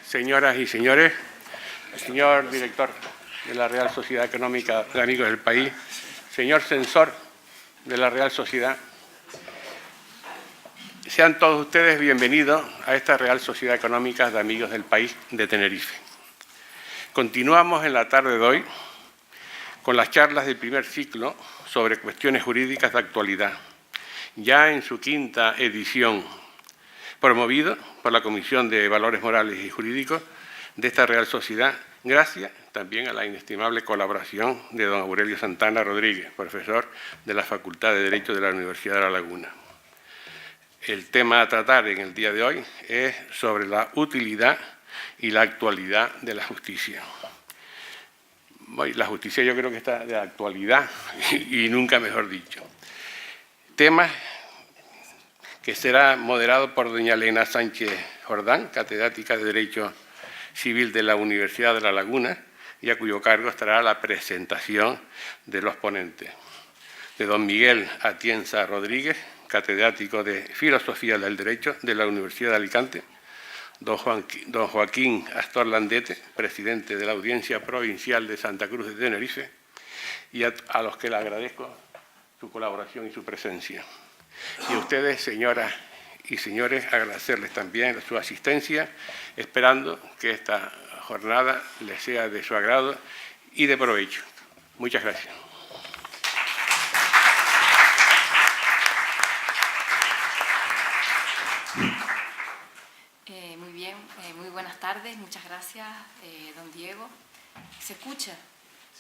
Señoras y señores, señor director de la Real Sociedad Económica de Amigos del País, señor censor de la Real Sociedad, sean todos ustedes bienvenidos a esta Real Sociedad Económica de Amigos del País de Tenerife. Continuamos en la tarde de hoy con las charlas del primer ciclo sobre cuestiones jurídicas de actualidad, ya en su quinta edición, promovido por la Comisión de Valores Morales y Jurídicos de esta Real Sociedad, gracias también a la inestimable colaboración de don Aurelio Santana Rodríguez, profesor de la Facultad de Derecho de la Universidad de La Laguna. El tema a tratar en el día de hoy es sobre la utilidad y la actualidad de la justicia. La justicia yo creo que está de actualidad y nunca mejor dicho. Tema que será moderado por doña Elena Sánchez Jordán, catedrática de Derecho Civil de la Universidad de La Laguna, y a cuyo cargo estará la presentación de los ponentes. De don Miguel Atienza Rodríguez, catedrático de Filosofía del Derecho de la Universidad de Alicante, don Joaquín Astor Landete, presidente de la Audiencia Provincial de Santa Cruz de Tenerife, y a los que le agradezco su colaboración y su presencia. Y a ustedes, señoras y señores, agradecerles también su asistencia, esperando que esta jornada les sea de su agrado y de provecho. Muchas gracias. Muy bien, muy buenas tardes, muchas gracias, don Diego. ¿Se escucha?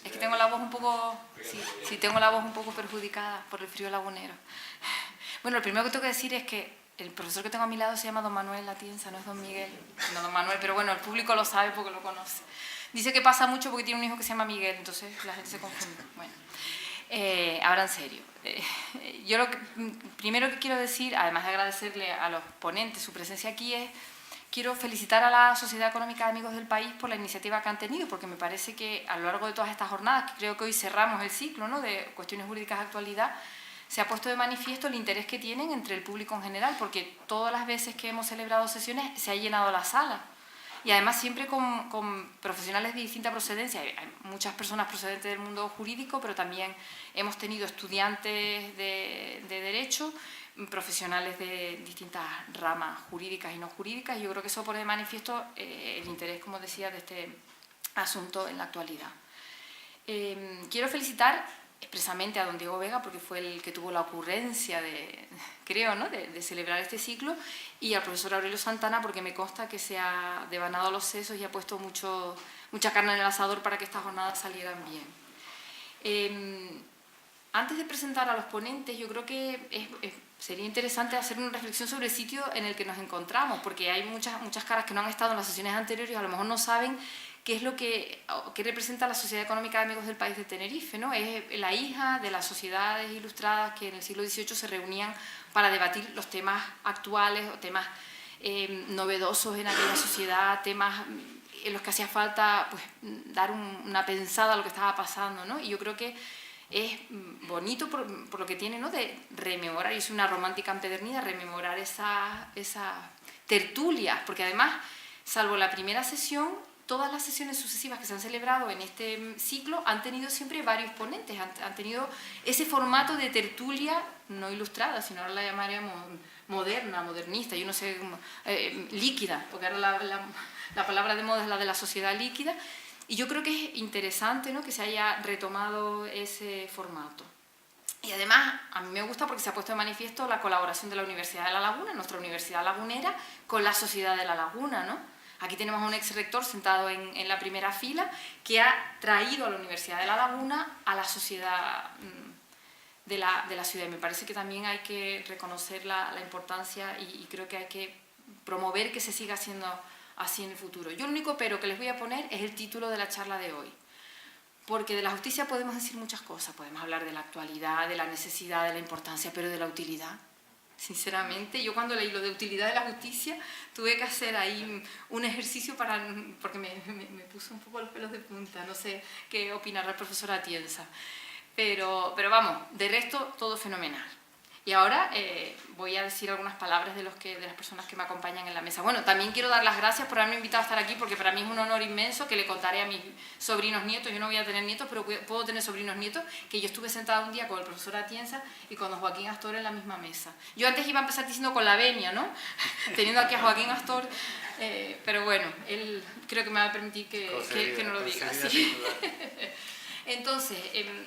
Es que tengo la voz un poco, sí, tengo la voz un poco perjudicada por el frío lagunero. Bueno, lo primero que tengo que decir es que el profesor que tengo a mi lado se llama don Manuel Atienza, no es don Miguel, no don Manuel, pero bueno, el público lo sabe porque lo conoce. Dice que pasa mucho porque tiene un hijo que se llama Miguel, entonces la gente se confunde. Bueno, ahora en serio. Yo lo primero que quiero decir, además de agradecerle a los ponentes su presencia aquí, es quiero felicitar a la Sociedad Económica de Amigos del País por la iniciativa que han tenido, porque me parece que a lo largo de todas estas jornadas, que creo que hoy cerramos el ciclo, ¿no?, de cuestiones jurídicas de actualidad, se ha puesto de manifiesto el interés que tienen entre el público en general, porque todas las veces que hemos celebrado sesiones se ha llenado la sala. Y además siempre con profesionales de distinta procedencia. Hay muchas personas procedentes del mundo jurídico, pero también hemos tenido estudiantes de Derecho, profesionales de distintas ramas jurídicas y no jurídicas. Y yo creo que eso pone de manifiesto el interés, como decía, de este asunto en la actualidad. Quiero felicitar expresamente a don Diego Vega, porque fue el que tuvo la ocurrencia creo, ¿no?, de celebrar este ciclo, y al profesor Aurelio Santana, porque me consta que se ha devanado los sesos y ha puesto mucha carne en el asador para que estas jornadas salieran bien. Antes de presentar a los ponentes, yo creo que sería interesante hacer una reflexión sobre el sitio en el que nos encontramos, porque hay muchas caras que no han estado en las sesiones anteriores y a lo mejor no saben qué es lo que representa la Sociedad Económica de Amigos del País de Tenerife, ¿no? Es la hija de las sociedades ilustradas que en el siglo XVIII se reunían para debatir los temas actuales o temas novedosos en aquella sociedad, temas en los que hacía falta, pues, dar una pensada a lo que estaba pasando, ¿no? Y yo creo que es bonito por lo que tiene, ¿no?, de rememorar, y soy una romántica empedernida, rememorar esas tertulias, porque además, salvo la primera sesión, todas las sesiones sucesivas que se han celebrado en este ciclo han tenido siempre varios ponentes, han tenido ese formato de tertulia no ilustrada, sino ahora la llamaríamos moderna, modernista, yo no sé, líquida, porque ahora la palabra de moda es la de la sociedad líquida, y yo creo que es interesante, ¿no?, que se haya retomado ese formato. Y además, a mí me gusta porque se ha puesto de manifiesto la colaboración de la Universidad de La Laguna, nuestra Universidad Lagunera, con la Sociedad de La Laguna, ¿no? Aquí tenemos a un ex-rector sentado en la primera fila que ha traído a la Universidad de La Laguna a la sociedad de la ciudad. Y me parece que también hay que reconocer la importancia y creo que hay que promover que se siga haciendo así en el futuro. Yo lo único pero que les voy a poner es el título de la charla de hoy. Porque de la justicia podemos decir muchas cosas. Podemos hablar de la actualidad, de la necesidad, de la importancia, pero de la utilidad. Sinceramente, yo cuando leí lo de utilidad de la justicia tuve que hacer ahí un ejercicio porque me puso un poco los pelos de punta, no sé qué opinará el profesor Atienza. Pero vamos, de resto todo fenomenal. Y ahora voy a decir algunas palabras de las personas que me acompañan en la mesa. Bueno, también quiero dar las gracias por haberme invitado a estar aquí, porque para mí es un honor inmenso que le contaré a mis sobrinos nietos. Yo no voy a tener nietos, pero puedo tener sobrinos nietos, que yo estuve sentada un día con el profesor Atienza y con don Joaquín Astor en la misma mesa. Yo antes iba a empezar diciendo con la venia, ¿no? Teniendo aquí a Joaquín Astor, pero bueno, él creo que me va a permitir que no lo diga. ¿Sí? Entonces,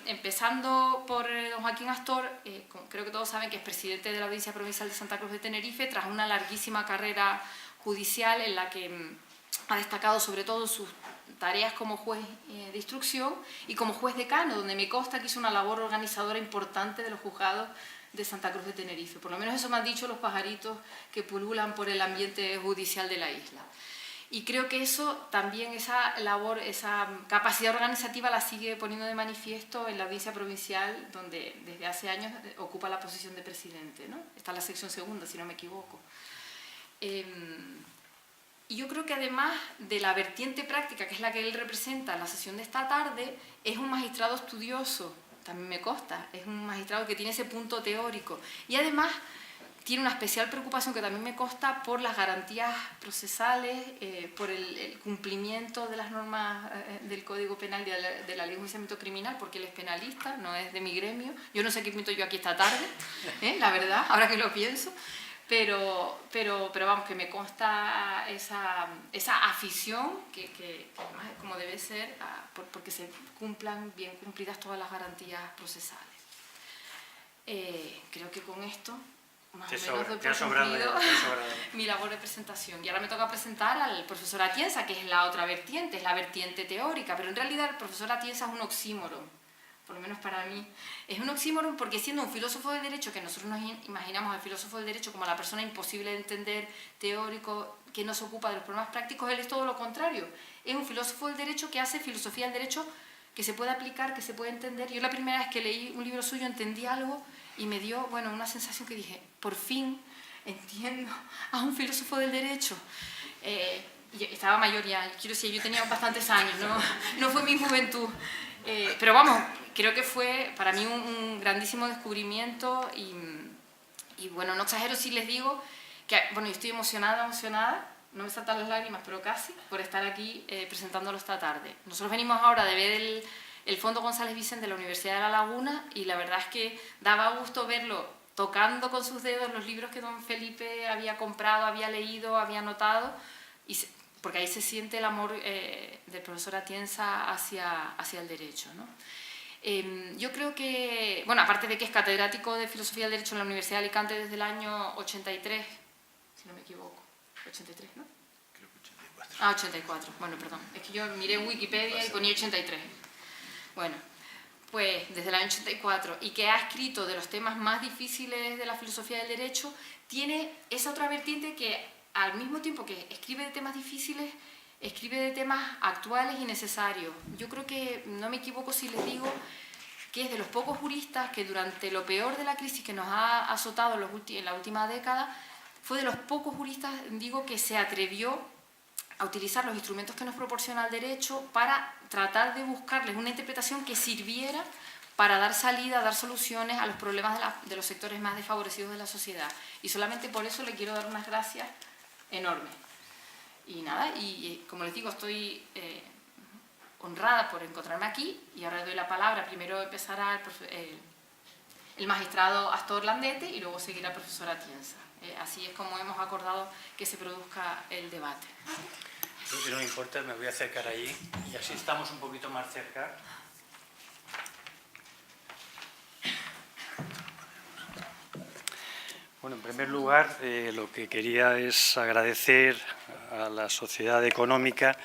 empezando por don Joaquín Astor, creo que todos saben que es presidente de la Audiencia Provincial de Santa Cruz de Tenerife, tras una larguísima carrera judicial en la que ha destacado sobre todo sus tareas como juez de instrucción y como juez decano, donde me consta que hizo una labor organizadora importante de los juzgados de Santa Cruz de Tenerife. Por lo menos eso me han dicho los pajaritos que pululan por el ambiente judicial de la isla. Y creo que eso también, esa labor, esa capacidad organizativa la sigue poniendo de manifiesto en la Audiencia Provincial, donde desde hace años ocupa la posición de presidente, ¿no? Está en la sección segunda, si no me equivoco. Y yo creo que además de la vertiente práctica, que es la que él representa en la sesión de esta tarde, es un magistrado estudioso, también me consta, es un magistrado que tiene ese punto teórico. Y además tiene una especial preocupación, que también me consta, por las garantías procesales, por el cumplimiento de las normas del Código Penal y de la Ley de Enjuiciamiento Criminal, porque él es penalista, no es de mi gremio. Yo no sé qué pinto yo aquí esta tarde, la verdad, ahora que lo pienso, pero vamos, que me consta esa afición, que además es como debe ser, porque se cumplan bien cumplidas todas las garantías procesales. Creo que con esto más o menos doy por cumplido mi labor de presentación. Y ahora me toca presentar al profesor Atienza, que es la otra vertiente, es la vertiente teórica, pero en realidad el profesor Atienza es un oxímoron, por lo menos para mí. Es un oxímoron porque, siendo un filósofo del derecho, que nosotros nos imaginamos al filósofo del derecho como la persona imposible de entender, teórico, que no se ocupa de los problemas prácticos, él es todo lo contrario. Es un filósofo del derecho que hace filosofía del derecho que se puede aplicar, que se puede entender. Yo la primera vez que leí un libro suyo entendí algo y me dio, bueno, una sensación que dije, por fin entiendo a un filósofo del derecho. Y estaba mayor ya, quiero decir, yo tenía bastantes años, no fue mi juventud. Pero vamos, creo que fue para mí un grandísimo descubrimiento y bueno, no exagero si les digo que, bueno, yo estoy emocionada, no me saltan las lágrimas, pero casi, por estar aquí presentándolo esta tarde. Nosotros venimos ahora de ver el Fondo González Vicente de la Universidad de La Laguna, y la verdad es que daba gusto verlo tocando con sus dedos los libros que don Felipe había comprado, había leído, había anotado, porque ahí se siente el amor del profesor Atienza hacia el derecho, ¿no? Yo creo que, bueno, aparte de que es catedrático de Filosofía del Derecho en la Universidad de Alicante desde el año 83, si no me equivoco, 83, ¿no? Creo que 84. 84, bueno, perdón, es que yo miré en Wikipedia y ponía 83. Bueno, pues desde el año 84, y que ha escrito de los temas más difíciles de la filosofía del derecho, tiene esa otra vertiente que, al mismo tiempo que escribe de temas difíciles, escribe de temas actuales y necesarios. Yo creo que no me equivoco si les digo que es de los pocos juristas que, durante lo peor de la crisis que nos ha azotado en la última década, fue de los pocos juristas, digo, que se atrevió a utilizar los instrumentos que nos proporciona el derecho para tratar de buscarles una interpretación que sirviera para dar salida, dar soluciones a los problemas de los sectores más desfavorecidos de la sociedad. Y solamente por eso le quiero dar unas gracias enormes. Y nada, y como les digo, estoy honrada por encontrarme aquí, y ahora doy la palabra. Primero empezará el magistrado Astor Landete y luego seguirá el profesor Atienza. Así es como hemos acordado que se produzca el debate. Si no me importa, me voy a acercar allí y así estamos un poquito más cerca. Bueno, en primer lugar, lo que quería es agradecer a la Sociedad Económica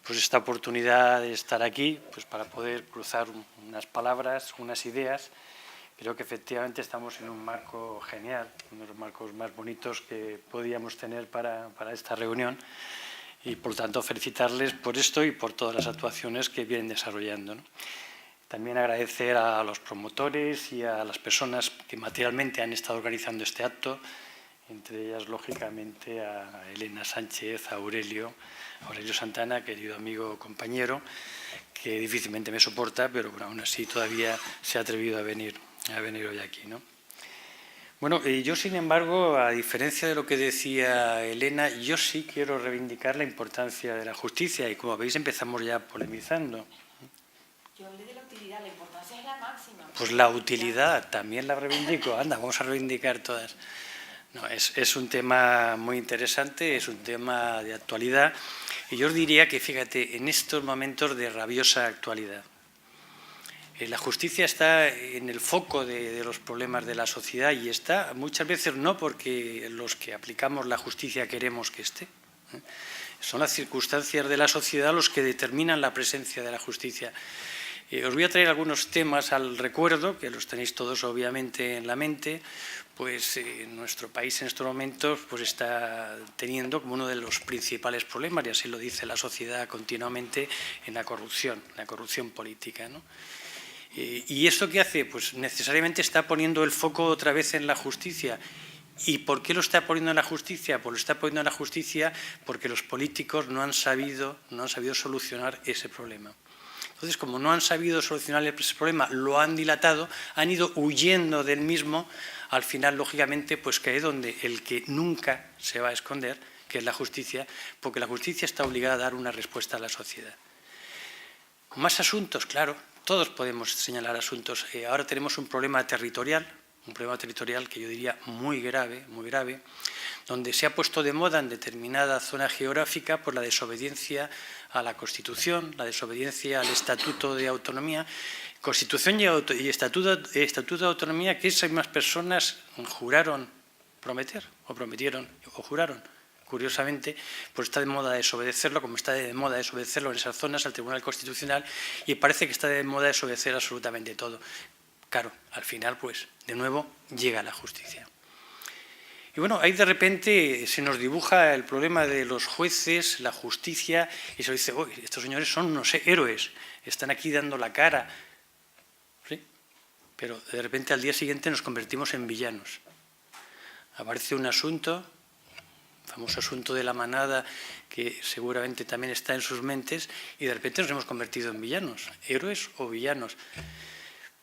pues esta oportunidad de estar aquí, pues para poder cruzar unas palabras, unas ideas. Creo que efectivamente estamos en un marco genial, uno de los marcos más bonitos que podíamos tener para esta reunión, y por lo tanto felicitarles por esto y por todas las actuaciones que vienen desarrollando, ¿no? También agradecer a los promotores y a las personas que materialmente han estado organizando este acto, entre ellas, lógicamente, a Elena Sánchez, a Aurelio Santana, querido amigo compañero, que difícilmente me soporta, pero bueno, aún así todavía se ha atrevido a venir hoy aquí, ¿no? Bueno, yo sin embargo, a diferencia de lo que decía Elena, yo sí quiero reivindicar la importancia de la justicia y como veis empezamos ya polemizando. Yo hablé de la utilidad, la importancia es la máxima. Pues la utilidad también la reivindico, anda, vamos a reivindicar todas. No, es un tema muy interesante, es un tema de actualidad y yo os diría que, fíjate, en estos momentos de rabiosa actualidad, la justicia está en el foco de los problemas de la sociedad y está muchas veces no porque los que aplicamos la justicia queremos que esté. Son las circunstancias de la sociedad los que determinan la presencia de la justicia. Os voy a traer algunos temas al recuerdo, que los tenéis todos obviamente en la mente, pues nuestro país en estos momentos pues está teniendo como uno de los principales problemas, y así lo dice la sociedad continuamente, en la corrupción política, ¿no? ¿Y esto qué hace? Pues necesariamente está poniendo el foco otra vez en la justicia. ¿Y por qué lo está poniendo en la justicia? Pues lo está poniendo en la justicia porque los políticos no han sabido solucionar ese problema. Entonces, como no han sabido solucionar ese problema, lo han dilatado, han ido huyendo del mismo, al final, lógicamente, pues cae donde el que nunca se va a esconder, que es la justicia, porque la justicia está obligada a dar una respuesta a la sociedad. Más asuntos, claro, todos podemos señalar asuntos. Ahora tenemos un problema territorial que yo diría muy grave, donde se ha puesto de moda en determinada zona geográfica por la desobediencia a la Constitución, la desobediencia al Estatuto de Autonomía. Constitución y Estatuto de Autonomía que esas mismas personas juraron prometer, o prometieron, o juraron. Curiosamente, pues está de moda desobedecerlo, como está de moda desobedecerlo en esas zonas al Tribunal Constitucional, y parece que está de moda desobedecer absolutamente todo. Claro, al final, pues, de nuevo, llega la justicia. Y bueno, ahí de repente se nos dibuja el problema de los jueces, la justicia, y se dice, uy, estos señores son unos héroes, están aquí dando la cara. ¿Sí? Pero de repente al día siguiente nos convertimos en villanos. Aparece un asunto, el famoso asunto de la manada, que seguramente también está en sus mentes, y de repente nos hemos convertido en villanos, héroes o villanos.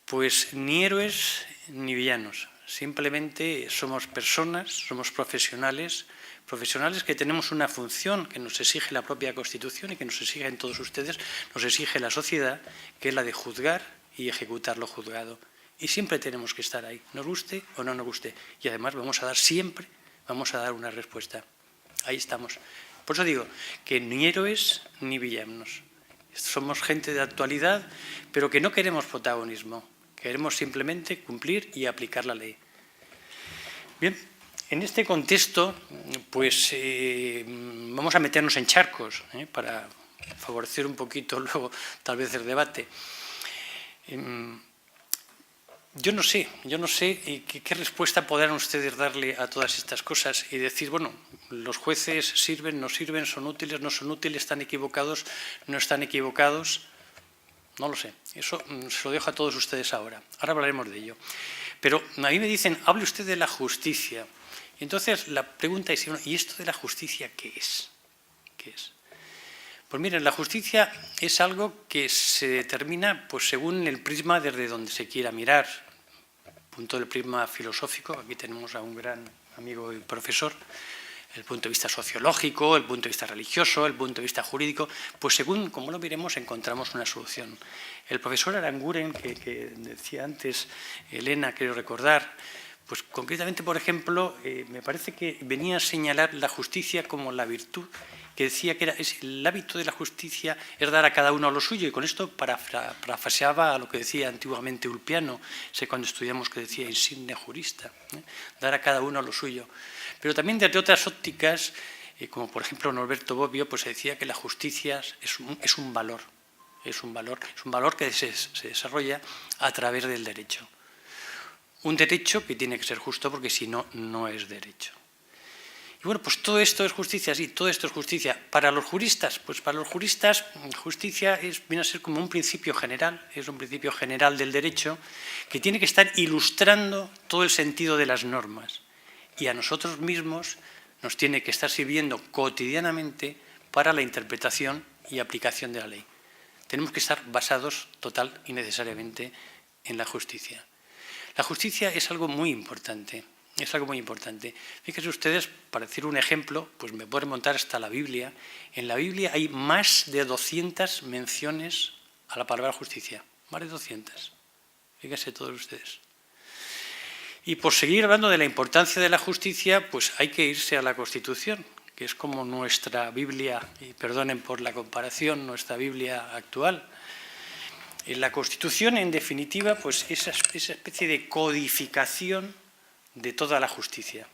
Pues ni héroes ni villanos, simplemente somos personas, somos profesionales que tenemos una función que nos exige la propia Constitución y que nos exigen todos ustedes, nos exige la sociedad, que es la de juzgar y ejecutar lo juzgado. Y siempre tenemos que estar ahí, nos guste o no nos guste. Y además siempre vamos a dar una respuesta. Ahí estamos. Por eso digo que ni héroes ni villanos. Somos gente de actualidad, pero que no queremos protagonismo. Queremos simplemente cumplir y aplicar la ley. Bien, en este contexto, pues vamos a meternos en charcos, para favorecer un poquito luego tal vez el debate. Yo no sé qué respuesta podrán ustedes darle a todas estas cosas y decir, bueno, los jueces sirven, no sirven, son útiles, no son útiles, están equivocados, no están equivocados. No lo sé, eso se lo dejo a todos ustedes ahora. Ahora hablaremos de ello. Pero a mí me dicen, hable usted de la justicia. Y entonces la pregunta es, ¿y esto de la justicia qué es? ¿Qué es? Pues miren, la justicia es algo que se determina pues, según el prisma desde donde se quiera mirar. Punto del prisma filosófico, aquí tenemos a un gran amigo y profesor, el punto de vista sociológico, el punto de vista religioso, el punto de vista jurídico, pues según como lo miremos encontramos una solución. El profesor Aranguren, que decía antes Elena, quiero recordar, pues concretamente, por ejemplo, me parece que venía a señalar la justicia como la virtud, que decía que el hábito de la justicia es dar a cada uno lo suyo, y con esto parafraseaba a lo que decía antiguamente Ulpiano, sé cuando estudiamos que decía insigne jurista, dar a cada uno lo suyo. Pero también desde otras ópticas, como por ejemplo Norberto Bobbio, pues se decía que la justicia es un valor, que se desarrolla a través del derecho. Un derecho que tiene que ser justo porque si no, no es derecho. Y bueno, pues todo esto es justicia, sí, todo esto es justicia. Para los juristas, pues para los juristas justicia viene a ser como un principio general, es un principio general del derecho que tiene que estar ilustrando todo el sentido de las normas. Y a nosotros mismos nos tiene que estar sirviendo cotidianamente para la interpretación y aplicación de la ley. Tenemos que estar basados total y necesariamente en la justicia. La justicia es algo muy importante. Es algo muy importante. Fíjense ustedes, para decir un ejemplo, pues me puedo remontar hasta la Biblia. En la Biblia hay más de 200 menciones a la palabra justicia. Más de 200. Fíjense todos ustedes. Y por seguir hablando de la importancia de la justicia, pues hay que irse a la Constitución, que es como nuestra Biblia, y perdonen por la comparación, nuestra Biblia actual. En la Constitución, en definitiva, pues esa especie de codificación de toda la justicia.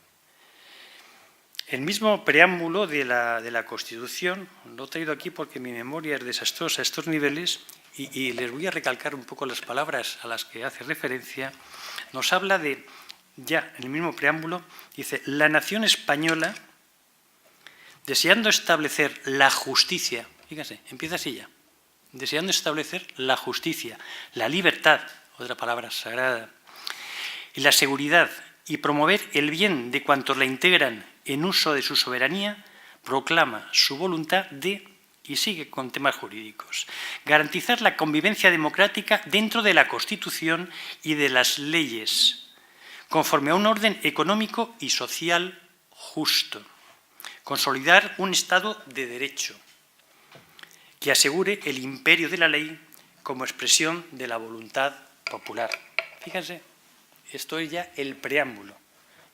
El mismo preámbulo de la Constitución, lo he traído aquí porque mi memoria es desastrosa a estos niveles, y les voy a recalcar un poco las palabras a las que hace referencia. Nos habla de, ya en el mismo preámbulo, dice: la nación española, deseando establecer la justicia, fíjense, empieza así ya, deseando establecer la justicia, la libertad, otra palabra sagrada, y la seguridad, y promover el bien de cuantos la integran en uso de su soberanía, proclama su voluntad de, y sigue con temas jurídicos, garantizar la convivencia democrática dentro de la Constitución y de las leyes, conforme a un orden económico y social justo, consolidar un Estado de Derecho que asegure el imperio de la ley como expresión de la voluntad popular. Fíjense, esto es ya el preámbulo.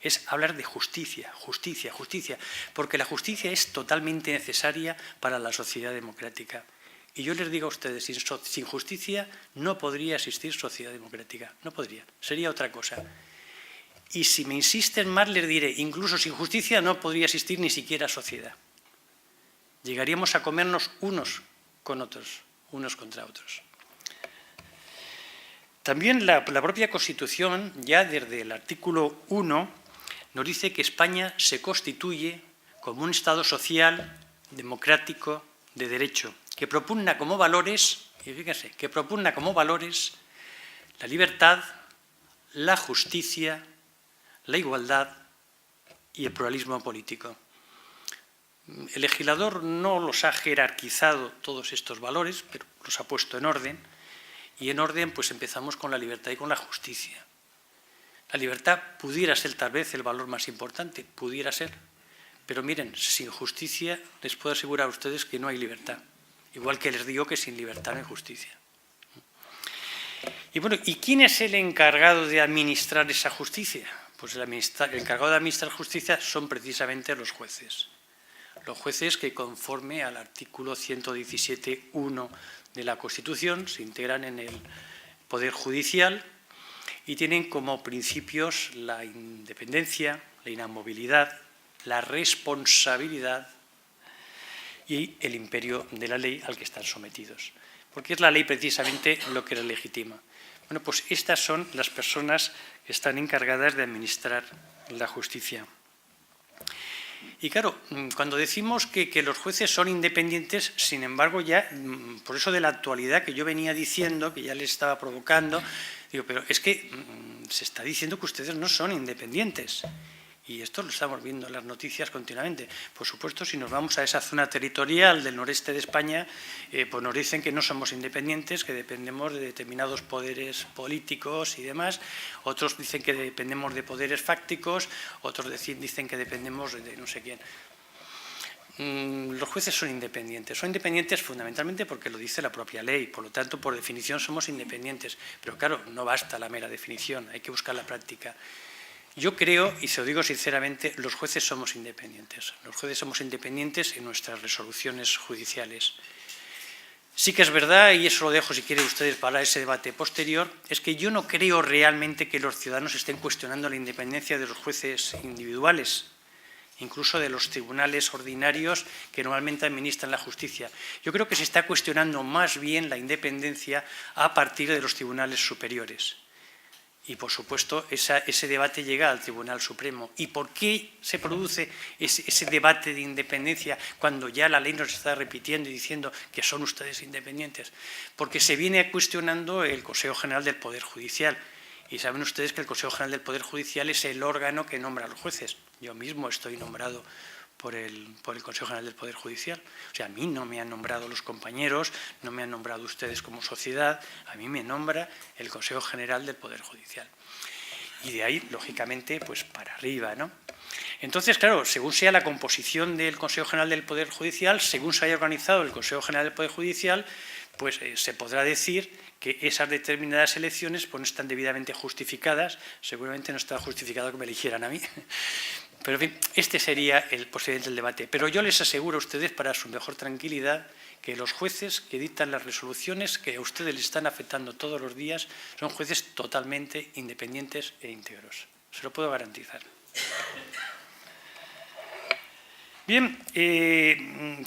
Es hablar de justicia, justicia, justicia, porque la justicia es totalmente necesaria para la sociedad democrática. Y yo les digo a ustedes, sin justicia no podría existir sociedad democrática, no podría, sería otra cosa. Y si me insisten más, les diré, incluso sin justicia no podría existir ni siquiera sociedad. Llegaríamos a comernos unos con otros, unos contra otros. También la propia Constitución, ya desde el artículo 1, nos dice que España se constituye como un Estado social, democrático, de derecho, que propugna como valores, y fíjense, que propugna como valores la libertad, la justicia, la igualdad y el pluralismo político. El legislador no los ha jerarquizado todos estos valores, pero los ha puesto en orden, y en orden pues empezamos con la libertad y con la justicia. La libertad pudiera ser tal vez el valor más importante, pudiera ser, pero miren, sin justicia les puedo asegurar a ustedes que no hay libertad, igual que les digo que sin libertad no hay justicia. Y bueno, ¿y quién es el encargado de administrar esa justicia? Pues el encargado de administrar justicia son precisamente los jueces. Los jueces que, conforme al artículo 117.1 de la Constitución, se integran en el Poder Judicial y tienen como principios la independencia, la inamovilidad, la responsabilidad y el imperio de la ley al que están sometidos. Porque es la ley precisamente lo que les legitima. Bueno, pues estas son las personas que están encargadas de administrar la justicia. Y claro, cuando decimos que los jueces son independientes, sin embargo ya, por eso de la actualidad que yo venía diciendo, que ya les estaba provocando, digo, pero es que se está diciendo que ustedes no son independientes. Y esto lo estamos viendo en las noticias continuamente. Por supuesto, si nos vamos a esa zona territorial del noreste de España, pues nos dicen que no somos independientes, que dependemos de determinados poderes políticos y demás. Otros dicen que dependemos de poderes fácticos, otros dicen que dependemos de no sé quién. Los jueces son independientes fundamentalmente porque lo dice la propia ley, por lo tanto, por definición somos independientes. Pero claro, no basta la mera definición, hay que buscar la práctica. Yo creo, y se lo digo sinceramente, los jueces somos independientes. Los jueces somos independientes en nuestras resoluciones judiciales. Sí que es verdad, y eso lo dejo si quieren ustedes para ese debate posterior, es que yo no creo realmente que los ciudadanos estén cuestionando la independencia de los jueces individuales, incluso de los tribunales ordinarios que normalmente administran la justicia. Yo creo que se está cuestionando más bien la independencia a partir de los tribunales superiores. Y, por supuesto, ese debate llega al Tribunal Supremo. ¿Y por qué se produce ese debate de independencia cuando ya la ley nos está repitiendo y diciendo que son ustedes independientes? Porque se viene cuestionando el Consejo General del Poder Judicial. Y saben ustedes que el Consejo General del Poder Judicial es el órgano que nombra a los jueces. Yo mismo estoy nombrado por el Consejo General del Poder Judicial. O sea, a mí no me han nombrado los compañeros, no me han nombrado ustedes como sociedad, a mí me nombra el Consejo General del Poder Judicial. Y de ahí, lógicamente, pues para arriba, ¿no? Entonces, claro, según sea la composición del Consejo General del Poder Judicial, según se haya organizado el Consejo General del Poder Judicial, pues se podrá decir que esas determinadas elecciones pues, no están debidamente justificadas. Seguramente no está justificado que me eligieran a mí. Pero, en fin, este sería posiblemente el debate. Pero yo les aseguro a ustedes, para su mejor tranquilidad, que los jueces que dictan las resoluciones que a ustedes les están afectando todos los días son jueces totalmente independientes e íntegros. Se lo puedo garantizar. Bien,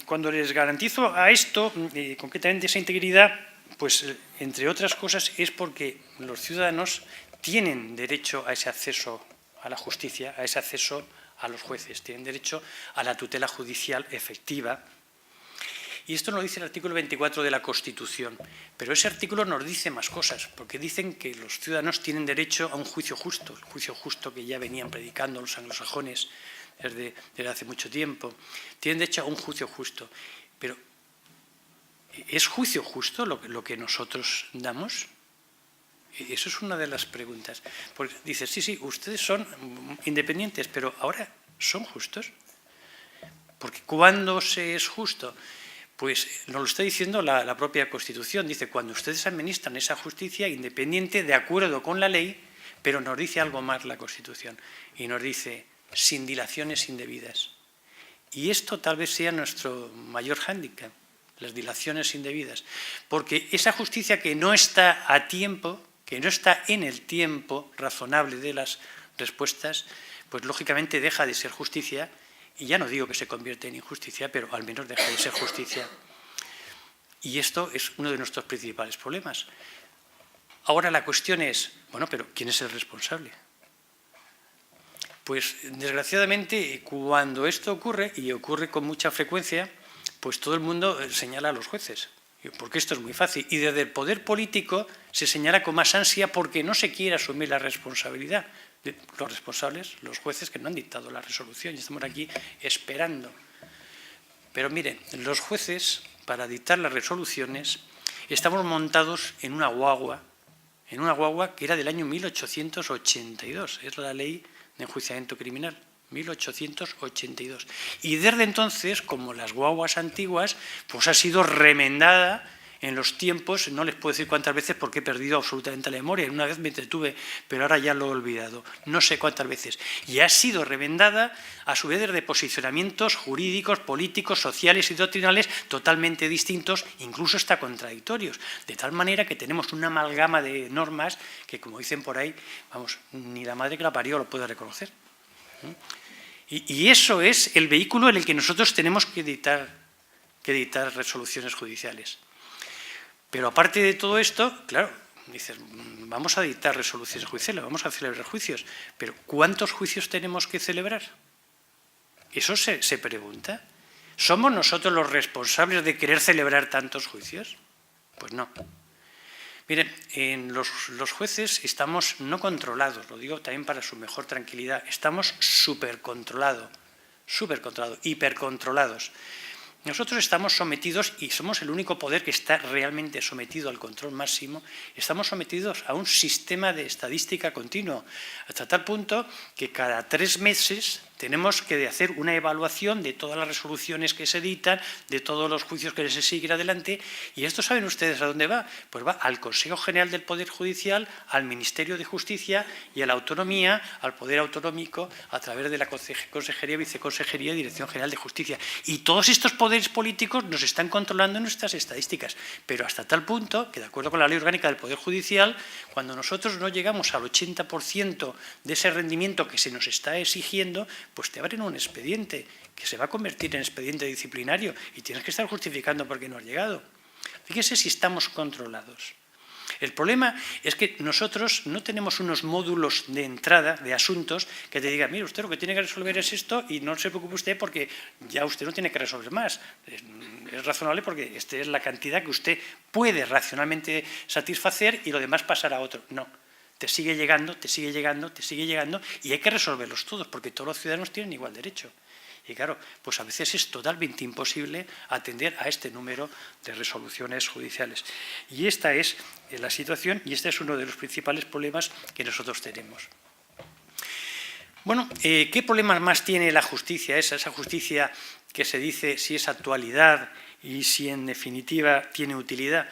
cuando les garantizo a esto, concretamente esa integridad, pues entre otras cosas es porque los ciudadanos tienen derecho a ese acceso a la justicia, a ese acceso a los jueces, tienen derecho a la tutela judicial efectiva. Y esto nos dice el artículo 24 de la Constitución, pero ese artículo nos dice más cosas, porque dicen que los ciudadanos tienen derecho a un juicio justo, el juicio justo que ya venían predicando los anglosajones desde hace mucho tiempo. Tienen derecho a un juicio justo, pero ¿es juicio justo lo que nosotros damos? Eso es una de las preguntas. Porque dice, sí, ustedes son independientes, pero ahora ¿son justos? Porque ¿cuándo se es justo? Pues nos lo está diciendo la propia Constitución. Dice, cuando ustedes administran esa justicia independiente, de acuerdo con la ley, pero nos dice algo más la Constitución. Y nos dice, sin dilaciones indebidas. Y esto tal vez sea nuestro mayor hándicap, las dilaciones indebidas. Porque esa justicia que no está a tiempo, que no está en el tiempo razonable de las respuestas, pues lógicamente deja de ser justicia. Y ya no digo que se convierte en injusticia, pero al menos deja de ser justicia. Y esto es uno de nuestros principales problemas. Ahora la cuestión es, bueno, pero ¿quién es el responsable? Pues desgraciadamente cuando esto ocurre, y ocurre con mucha frecuencia, pues todo el mundo señala a los jueces, porque esto es muy fácil. Y desde el poder político se señala con más ansia porque no se quiere asumir la responsabilidad. Los responsables, los jueces que no han dictado la resolución y estamos aquí esperando. Pero miren, los jueces, para dictar las resoluciones, estamos montados en una guagua que era del año 1882, es la ley de enjuiciamiento criminal, 1882. Y desde entonces, como las guaguas antiguas, pues ha sido remendada en los tiempos, no les puedo decir cuántas veces porque he perdido absolutamente la memoria. Una vez me entretuve, pero ahora ya lo he olvidado. No sé cuántas veces. Y ha sido remendada a su vez desde posicionamientos jurídicos, políticos, sociales y doctrinales totalmente distintos, incluso hasta contradictorios. De tal manera que tenemos una amalgama de normas que, como dicen por ahí, vamos, ni la madre que la parió lo puede reconocer. Y eso es el vehículo en el que nosotros tenemos que dictar resoluciones judiciales. Pero aparte de todo esto, claro, dices, vamos a dictar resoluciones judiciales, vamos a celebrar juicios, pero ¿cuántos juicios tenemos que celebrar? Eso se pregunta. ¿Somos nosotros los responsables de querer celebrar tantos juicios? Pues no. Miren, los jueces estamos no controlados, lo digo también para su mejor tranquilidad, estamos supercontrolados, hipercontrolados. Nosotros estamos sometidos, y somos el único poder que está realmente sometido al control máximo, estamos sometidos a un sistema de estadística continuo, hasta tal punto que cada 3 meses tenemos que hacer una evaluación de todas las resoluciones que se dictan, de todos los juicios que se siguen adelante, y esto ¿saben ustedes a dónde va? Pues va al Consejo General del Poder Judicial, al Ministerio de Justicia y a la Autonomía, al Poder Autonómico, a través de la Consejería, Viceconsejería y Dirección General de Justicia. Y todos estos poderes políticos nos están controlando nuestras estadísticas, pero hasta tal punto que, de acuerdo con la Ley Orgánica del Poder Judicial, cuando nosotros no llegamos al 80% de ese rendimiento que se nos está exigiendo, pues te abren un expediente que se va a convertir en expediente disciplinario y tienes que estar justificando por qué no has llegado. Fíjese si estamos controlados. El problema es que nosotros no tenemos unos módulos de entrada de asuntos que te digan, mire, usted lo que tiene que resolver es esto y no se preocupe usted porque ya usted no tiene que resolver más. Es razonable porque esta es la cantidad que usted puede racionalmente satisfacer y lo demás pasará a otro. No. Te sigue llegando, te sigue llegando, te sigue llegando y hay que resolverlos todos porque todos los ciudadanos tienen igual derecho. Y claro, pues a veces es totalmente imposible atender a este número de resoluciones judiciales. Y esta es la situación y este es uno de los principales problemas que nosotros tenemos. Bueno, ¿qué problemas más tiene la justicia? Esa justicia que se dice si es actualidad y si en definitiva tiene utilidad.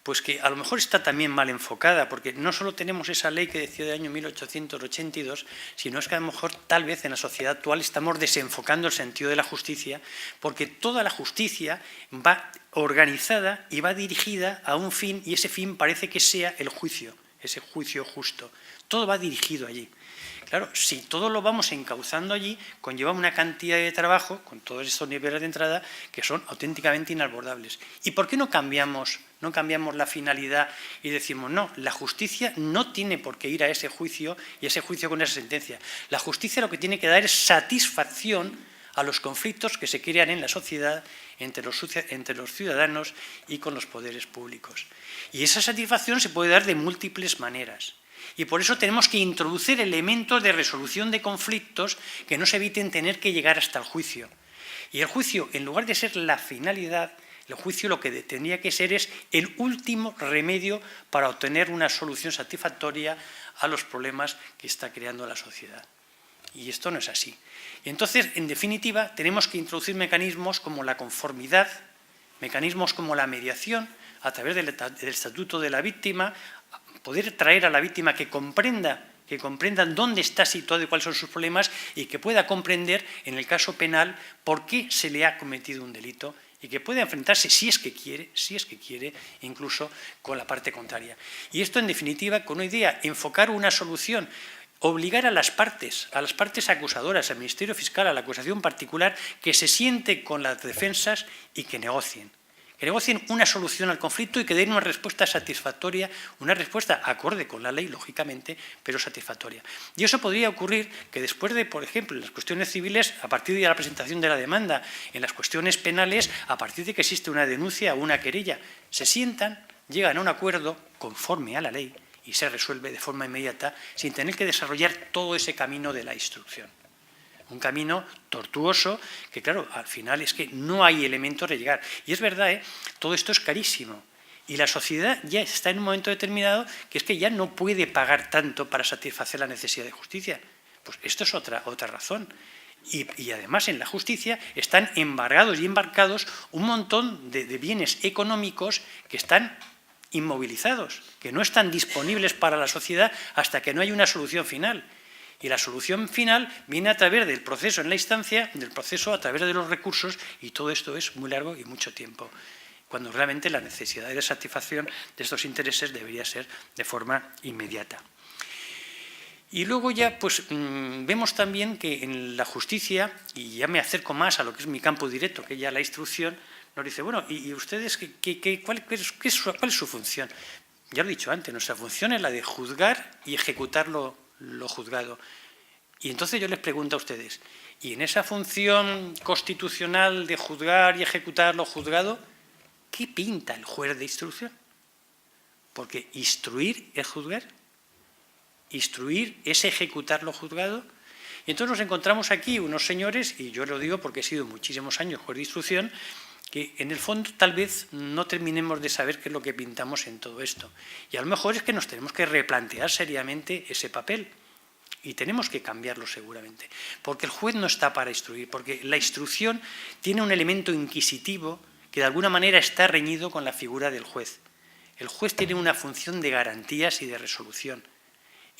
Pues que a lo mejor está también mal enfocada, porque no solo tenemos esa ley que decía del año 1882, sino es que a lo mejor tal vez en la sociedad actual estamos desenfocando el sentido de la justicia, porque toda la justicia va organizada y va dirigida a un fin, y ese fin parece que sea el juicio, ese juicio justo. Todo va dirigido allí. Claro, si todo lo vamos encauzando allí, conlleva una cantidad de trabajo, con todos estos niveles de entrada, que son auténticamente inabordables. ¿Y por qué no cambiamos la finalidad y decimos, no, la justicia no tiene por qué ir a ese juicio y ese juicio con esa sentencia? La justicia lo que tiene que dar es satisfacción a los conflictos que se crean en la sociedad entre los ciudadanos y con los poderes públicos. Y esa satisfacción se puede dar de múltiples maneras. Y por eso tenemos que introducir elementos de resolución de conflictos que nos eviten tener que llegar hasta el juicio. Y el juicio, en lugar de ser la finalidad, el juicio lo que tendría que ser es el último remedio para obtener una solución satisfactoria a los problemas que está creando la sociedad. Y esto no es así. Y entonces, en definitiva, tenemos que introducir mecanismos como la conformidad, mecanismos como la mediación, a través del estatuto de la víctima, poder traer a la víctima que comprenda dónde está situado y cuáles son sus problemas y que pueda comprender, en el caso penal, por qué se le ha cometido un delito y que pueda enfrentarse, si es que quiere, incluso con la parte contraria. Y esto, en definitiva, con una idea, enfocar una solución, obligar a las partes acusadoras, al Ministerio Fiscal, a la acusación particular, que se siente con las defensas y que negocien una solución al conflicto y que den una respuesta satisfactoria, una respuesta acorde con la ley, lógicamente, pero satisfactoria. Y eso podría ocurrir que después de, por ejemplo, en las cuestiones civiles, a partir de la presentación de la demanda, en las cuestiones penales, a partir de que existe una denuncia o una querella, se sientan, llegan a un acuerdo conforme a la ley y se resuelve de forma inmediata sin tener que desarrollar todo ese camino de la instrucción. Un camino tortuoso que, claro, al final es que no hay elementos de llegar. Y es verdad, todo esto es carísimo. Y la sociedad ya está en un momento determinado que es que ya no puede pagar tanto para satisfacer la necesidad de justicia. Pues esto es otra razón. Y además en la justicia están embargados y embarcados un montón de bienes económicos que están inmovilizados, que no están disponibles para la sociedad hasta que no hay una solución final. Y la solución final viene a través del proceso en la instancia, del proceso a través de los recursos, y todo esto es muy largo y mucho tiempo, cuando realmente la necesidad de satisfacción de estos intereses debería ser de forma inmediata. Y luego ya pues vemos también que en la justicia, y ya me acerco más a lo que es mi campo directo, que ya la instrucción, nos dice, bueno, ¿y ustedes cuál es su función? Ya lo he dicho antes, nuestra función es la de juzgar y ejecutar lo juzgado. Y entonces yo les pregunto a ustedes, ¿y en esa función constitucional de juzgar y ejecutar lo juzgado, qué pinta el juez de instrucción? Porque instruir es juzgar, instruir es ejecutar lo juzgado. Y entonces nos encontramos aquí unos señores, y yo lo digo porque he sido muchísimos años juez de instrucción, que en el fondo tal vez no terminemos de saber qué es lo que pintamos en todo esto. Y a lo mejor es que nos tenemos que replantear seriamente ese papel y tenemos que cambiarlo seguramente. Porque el juez no está para instruir, porque la instrucción tiene un elemento inquisitivo que de alguna manera está reñido con la figura del juez. El juez tiene una función de garantías y de resolución.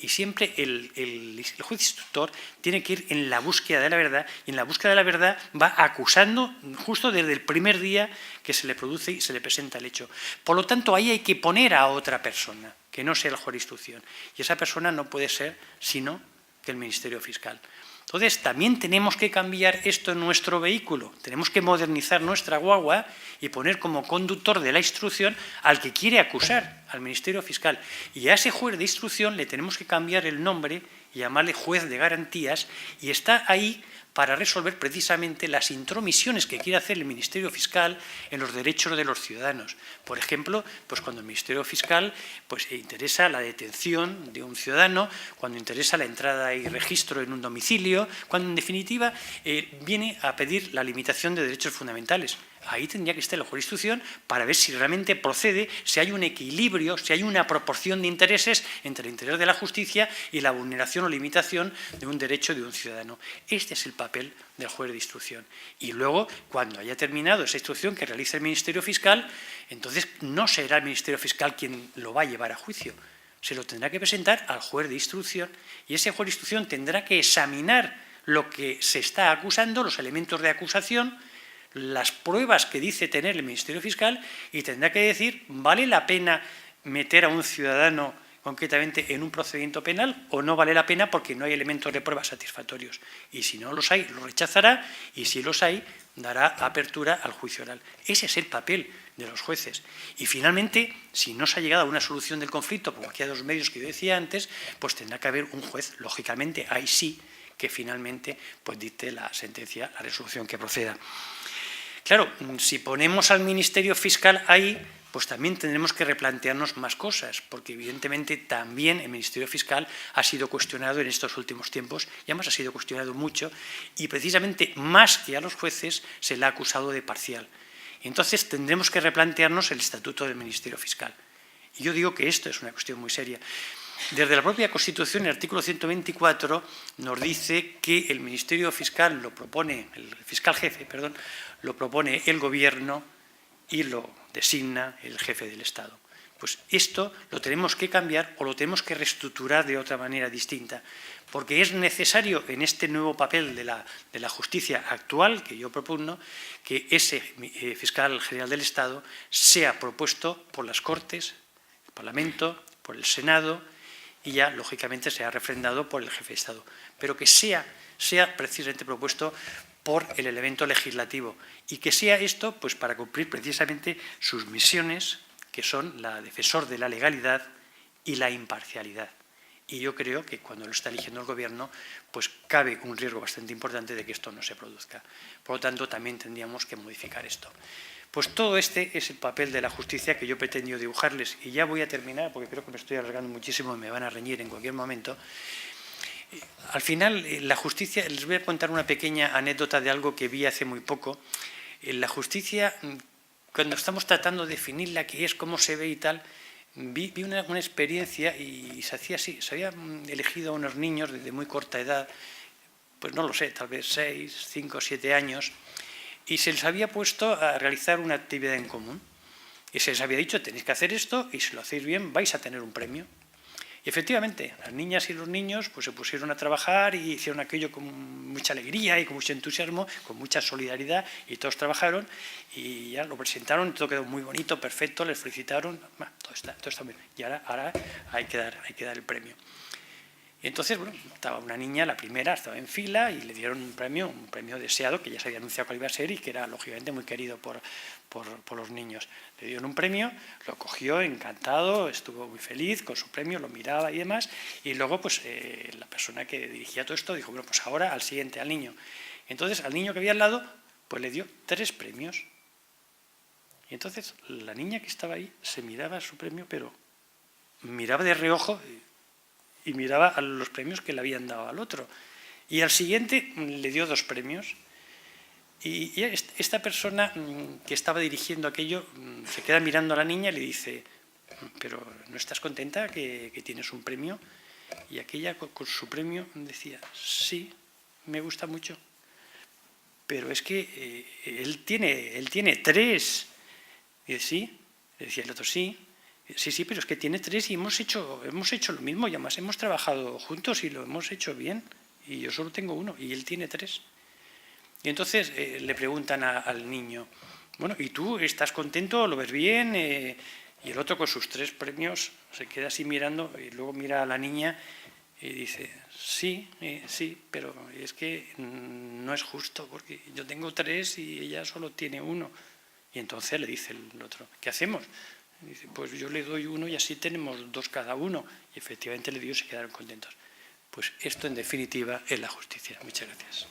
Y siempre el juez instructor tiene que ir en la búsqueda de la verdad, y en la búsqueda de la verdad va acusando justo desde el primer día que se le produce y se le presenta el hecho. Por lo tanto, ahí hay que poner a otra persona, que no sea el juez de instrucción. Y esa persona no puede ser sino que el Ministerio Fiscal. Entonces, también tenemos que cambiar esto en nuestro vehículo. Tenemos que modernizar nuestra guagua y poner como conductor de la instrucción al que quiere acusar, al Ministerio Fiscal. Y a ese juez de instrucción le tenemos que cambiar el nombre y llamarle juez de garantías, y está ahí para resolver precisamente las intromisiones que quiere hacer el Ministerio Fiscal en los derechos de los ciudadanos. Por ejemplo, pues cuando el Ministerio Fiscal pues, interesa la detención de un ciudadano, cuando interesa la entrada y registro en un domicilio, cuando en definitiva viene a pedir la limitación de derechos fundamentales. Ahí tendría que estar el juez de instrucción para ver si realmente procede, si hay un equilibrio, si hay una proporción de intereses entre el interés de la justicia y la vulneración o limitación de un derecho de un ciudadano. Este es el papel del juez de instrucción. Y luego, cuando haya terminado esa instrucción que realiza el Ministerio Fiscal, entonces no será el Ministerio Fiscal quien lo va a llevar a juicio. Se lo tendrá que presentar al juez de instrucción, y ese juez de instrucción tendrá que examinar lo que se está acusando, los elementos de acusación, las pruebas que dice tener el Ministerio Fiscal, y tendrá que decir, ¿vale la pena meter a un ciudadano concretamente en un procedimiento penal o no vale la pena porque no hay elementos de prueba satisfactorios? Y si no los hay, lo rechazará, y si los hay, dará apertura al juicio oral. Ese es el papel de los jueces. Y finalmente, si no se ha llegado a una solución del conflicto, por cualquiera de los medios que yo decía antes, pues tendrá que haber un juez, lógicamente, ahí sí, que finalmente pues dicte la sentencia, la resolución que proceda. Claro, si ponemos al Ministerio Fiscal ahí, pues también tendremos que replantearnos más cosas, porque evidentemente también el Ministerio Fiscal ha sido cuestionado en estos últimos tiempos, y además ha sido cuestionado mucho, y precisamente más que a los jueces se le ha acusado de parcial. Entonces tendremos que replantearnos el estatuto del Ministerio Fiscal. Y yo digo que esto es una cuestión muy seria. Desde la propia Constitución, el artículo 124 nos dice que el Ministerio Fiscal lo propone, el fiscal jefe, perdón, lo propone el Gobierno y lo designa el jefe del Estado. Pues esto lo tenemos que cambiar o lo tenemos que reestructurar de otra manera distinta, porque es necesario en este nuevo papel de la justicia actual que yo propugno, que ese fiscal general del Estado sea propuesto por las Cortes, el Parlamento, por el Senado, y ya, lógicamente, sea refrendado por el jefe de Estado, pero que sea precisamente propuesto por el elemento legislativo, y que sea esto pues, para cumplir precisamente sus misiones, que son la defensor de la legalidad y la imparcialidad. Y yo creo que cuando lo está eligiendo el Gobierno, pues cabe un riesgo bastante importante de que esto no se produzca. Por lo tanto, también tendríamos que modificar esto. Pues todo este es el papel de la justicia que yo he pretendido dibujarles, y ya voy a terminar porque creo que me estoy alargando muchísimo y me van a reñir en cualquier momento. Al final, la justicia, les voy a contar una pequeña anécdota de algo que vi hace muy poco. La justicia, cuando estamos tratando de definirla, qué es, cómo se ve y tal, vi una experiencia y se hacía así. Se había elegido a unos niños de muy corta edad, pues no lo sé, tal vez 6, 5, 7 años, y se les había puesto a realizar una actividad en común. Y se les había dicho, tenéis que hacer esto, y si lo hacéis bien vais a tener un premio. Y efectivamente, las niñas y los niños pues, se pusieron a trabajar y hicieron aquello con mucha alegría y con mucho entusiasmo, con mucha solidaridad, y todos trabajaron y ya lo presentaron, todo quedó muy bonito, perfecto, les felicitaron, bueno, todo está bien. Y ahora hay que dar el premio. Y entonces, bueno, estaba una niña, la primera, estaba en fila y le dieron un premio deseado, que ya se había anunciado cuál iba a ser y que era lógicamente muy querido por los niños. Le dieron un premio, lo cogió encantado, estuvo muy feliz con su premio, lo miraba y demás, y luego pues la persona que dirigía todo esto dijo, bueno, pues ahora al siguiente, al niño. Entonces al niño que había al lado, pues le dio 3 premios. Y entonces la niña que estaba ahí se miraba su premio, pero miraba de reojo y miraba a los premios que le habían dado al otro. Y al siguiente le dio 2 premios. Y esta persona que estaba dirigiendo aquello se queda mirando a la niña y le dice, ¿pero no estás contenta que tienes un premio? Y aquella con su premio decía, sí, me gusta mucho, pero es que él tiene 3. Y dice, sí, le decía el otro, sí, pero es que tiene 3 y hemos hecho lo mismo, y además hemos trabajado juntos y lo hemos hecho bien, y yo solo tengo 1 y él tiene 3. Y entonces le preguntan al niño, bueno, ¿y tú estás contento? ¿Lo ves bien? Y el otro con sus 3 premios se queda así mirando y luego mira a la niña y dice, sí, pero es que no es justo porque yo tengo 3 y ella solo tiene 1. Y entonces le dice el otro, ¿qué hacemos? Y dice, pues yo le doy uno y así tenemos 2 cada uno. Y efectivamente le dio y se quedaron contentos. Pues esto, en definitiva, es la justicia. Muchas gracias.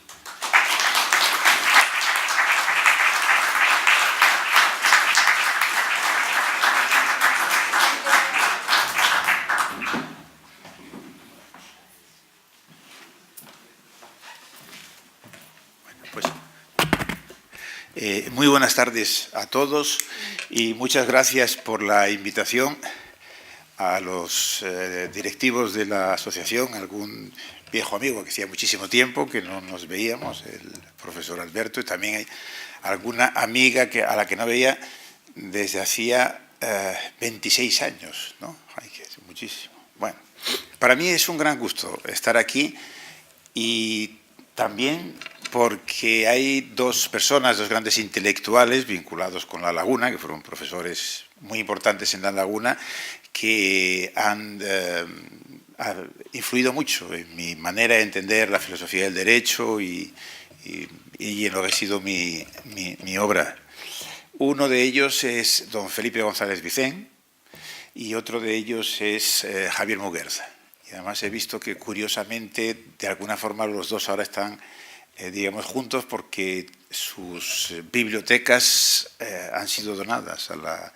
Muy buenas tardes a todos y muchas gracias por la invitación a los directivos de la asociación, algún viejo amigo que hacía muchísimo tiempo que no nos veíamos, el profesor Alberto, y también hay alguna amiga a la que no veía desde hacía 26 años, ¿no? Ay, que es muchísimo. Bueno, para mí es un gran gusto estar aquí y también porque hay 2 personas, 2 grandes intelectuales vinculados con La Laguna, que fueron profesores muy importantes en La Laguna, que han influido mucho en mi manera de entender la filosofía del derecho y en lo que ha sido mi obra. Uno de ellos es don Felipe González Vicén y otro de ellos es Javier Muguerza. Y además he visto que, curiosamente, de alguna forma los 2 ahora están digamos, juntos porque sus bibliotecas han sido donadas a la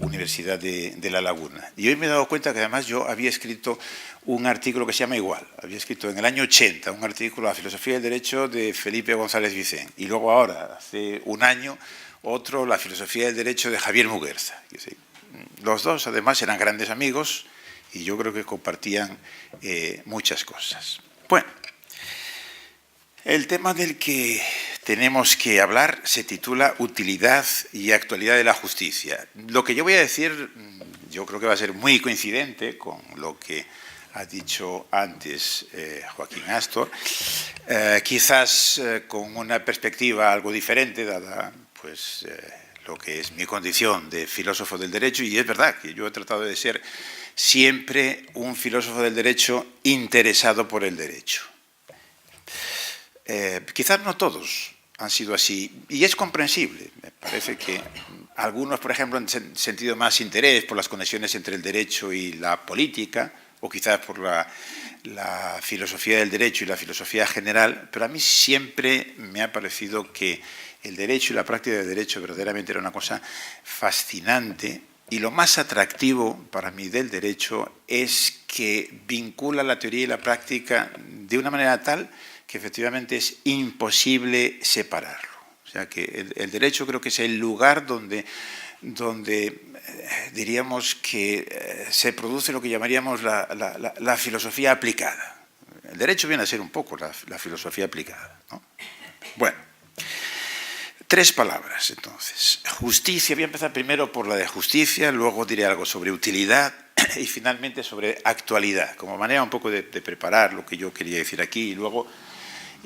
Universidad de La Laguna. Y hoy me he dado cuenta que además yo había escrito un artículo que se llama igual. Había escrito en el año 80 un artículo La filosofía del derecho de Felipe González Vicén. Y luego ahora, hace un año, otro La filosofía del derecho de Javier Muguerza. Los 2 además eran grandes amigos y yo creo que compartían muchas cosas. Bueno. El tema del que tenemos que hablar se titula Utilidad y actualidad de la justicia. Lo que yo voy a decir, yo creo que va a ser muy coincidente con lo que ha dicho antes Joaquín Astor, quizás con una perspectiva algo diferente, dada pues, lo que es mi condición de filósofo del derecho, y es verdad que yo he tratado de ser siempre un filósofo del derecho interesado por el derecho. Quizás no todos han sido así, y es comprensible. Me parece que algunos, por ejemplo, han sentido más interés por las conexiones entre el derecho y la política, o quizás por la filosofía del derecho y la filosofía general, pero a mí siempre me ha parecido que el derecho y la práctica del derecho verdaderamente era una cosa fascinante, y lo más atractivo para mí del derecho es que vincula la teoría y la práctica de una manera tal que efectivamente es imposible separarlo. O sea que el derecho creo que es el lugar donde diríamos que se produce lo que llamaríamos la filosofía aplicada. El derecho viene a ser un poco la filosofía aplicada, ¿no? Bueno, 3 palabras entonces. Justicia, voy a empezar primero por la de justicia, luego diré algo sobre utilidad y finalmente sobre actualidad, como manera un poco de preparar lo que yo quería decir aquí,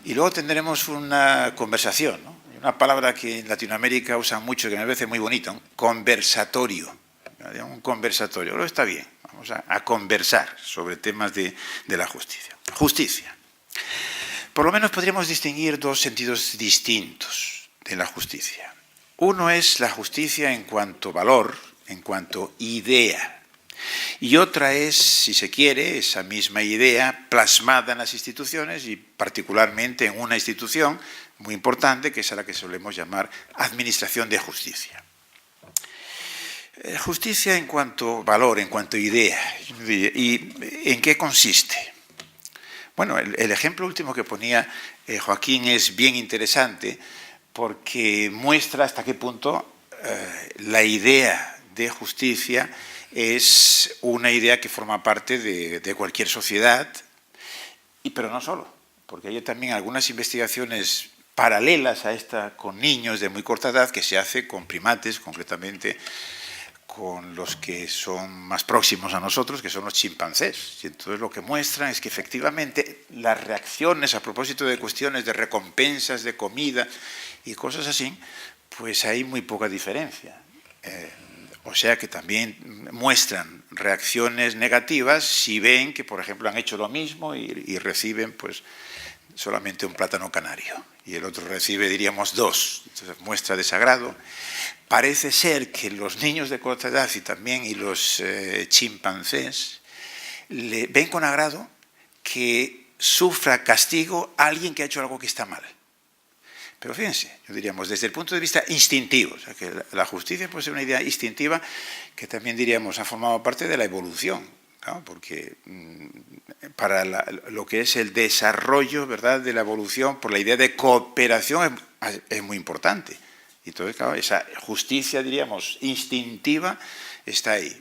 y luego tendremos una conversación, ¿no? Una palabra que en Latinoamérica usan mucho, que me parece muy bonita, un conversatorio. Un conversatorio, pero está bien, vamos a conversar sobre temas de la justicia. Justicia. Por lo menos podríamos distinguir 2 sentidos distintos de la justicia. Uno es la justicia en cuanto valor, en cuanto idea. Y otra es, si se quiere, esa misma idea plasmada en las instituciones y particularmente en una institución muy importante, que es a la que solemos llamar Administración de Justicia. Justicia en cuanto valor, en cuanto idea. ¿Y en qué consiste? Bueno, el ejemplo último que ponía Joaquín es bien interesante porque muestra hasta qué punto la idea de justicia es una idea que forma parte de cualquier sociedad, pero no solo, porque hay también algunas investigaciones paralelas a esta con niños de muy corta edad que se hace con primates, concretamente con los que son más próximos a nosotros, que son los chimpancés. Y entonces lo que muestran es que efectivamente las reacciones a propósito de cuestiones de recompensas, de comida y cosas así, pues hay muy poca diferencia. O sea que también muestran reacciones negativas si ven que, por ejemplo, han hecho lo mismo y reciben pues, solamente un plátano canario y el otro recibe, diríamos, 2. Entonces, muestra de sagrado. Parece ser que los niños de corta edad y los chimpancés ven con agrado que sufra castigo a alguien que ha hecho algo que está mal. Pero fíjense, diríamos, desde el punto de vista instintivo, o sea, que la justicia puede ser una idea instintiva que también, diríamos, ha formado parte de la evolución, ¿no? Porque para lo que es el desarrollo, ¿verdad?, de la evolución, por la idea de cooperación es muy importante. Y entonces, claro, esa justicia, diríamos, instintiva está ahí.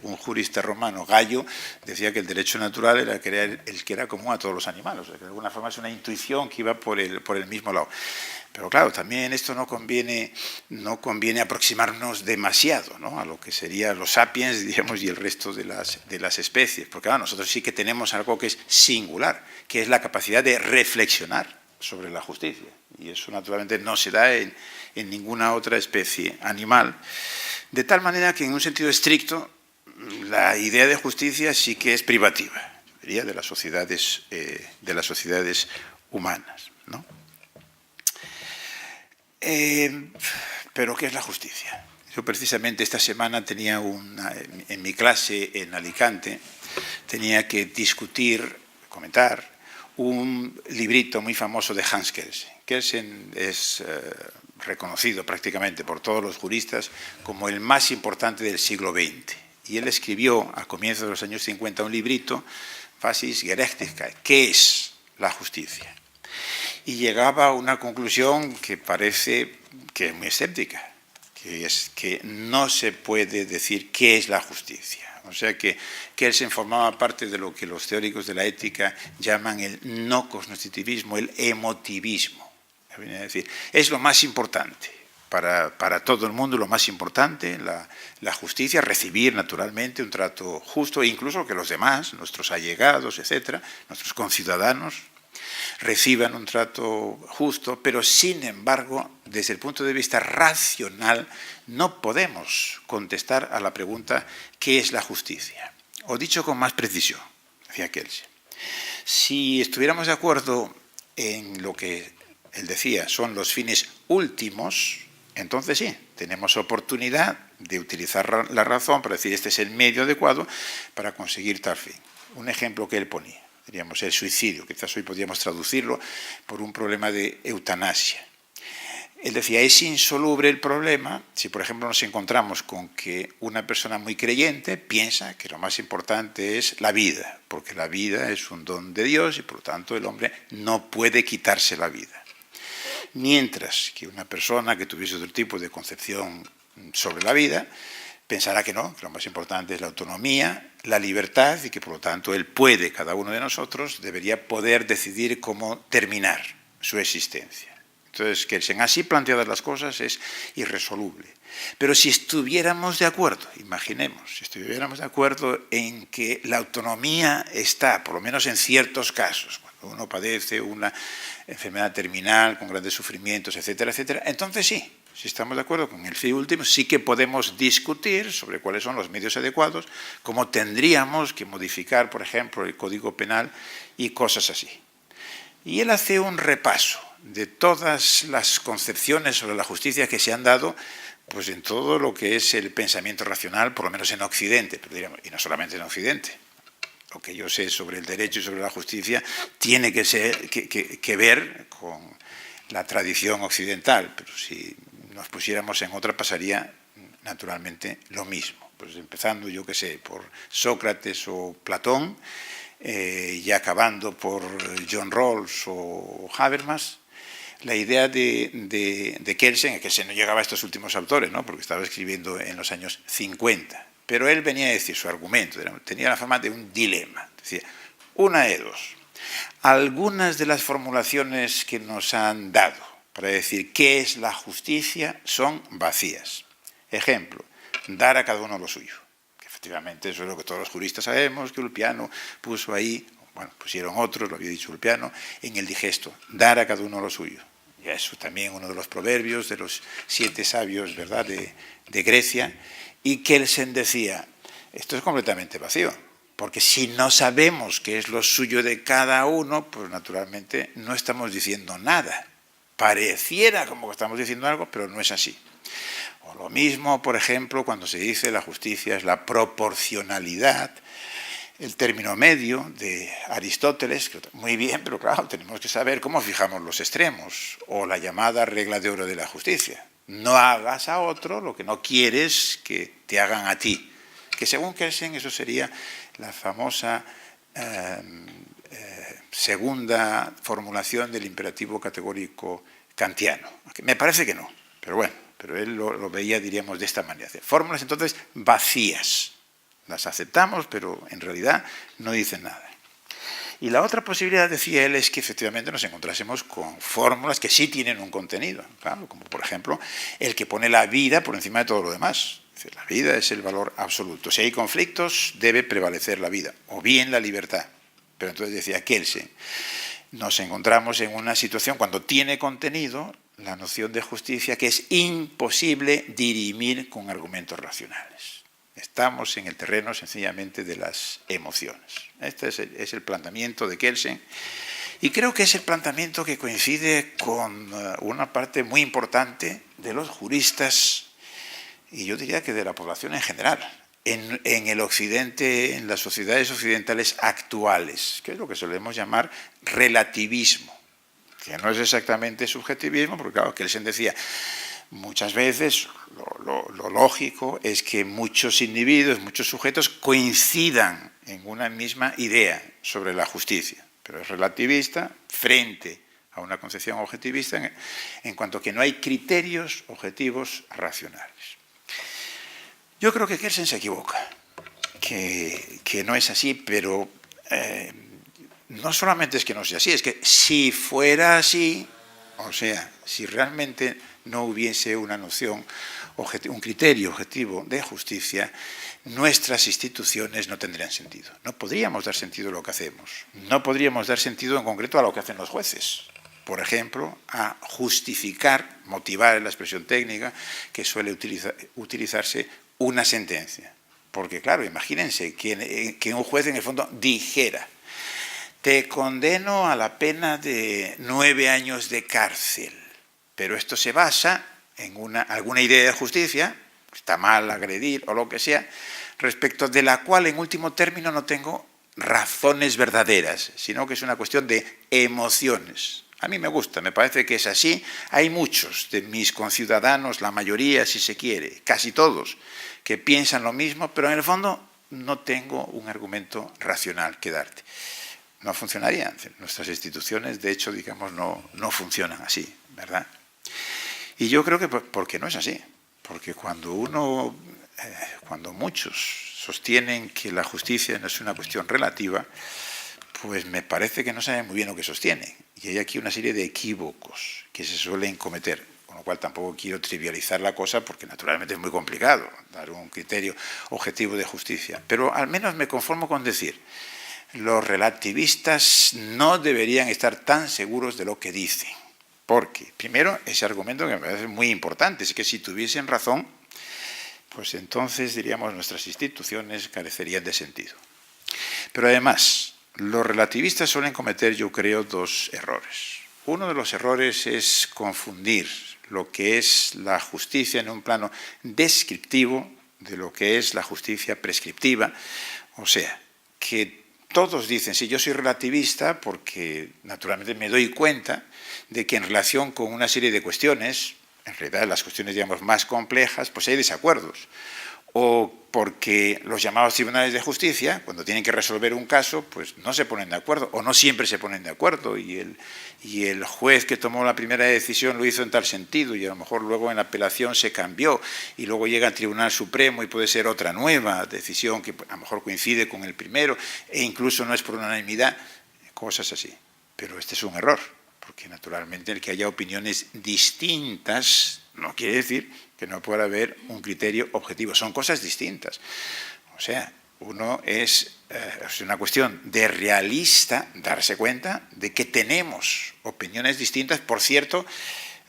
Un jurista romano, Gallo, decía que el derecho natural era el que era común a todos los animales, o sea, que de alguna forma es una intuición que iba por el mismo lado. Pero claro, también esto no conviene aproximarnos demasiado, ¿no?, a lo que serían los sapiens, digamos, y el resto de las especies, porque claro, nosotros sí que tenemos algo que es singular, que es la capacidad de reflexionar sobre la justicia, y eso naturalmente no se da en ninguna otra especie animal. De tal manera que, en un sentido estricto, la idea de justicia sí que es privativa, de las sociedades humanas, ¿no? Pero, ¿qué es la justicia? Yo precisamente esta semana tenía en mi clase en Alicante, tenía que comentar un librito muy famoso de Hans Kelsen. Kelsen es reconocido prácticamente por todos los juristas como el más importante del siglo XX. Y él escribió a comienzos de los años 50 un librito, Was ist Gerechtigkeit? ¿Qué es la justicia? Y llegaba a una conclusión que parece que es muy escéptica, que es que no se puede decir qué es la justicia. O sea que Kelsen formaba parte de lo que los teóricos de la ética llaman el no cognitivismo, el emotivismo. Es decir, es lo más importante para todo el mundo, lo más importante, la justicia, recibir naturalmente un trato justo, e incluso que los demás, nuestros allegados, etcétera, nuestros conciudadanos, reciban un trato justo, pero sin embargo, desde el punto de vista racional, no podemos contestar a la pregunta ¿qué es la justicia? O dicho con más precisión, decía Kelsen, si estuviéramos de acuerdo en lo que él decía son los fines últimos, entonces sí, tenemos oportunidad de utilizar la razón para decir este es el medio adecuado para conseguir tal fin. Un ejemplo que él ponía, diríamos, el suicidio, quizás hoy podríamos traducirlo por un problema de eutanasia. Él decía, es insoluble el problema si, por ejemplo, nos encontramos con que una persona muy creyente piensa que lo más importante es la vida, porque la vida es un don de Dios y, por lo tanto, el hombre no puede quitarse la vida. Mientras que una persona que tuviese otro tipo de concepción sobre la vida pensará que no, que lo más importante es la autonomía, la libertad y que, por lo tanto, él puede, cada uno de nosotros, debería poder decidir cómo terminar su existencia. Entonces, Kelsen, así planteadas las cosas, es irresoluble. Pero si estuviéramos de acuerdo, imaginemos, si estuviéramos de acuerdo en que la autonomía está, por lo menos en ciertos casos, cuando uno padece una enfermedad terminal con grandes sufrimientos, etcétera, etcétera, entonces sí, si estamos de acuerdo con el fin último, sí que podemos discutir sobre cuáles son los medios adecuados, cómo tendríamos que modificar, por ejemplo, el Código Penal y cosas así. Y él hace un repaso de todas las concepciones sobre la justicia que se han dado, pues en todo lo que es el pensamiento racional, por lo menos en Occidente, pero diríamos, y no solamente en Occidente. Lo que yo sé sobre el derecho y sobre la justicia tiene que ver con la tradición occidental, pero si nos pusiéramos en otra pasaría naturalmente lo mismo. Pues empezando, yo qué sé, por Sócrates o Platón, y acabando por John Rawls o Habermas, la idea de Kelsen, que se no llegaba a estos últimos autores, ¿no?, porque estaba escribiendo en los años 50, pero él venía a decir su argumento, tenía la forma de un dilema, decía, una de dos, algunas de las formulaciones que nos han dado para decir qué es la justicia son vacías. Ejemplo, dar a cada uno lo suyo. Efectivamente, eso es lo que todos los juristas sabemos, que Ulpiano puso ahí, bueno, pusieron otros, lo había dicho Ulpiano, en el digesto, dar a cada uno lo suyo. Y eso también uno de los proverbios de los 7 sabios, ¿verdad?, de Grecia, y Kelsen decía, esto es completamente vacío. Porque si no sabemos qué es lo suyo de cada uno, pues naturalmente no estamos diciendo nada. Pareciera como que estamos diciendo algo, pero no es así. O lo mismo, por ejemplo, cuando se dice la justicia es la proporcionalidad, el término medio de Aristóteles, muy bien, pero claro, tenemos que saber cómo fijamos los extremos, o la llamada regla de oro de la justicia. No hagas a otro lo que no quieres que te hagan a ti. Que según Kelsen eso sería la famosa segunda formulación del imperativo categórico kantiano. Me parece que no, pero bueno, pero él lo veía, diríamos, de esta manera. Fórmulas entonces vacías. Las aceptamos, pero en realidad no dicen nada. Y la otra posibilidad, decía él, es que efectivamente nos encontrásemos con fórmulas que sí tienen un contenido, claro, como por ejemplo el que pone la vida por encima de todo lo demás. La vida es el valor absoluto. Si hay conflictos, debe prevalecer la vida, o bien la libertad. Pero entonces decía Kelsen, nos encontramos en una situación cuando tiene contenido la noción de justicia que es imposible dirimir con argumentos racionales. Estamos en el terreno sencillamente de las emociones. Este es el planteamiento de Kelsen y creo que es el planteamiento que coincide con una parte muy importante de los juristas y yo diría que de la población en general, en el occidente, en las sociedades occidentales actuales, que es lo que solemos llamar relativismo, que no es exactamente subjetivismo, porque claro, Kelsen decía, muchas veces lo lógico es que muchos individuos, muchos sujetos coincidan en una misma idea sobre la justicia, pero es relativista frente a una concepción objetivista en cuanto que no hay criterios objetivos racionales. Yo creo que Kelsen se equivoca, que no es así, pero no solamente es que no sea así, es que si fuera así, o sea, si realmente no hubiese una noción, un criterio objetivo de justicia, nuestras instituciones no tendrían sentido. No podríamos dar sentido a lo que hacemos. No podríamos dar sentido en concreto a lo que hacen los jueces. Por ejemplo, a justificar, motivar en la expresión técnica que suele utilizarse una sentencia. Porque claro, imagínense que un juez en el fondo dijera te condeno a la pena de 9 años de cárcel, pero esto se basa en alguna idea de justicia, está mal agredir o lo que sea, respecto de la cual en último término no tengo razones verdaderas, sino que es una cuestión de emociones. A mí me gusta, me parece que es así. Hay muchos de mis conciudadanos, la mayoría si se quiere, casi todos, que piensan lo mismo, pero en el fondo no tengo un argumento racional que darte. No funcionaría. Nuestras instituciones, de hecho, digamos, no funcionan así, ¿verdad? Y yo creo que porque no es así. Porque cuando muchos sostienen que la justicia no es una cuestión relativa, pues me parece que no saben muy bien lo que sostienen. Y hay aquí una serie de equívocos que se suelen cometer, con lo cual tampoco quiero trivializar la cosa porque naturalmente es muy complicado dar un criterio objetivo de justicia. Pero al menos me conformo con decir, los relativistas no deberían estar tan seguros de lo que dicen. Porque, primero, ese argumento que me parece muy importante, es que si tuviesen razón, pues entonces, diríamos, nuestras instituciones carecerían de sentido. Pero además, los relativistas suelen cometer, yo creo, 2 errores. Uno de los errores es confundir lo que es la justicia en un plano descriptivo de lo que es la justicia prescriptiva. O sea, que todos dicen, sí, yo soy relativista porque naturalmente me doy cuenta de que en relación con una serie de cuestiones, en realidad las cuestiones, digamos, más complejas, pues hay desacuerdos. O porque los llamados tribunales de justicia, cuando tienen que resolver un caso, pues no se ponen de acuerdo, o no siempre se ponen de acuerdo, y el juez que tomó la primera decisión lo hizo en tal sentido, y a lo mejor luego en la apelación se cambió, y luego llega al Tribunal Supremo y puede ser otra nueva decisión que a lo mejor coincide con el primero, e incluso no es por unanimidad, cosas así. Pero este es un error, porque naturalmente el que haya opiniones distintas no quiere decir que no pueda haber un criterio objetivo. Son cosas distintas. O sea, es una cuestión de realista darse cuenta de que tenemos opiniones distintas, por cierto,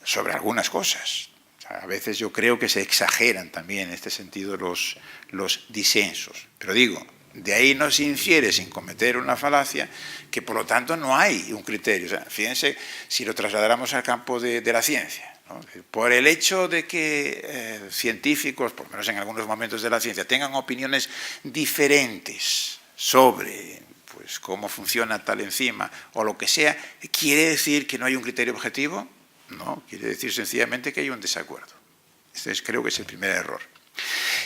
sobre algunas cosas. O sea, a veces yo creo que se exageran también en este sentido los disensos. Pero digo, De ahí no se infiere, sin cometer una falacia, que por lo tanto no hay un criterio. O sea, fíjense si lo trasladáramos al campo de la ciencia, ¿no? Por el hecho de que científicos, por lo menos en algunos momentos de la ciencia, tengan opiniones diferentes sobre pues, cómo funciona tal enzima o lo que sea, ¿quiere decir que no hay un criterio objetivo? No, quiere decir sencillamente que hay un desacuerdo. Creo que es el primer error.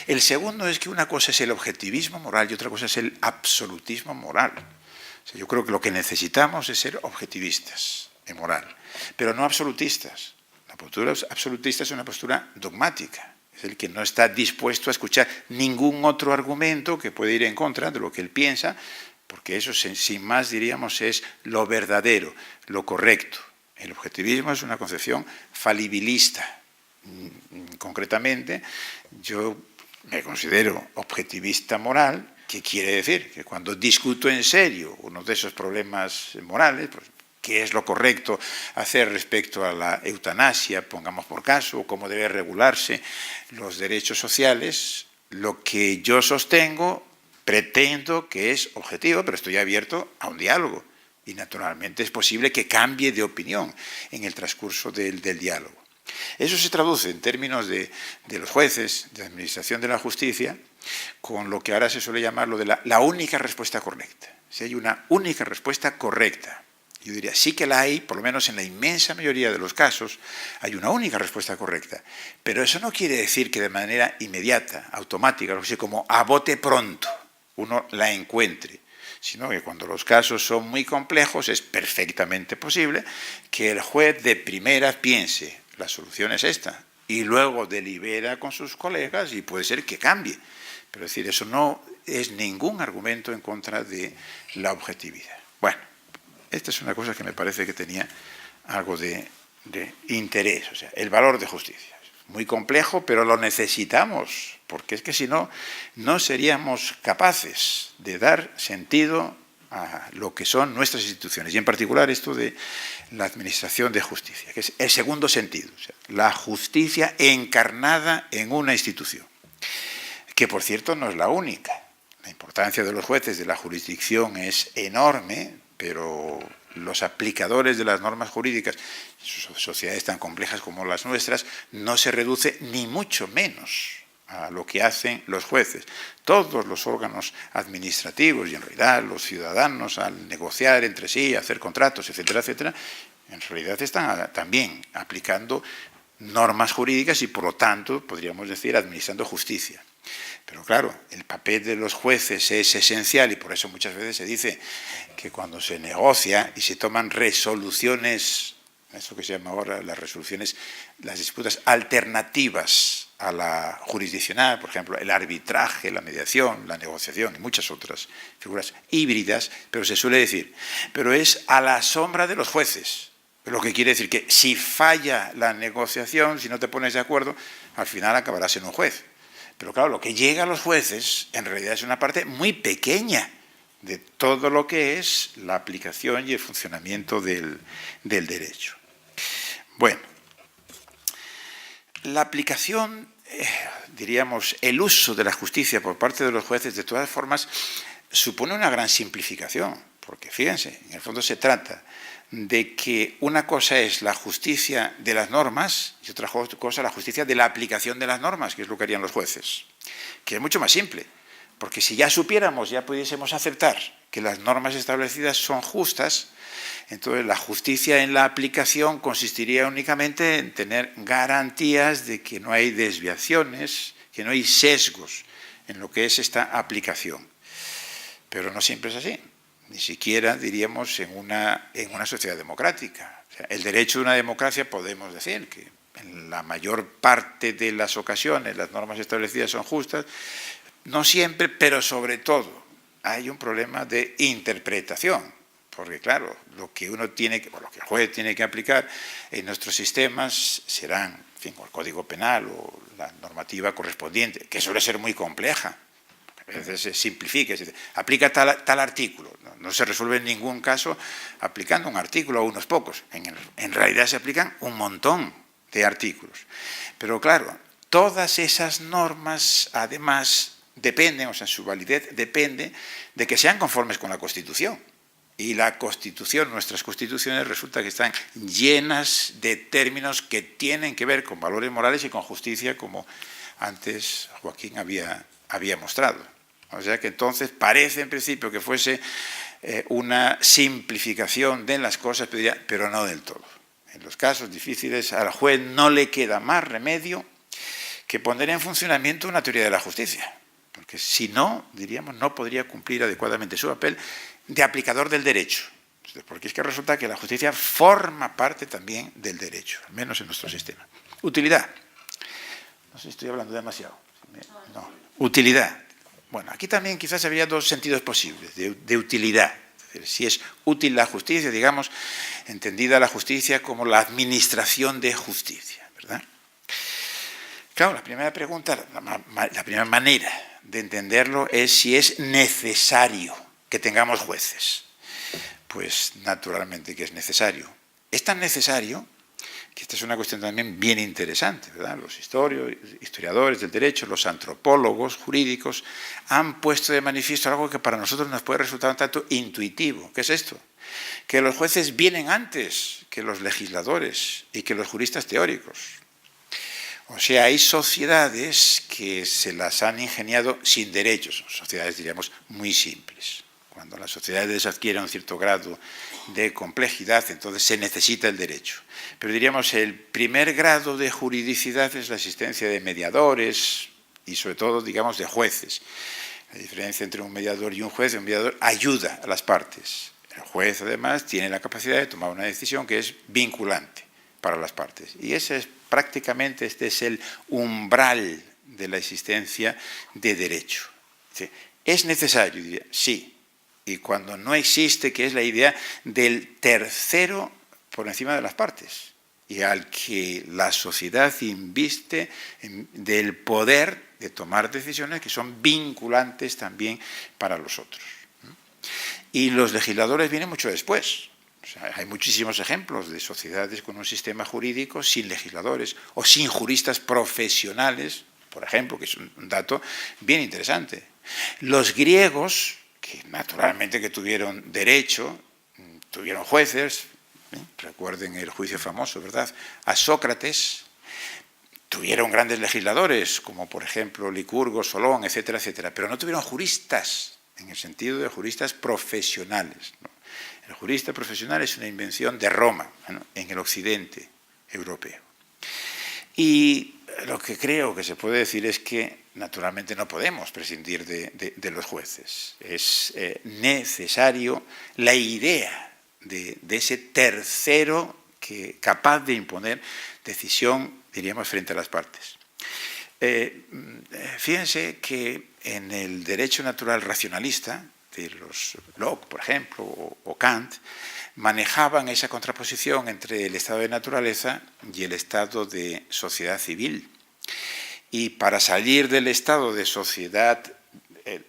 El segundo es que una cosa es el objetivismo moral y otra cosa es el absolutismo moral. O sea, yo creo que lo que necesitamos es ser objetivistas en moral, pero no absolutistas. La postura absolutista es una postura dogmática. Es el que no está dispuesto a escuchar ningún otro argumento que puede ir en contra de lo que él piensa, porque eso, sin más, diríamos, es lo verdadero, lo correcto. El objetivismo es una concepción falibilista. Concretamente, yo me considero objetivista moral, que quiere decir que cuando discuto en serio uno de esos problemas morales, pues, qué es lo correcto hacer respecto a la eutanasia, pongamos por caso, o cómo deben regularse los derechos sociales, lo que yo sostengo, pretendo que es objetivo, pero estoy abierto a un diálogo. Y naturalmente es posible que cambie de opinión en el transcurso del diálogo. Eso se traduce en términos de los jueces, de la administración de la justicia, con lo que ahora se suele llamar lo de la única respuesta correcta. Si hay una única respuesta correcta, yo diría, sí que la hay, por lo menos en la inmensa mayoría de los casos, hay una única respuesta correcta. Pero eso no quiere decir que de manera inmediata, automática, algo así como a bote pronto, uno la encuentre, sino que cuando los casos son muy complejos es perfectamente posible que el juez de primeras piense, la solución es esta, y luego delibera con sus colegas y puede ser que cambie. Pero es decir, eso no es ningún argumento en contra de la objetividad. Bueno, esta es una cosa que me parece que tenía algo de interés, o sea, el valor de justicia. Muy complejo, pero lo necesitamos, porque es que si no, no seríamos capaces de dar sentido a lo que son nuestras instituciones, y en particular esto de la administración de justicia, que es el segundo sentido, o sea, la justicia encarnada en una institución, que por cierto no es la única. La importancia de los jueces de la jurisdicción es enorme, pero los aplicadores de las normas jurídicas, en sociedades tan complejas como las nuestras, no se reduce ni mucho menos a lo que hacen los jueces. Todos los órganos administrativos y en realidad los ciudadanos al negociar entre sí, hacer contratos, etcétera, etcétera, en realidad están también aplicando normas jurídicas y por lo tanto, podríamos decir, administrando justicia. Pero claro, el papel de los jueces es esencial y por eso muchas veces se dice que cuando se negocia y se toman resoluciones, eso que se llama ahora las resoluciones, las disputas alternativas a la jurisdiccional, por ejemplo, el arbitraje, la mediación, la negociación y muchas otras figuras híbridas, pero se suele decir, pero es a la sombra de los jueces, lo que quiere decir que si falla la negociación, si no te pones de acuerdo, al final acabarás en un juez. Pero claro, lo que llega a los jueces en realidad es una parte muy pequeña de todo lo que es la aplicación y el funcionamiento del derecho. Bueno, la aplicación, diríamos, el uso de la justicia por parte de los jueces, de todas formas, supone una gran simplificación, porque fíjense, en el fondo se trata de que una cosa es la justicia de las normas y otra cosa la justicia de la aplicación de las normas, que es lo que harían los jueces, que es mucho más simple, porque si ya supiéramos, ya pudiésemos aceptar que las normas establecidas son justas, entonces la justicia en la aplicación consistiría únicamente en tener garantías de que no hay desviaciones, que no hay sesgos en lo que es esta aplicación. Pero no siempre es así. Ni siquiera, diríamos, en una sociedad democrática. O sea, el derecho de una democracia podemos decir que en la mayor parte de las ocasiones las normas establecidas son justas, no siempre, pero sobre todo hay un problema de interpretación, porque claro, lo que uno tiene que, lo que el juez tiene que aplicar en nuestros sistemas serán, en fin, el Código Penal o la normativa correspondiente, que suele ser muy compleja. A veces se simplifica, se dice, aplica tal artículo. No se resuelve en ningún caso aplicando un artículo o unos pocos. En realidad se aplican un montón de artículos. Pero claro, todas esas normas además dependen, o sea, su validez depende de que sean conformes con la Constitución. Y la Constitución, nuestras constituciones, resulta que están llenas de términos que tienen que ver con valores morales y con justicia, como antes Joaquín había mostrado. O sea que entonces parece en principio que fuese una simplificación de las cosas, pero no del todo. En los casos difíciles al juez no le queda más remedio que poner en funcionamiento una teoría de la justicia, porque si no, diríamos, no podría cumplir adecuadamente su papel de aplicador del derecho, porque es que resulta que la justicia forma parte también del derecho, al menos en nuestro sistema. Utilidad. No sé si estoy hablando demasiado. No. Utilidad. Bueno, aquí también quizás habría dos sentidos posibles de utilidad. Es decir, si es útil la justicia, digamos, entendida la justicia como la administración de justicia, ¿verdad? Claro, la primera pregunta, la primera manera de entenderlo es si es necesario que tengamos jueces. Pues naturalmente que es necesario. Es tan necesario que esta es una cuestión también bien interesante, ¿verdad? Los historiadores del derecho, los antropólogos jurídicos han puesto de manifiesto algo que para nosotros nos puede resultar un tanto intuitivo. ¿Qué es esto? Que los jueces vienen antes que los legisladores y que los juristas teóricos. O sea, hay sociedades que se las han ingeniado sin derechos, sociedades, diríamos, muy simples. Cuando las sociedades adquieren un cierto grado de complejidad, entonces se necesita el derecho. Pero diríamos, el primer grado de juridicidad es la existencia de mediadores y sobre todo, digamos, de jueces. La diferencia entre un mediador y un juez: un mediador ayuda a las partes. El juez, además, tiene la capacidad de tomar una decisión que es vinculante para las partes. Y ese es prácticamente, este es el umbral de la existencia de derecho. ¿Es necesario? Diría, sí. Y cuando no existe, que es la idea del tercero por encima de las partes, y al que la sociedad inviste del poder de tomar decisiones que son vinculantes también para los otros. Y los legisladores vienen mucho después. O sea, hay muchísimos ejemplos de sociedades con un sistema jurídico sin legisladores o sin juristas profesionales, por ejemplo, que es un dato bien interesante. Los griegos, que naturalmente que tuvieron derecho, tuvieron jueces, recuerden el juicio famoso, ¿verdad?, a Sócrates, tuvieron grandes legisladores, como por ejemplo Licurgo, Solón, etcétera, etcétera, pero no tuvieron juristas, en el sentido de juristas profesionales, ¿no? El jurista profesional es una invención de Roma, ¿no?, en el occidente europeo. Y lo que creo que se puede decir es que naturalmente no podemos prescindir de los jueces. Es necesario la idea de ese tercero capaz de imponer decisión, diríamos, frente a las partes. Fíjense que en el derecho natural racionalista, de los Locke, por ejemplo, o Kant, manejaban esa contraposición entre el estado de naturaleza y el estado de sociedad civil. Y para salir del estado de sociedad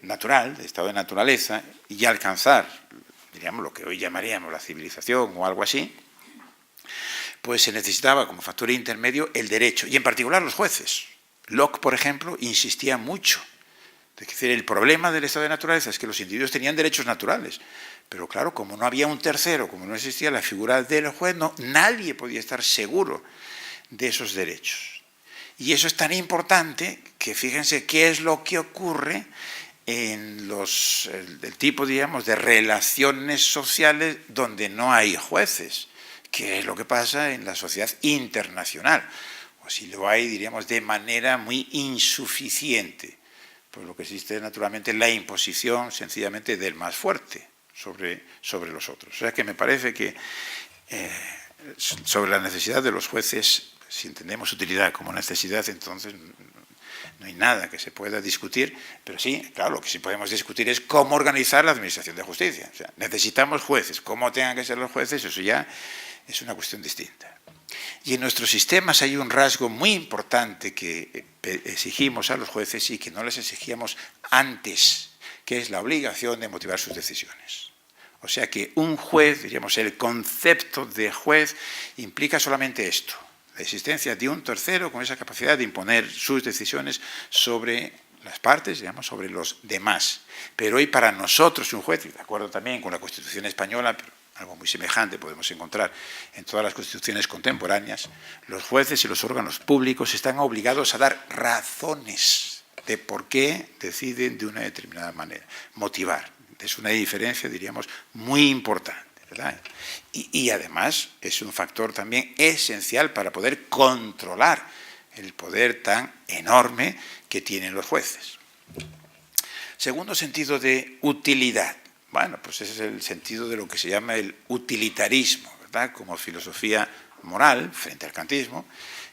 natural, del estado de naturaleza, y alcanzar, diríamos, lo que hoy llamaríamos la civilización o algo así, pues se necesitaba como factor intermedio el derecho, y en particular los jueces. Locke, por ejemplo, insistía mucho. Es decir, el problema del estado de naturaleza es que los individuos tenían derechos naturales, pero claro, como no había un tercero, como no existía la figura del juez, nadie podía estar seguro de esos derechos. Y eso es tan importante que fíjense qué es lo que ocurre en el tipo, digamos, de relaciones sociales donde no hay jueces, que es lo que pasa en la sociedad internacional, o si lo hay, diríamos, de manera muy insuficiente. Pues lo que existe es naturalmente la imposición sencillamente del más fuerte sobre los otros. O sea que me parece que sobre la necesidad de los jueces, si entendemos utilidad como necesidad, entonces no hay nada que se pueda discutir, pero sí, claro, lo que sí podemos discutir es cómo organizar la administración de justicia. O sea, necesitamos jueces, cómo tengan que ser los jueces, eso ya es una cuestión distinta. Y en nuestros sistemas hay un rasgo muy importante que exigimos a los jueces y que no les exigíamos antes, que es la obligación de motivar sus decisiones. O sea que un juez, diríamos, el concepto de juez implica solamente esto, la existencia de un tercero con esa capacidad de imponer sus decisiones sobre las partes, digamos, sobre los demás. Pero hoy para nosotros un juez, y de acuerdo también con la Constitución española, pero algo muy semejante podemos encontrar en todas las constituciones contemporáneas, los jueces y los órganos públicos están obligados a dar razones de por qué deciden de una determinada manera, motivar. Es una diferencia, diríamos, muy importante, ¿verdad? Y además es un factor también esencial para poder controlar el poder tan enorme que tienen los jueces. Segundo sentido de utilidad. Bueno, pues ese es el sentido de lo que se llama el utilitarismo, ¿verdad? Como filosofía moral frente al kantismo,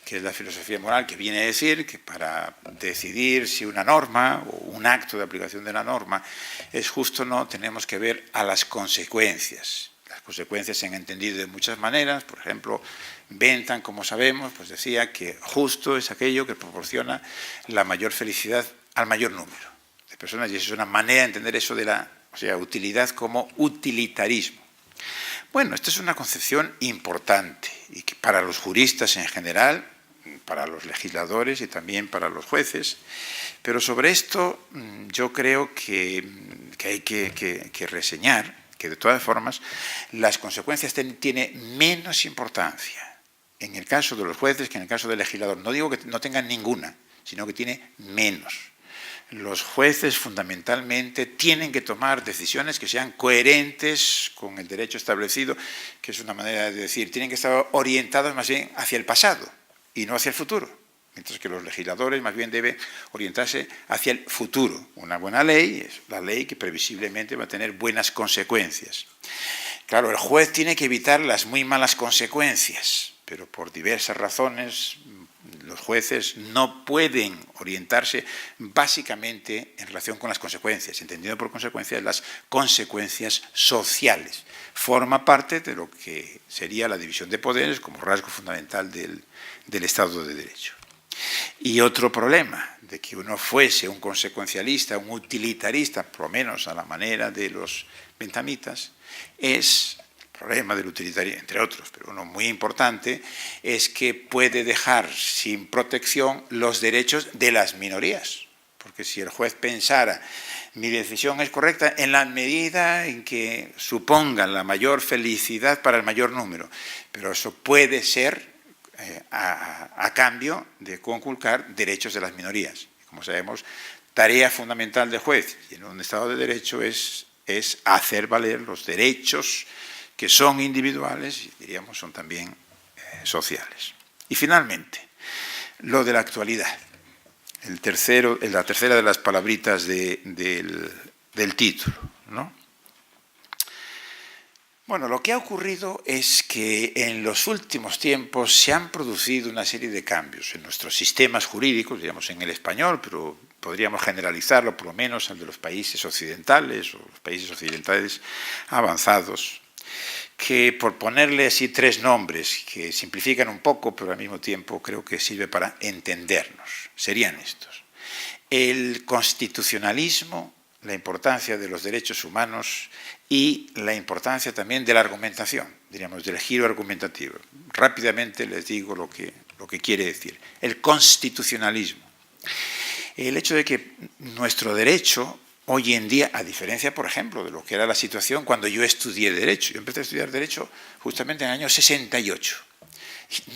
que es la filosofía moral que viene a decir que para decidir si una norma o un acto de aplicación de la norma es justo o no, tenemos que ver a las consecuencias. Las consecuencias se han entendido de muchas maneras. Por ejemplo, Bentham, como sabemos, pues decía que justo es aquello que proporciona la mayor felicidad al mayor número de personas, y esa es una manera de entender eso de la utilidad como utilitarismo. Bueno, esta es una concepción importante y que para los juristas en general, para los legisladores y también para los jueces, pero sobre esto yo creo que hay que reseñar que de todas formas las consecuencias tienen menos importancia en el caso de los jueces que en el caso del legislador. No digo que no tengan ninguna, sino que tiene menos. Los jueces fundamentalmente tienen que tomar decisiones que sean coherentes con el derecho establecido, que es una manera de decir, tienen que estar orientados más bien hacia el pasado y no hacia el futuro, mientras que los legisladores más bien deben orientarse hacia el futuro. Una buena ley es la ley que previsiblemente va a tener buenas consecuencias. Claro, el juez tiene que evitar las muy malas consecuencias, pero por diversas razones los jueces no pueden orientarse básicamente en relación con las consecuencias, entendiendo por consecuencias las consecuencias sociales. Forma parte de lo que sería la división de poderes como rasgo fundamental del Estado de Derecho. Y otro problema de que uno fuese un consecuencialista, un utilitarista, por lo menos a la manera de los benthamitas, es problema del utilitarismo, entre otros, pero uno muy importante, es que puede dejar sin protección los derechos de las minorías. Porque si el juez pensara, mi decisión es correcta en la medida en que suponga la mayor felicidad para el mayor número, pero eso puede ser a cambio de conculcar derechos de las minorías. Como sabemos, tarea fundamental del juez y en un Estado de Derecho es hacer valer los derechos que son individuales y diríamos son también sociales. Y finalmente, lo de la actualidad. La tercera de las palabritas del título, ¿no? Bueno, lo que ha ocurrido es que en los últimos tiempos se han producido una serie de cambios en nuestros sistemas jurídicos, digamos en el español, pero podríamos generalizarlo por lo menos al de los países occidentales o los países occidentales avanzados, que por ponerle así tres nombres que simplifican un poco, pero al mismo tiempo creo que sirve para entendernos, serían estos. El constitucionalismo, la importancia de los derechos humanos y la importancia también de la argumentación, diríamos, del giro argumentativo. Rápidamente les digo lo que quiere decir. El constitucionalismo. El hecho de que nuestro derecho hoy en día, a diferencia, por ejemplo, de lo que era la situación cuando yo estudié Derecho. Yo empecé a estudiar Derecho justamente en el año 68.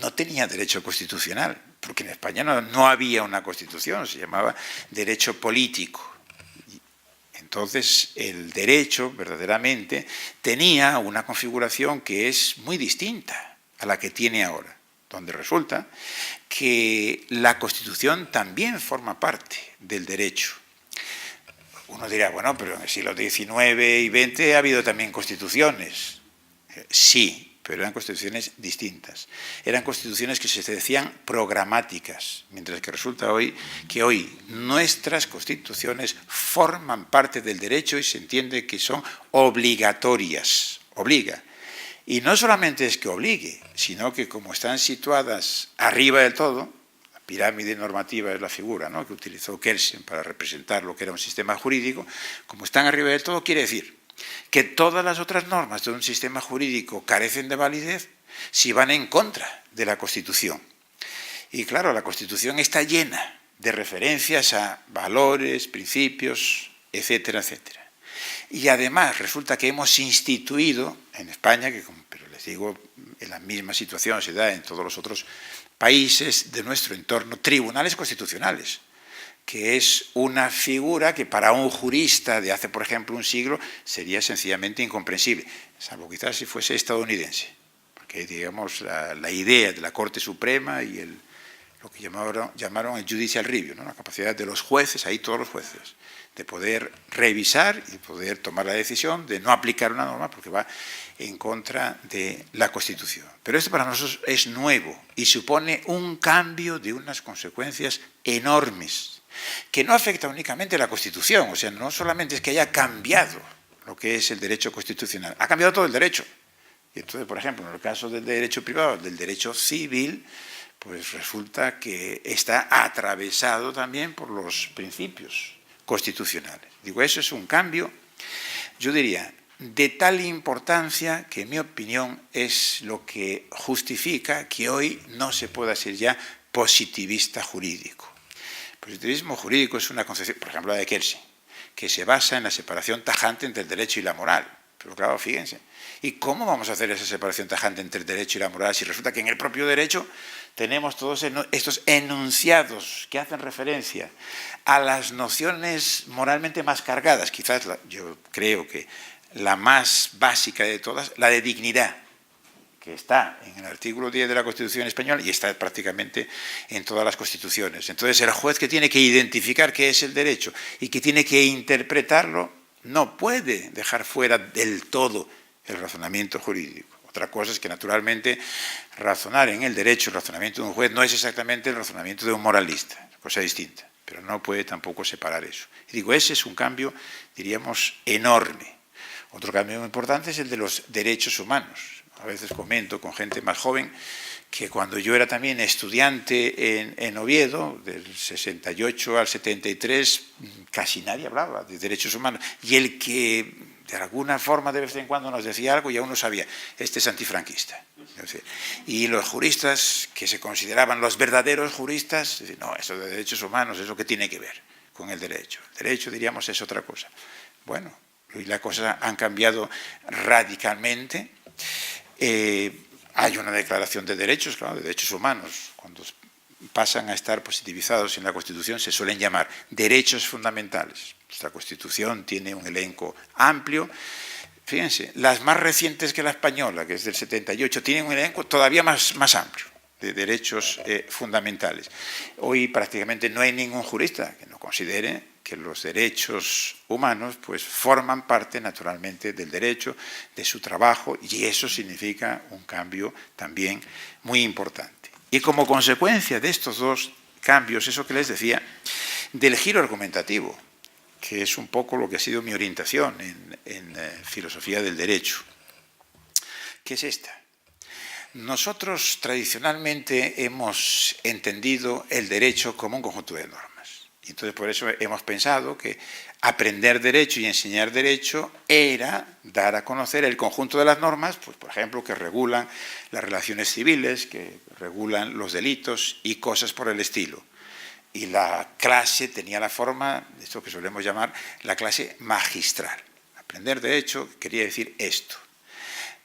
No tenía derecho constitucional, porque en España no había una constitución, se llamaba derecho político. Entonces, el derecho, verdaderamente, tenía una configuración que es muy distinta a la que tiene ahora, donde resulta que la Constitución también forma parte del derecho. Uno dirá, bueno, pero en el siglo XIX y XX ha habido también constituciones. Sí, pero eran constituciones distintas. Eran constituciones que se decían programáticas, mientras que resulta que hoy nuestras constituciones forman parte del derecho y se entiende que son obligatorias. Obliga. Y no solamente es que obligue, sino que como están situadas arriba del todo, la pirámide normativa es la figura, ¿no?, que utilizó Kelsen para representar lo que era un sistema jurídico, como están arriba del todo quiere decir que todas las otras normas de un sistema jurídico carecen de validez si van en contra de la Constitución. Y claro, la Constitución está llena de referencias a valores, principios, etcétera, etcétera. Y además resulta que hemos instituido en España, pero les digo, en la misma situación se da en todos los otros países de nuestro entorno, tribunales constitucionales, que es una figura que para un jurista de hace, por ejemplo, un siglo, sería sencillamente incomprensible, salvo quizás si fuese estadounidense, porque, digamos, la idea de la Corte Suprema y lo que llamaron el judicial review, ¿no? La capacidad de los jueces, ahí todos los jueces, de poder revisar y poder tomar la decisión de no aplicar una norma porque va en contra de la Constitución. Pero esto para nosotros es nuevo y supone un cambio de unas consecuencias enormes, que no afecta únicamente a la Constitución, o sea, no solamente es que haya cambiado lo que es el derecho constitucional, ha cambiado todo el derecho. Y entonces, por ejemplo, en el caso del derecho privado, del derecho civil, pues resulta que está atravesado también por los principios constitucionales. Digo, eso es un cambio, yo diría, de tal importancia que en mi opinión es lo que justifica que hoy no se pueda ser ya positivista jurídico. El positivismo jurídico es una concepción, por ejemplo, la de Kelsen, que se basa en la separación tajante entre el derecho y la moral. Pero claro, fíjense, ¿y cómo vamos a hacer esa separación tajante entre el derecho y la moral si resulta que en el propio derecho tenemos todos estos enunciados que hacen referencia a las nociones moralmente más cargadas? Quizás yo creo que la más básica de todas, la de dignidad, que está en el artículo 10 de la Constitución española y está prácticamente en todas las constituciones. Entonces, el juez que tiene que identificar qué es el derecho y que tiene que interpretarlo, no puede dejar fuera del todo el razonamiento jurídico. Otra cosa es que, naturalmente, razonar en el derecho, el razonamiento de un juez, no es exactamente el razonamiento de un moralista, cosa distinta, pero no puede tampoco separar eso. Y digo, ese es un cambio, diríamos, enorme. Otro cambio muy importante es el de los derechos humanos. A veces comento con gente más joven que cuando yo era también estudiante en Oviedo, del 68 al 73, casi nadie hablaba de derechos humanos. Y el que de alguna forma de vez en cuando nos decía algo, ya uno sabía, este es antifranquista. Y los juristas, que se consideraban los verdaderos juristas, decían, no, eso de derechos humanos es lo que tiene que ver con el derecho. El derecho, diríamos, es otra cosa. Bueno, y las cosas han cambiado radicalmente. Hay una declaración de derechos, claro, de derechos humanos. Cuando pasan a estar positivizados en la Constitución se suelen llamar derechos fundamentales. Nuestra Constitución tiene un elenco amplio. Fíjense, las más recientes que la española, que es del 78, tienen un elenco todavía más amplio de derechos fundamentales. Hoy prácticamente no hay ningún jurista que no considere que los derechos humanos pues forman parte naturalmente del derecho, de su trabajo, y eso significa un cambio también muy importante. Y como consecuencia de estos dos cambios, eso que les decía, del giro argumentativo, que es un poco lo que ha sido mi orientación en filosofía del derecho, que es esta. Nosotros tradicionalmente hemos entendido el derecho como un conjunto de normas. Y entonces por eso hemos pensado que aprender derecho y enseñar derecho era dar a conocer el conjunto de las normas, pues por ejemplo, que regulan las relaciones civiles, que regulan los delitos y cosas por el estilo. Y la clase tenía la forma de esto que solemos llamar la clase magistral. Aprender derecho quería decir esto.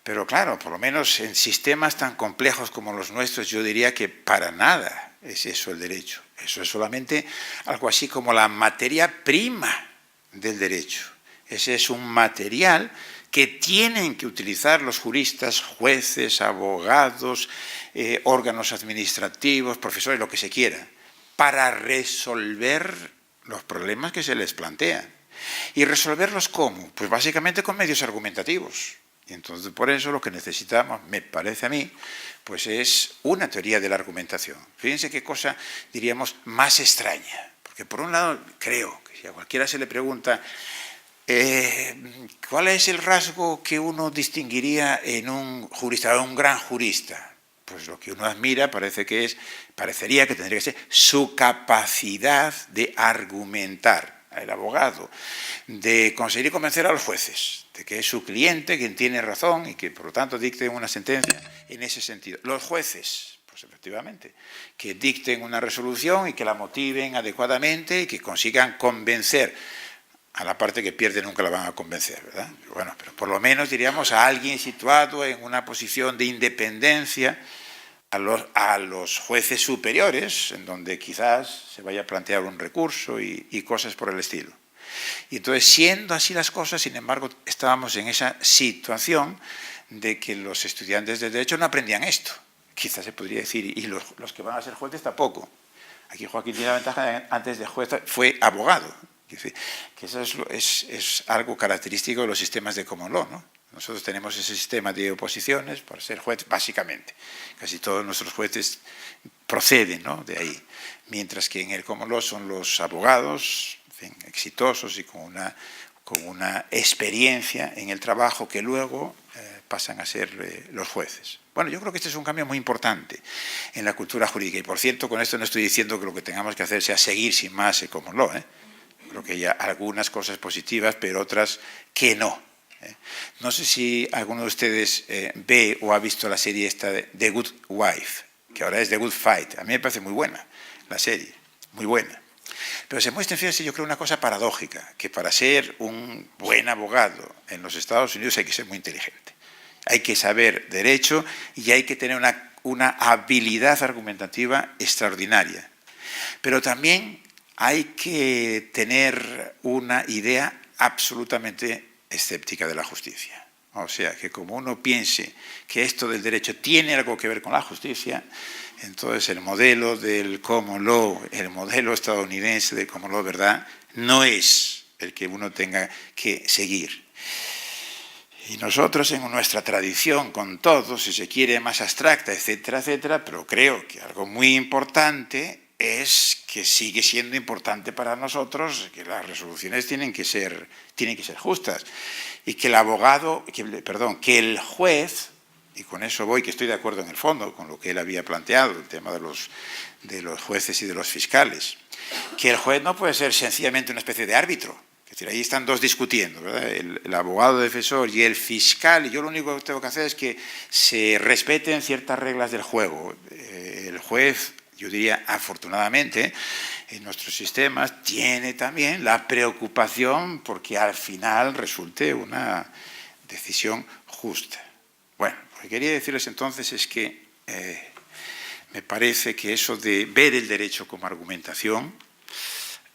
Pero claro, por lo menos en sistemas tan complejos como los nuestros, yo diría que para nada es eso el derecho. Eso es solamente algo así como la materia prima del derecho. Ese es un material que tienen que utilizar los juristas, jueces, abogados, órganos administrativos, profesores, lo que se quiera, para resolver los problemas que se les plantean. ¿Y resolverlos cómo? Pues básicamente con medios argumentativos. Y entonces por eso lo que necesitamos, me parece a mí, pues es una teoría de la argumentación. Fíjense qué cosa, diríamos, más extraña. Porque por un lado creo que si a cualquiera se le pregunta ¿cuál es el rasgo que uno distinguiría en un jurista, en un gran jurista? Pues lo que uno admira parecería que tendría que ser su capacidad de argumentar, el abogado, de conseguir convencer a los jueces de que es su cliente quien tiene razón y que por lo tanto dicte una sentencia en ese sentido. Los jueces, pues Pues efectivamente, que dicten una resolución y que la motiven adecuadamente y que consigan convencer. A la parte que pierde nunca la van a convencer, ¿verdad? Bueno, pero por lo menos diríamos a alguien situado en una posición de independencia, a los jueces superiores, en donde quizás se vaya a plantear un recurso y cosas por el estilo. Y entonces, siendo así las cosas, sin embargo, estábamos en esa situación de que los estudiantes de Derecho no aprendían esto. Quizás se podría decir, y los que van a ser jueces tampoco. Aquí Joaquín tiene la ventaja de que antes de juez fue abogado. Que eso es algo característico de los sistemas de common law, ¿no? Nosotros tenemos ese sistema de oposiciones para ser juez, básicamente. Casi todos nuestros jueces proceden, ¿no?, de ahí. Mientras que en el common law son los abogados, en fin, exitosos y con una experiencia en el trabajo que luego pasan a ser los jueces. Bueno, yo creo que este es un cambio muy importante en la cultura jurídica. Y por cierto, con esto no estoy diciendo que lo que tengamos que hacer sea seguir sin más el common law, ¿eh? Creo que hay algunas cosas positivas, pero otras que no. No sé si alguno de ustedes ve o ha visto la serie esta de The Good Wife, que ahora es The Good Fight. A mí me parece muy buena la serie, muy buena. Pero se muestra, fíjense, yo creo una cosa paradójica, que para ser un buen abogado en los Estados Unidos hay que ser muy inteligente. Hay que saber derecho y hay que tener una habilidad argumentativa extraordinaria. Pero también hay que tener una idea absolutamente escéptica de la justicia. O sea, que como uno piense que esto del derecho tiene algo que ver con la justicia, entonces el modelo del common law, el modelo estadounidense del common law, ¿verdad?, no es el que uno tenga que seguir. Y nosotros en nuestra tradición, con todo, si se quiere, más abstracta, etcétera, etcétera, pero creo que algo muy importante es que sigue siendo importante para nosotros que las resoluciones tienen que ser justas y que el abogado, que el juez, y con eso voy, que estoy de acuerdo en el fondo con lo que él había planteado, el tema de los jueces y de los fiscales, que el juez no puede ser sencillamente una especie de árbitro. Es decir, ahí están dos discutiendo, ¿verdad? El abogado defensor y el fiscal, y yo lo único que tengo que hacer es que se respeten ciertas reglas del juego. El juez, yo diría, afortunadamente, en nuestros sistemas tiene también la preocupación porque al final resulte una decisión justa. Bueno, lo que quería decirles entonces es que me parece que eso de ver el derecho como argumentación,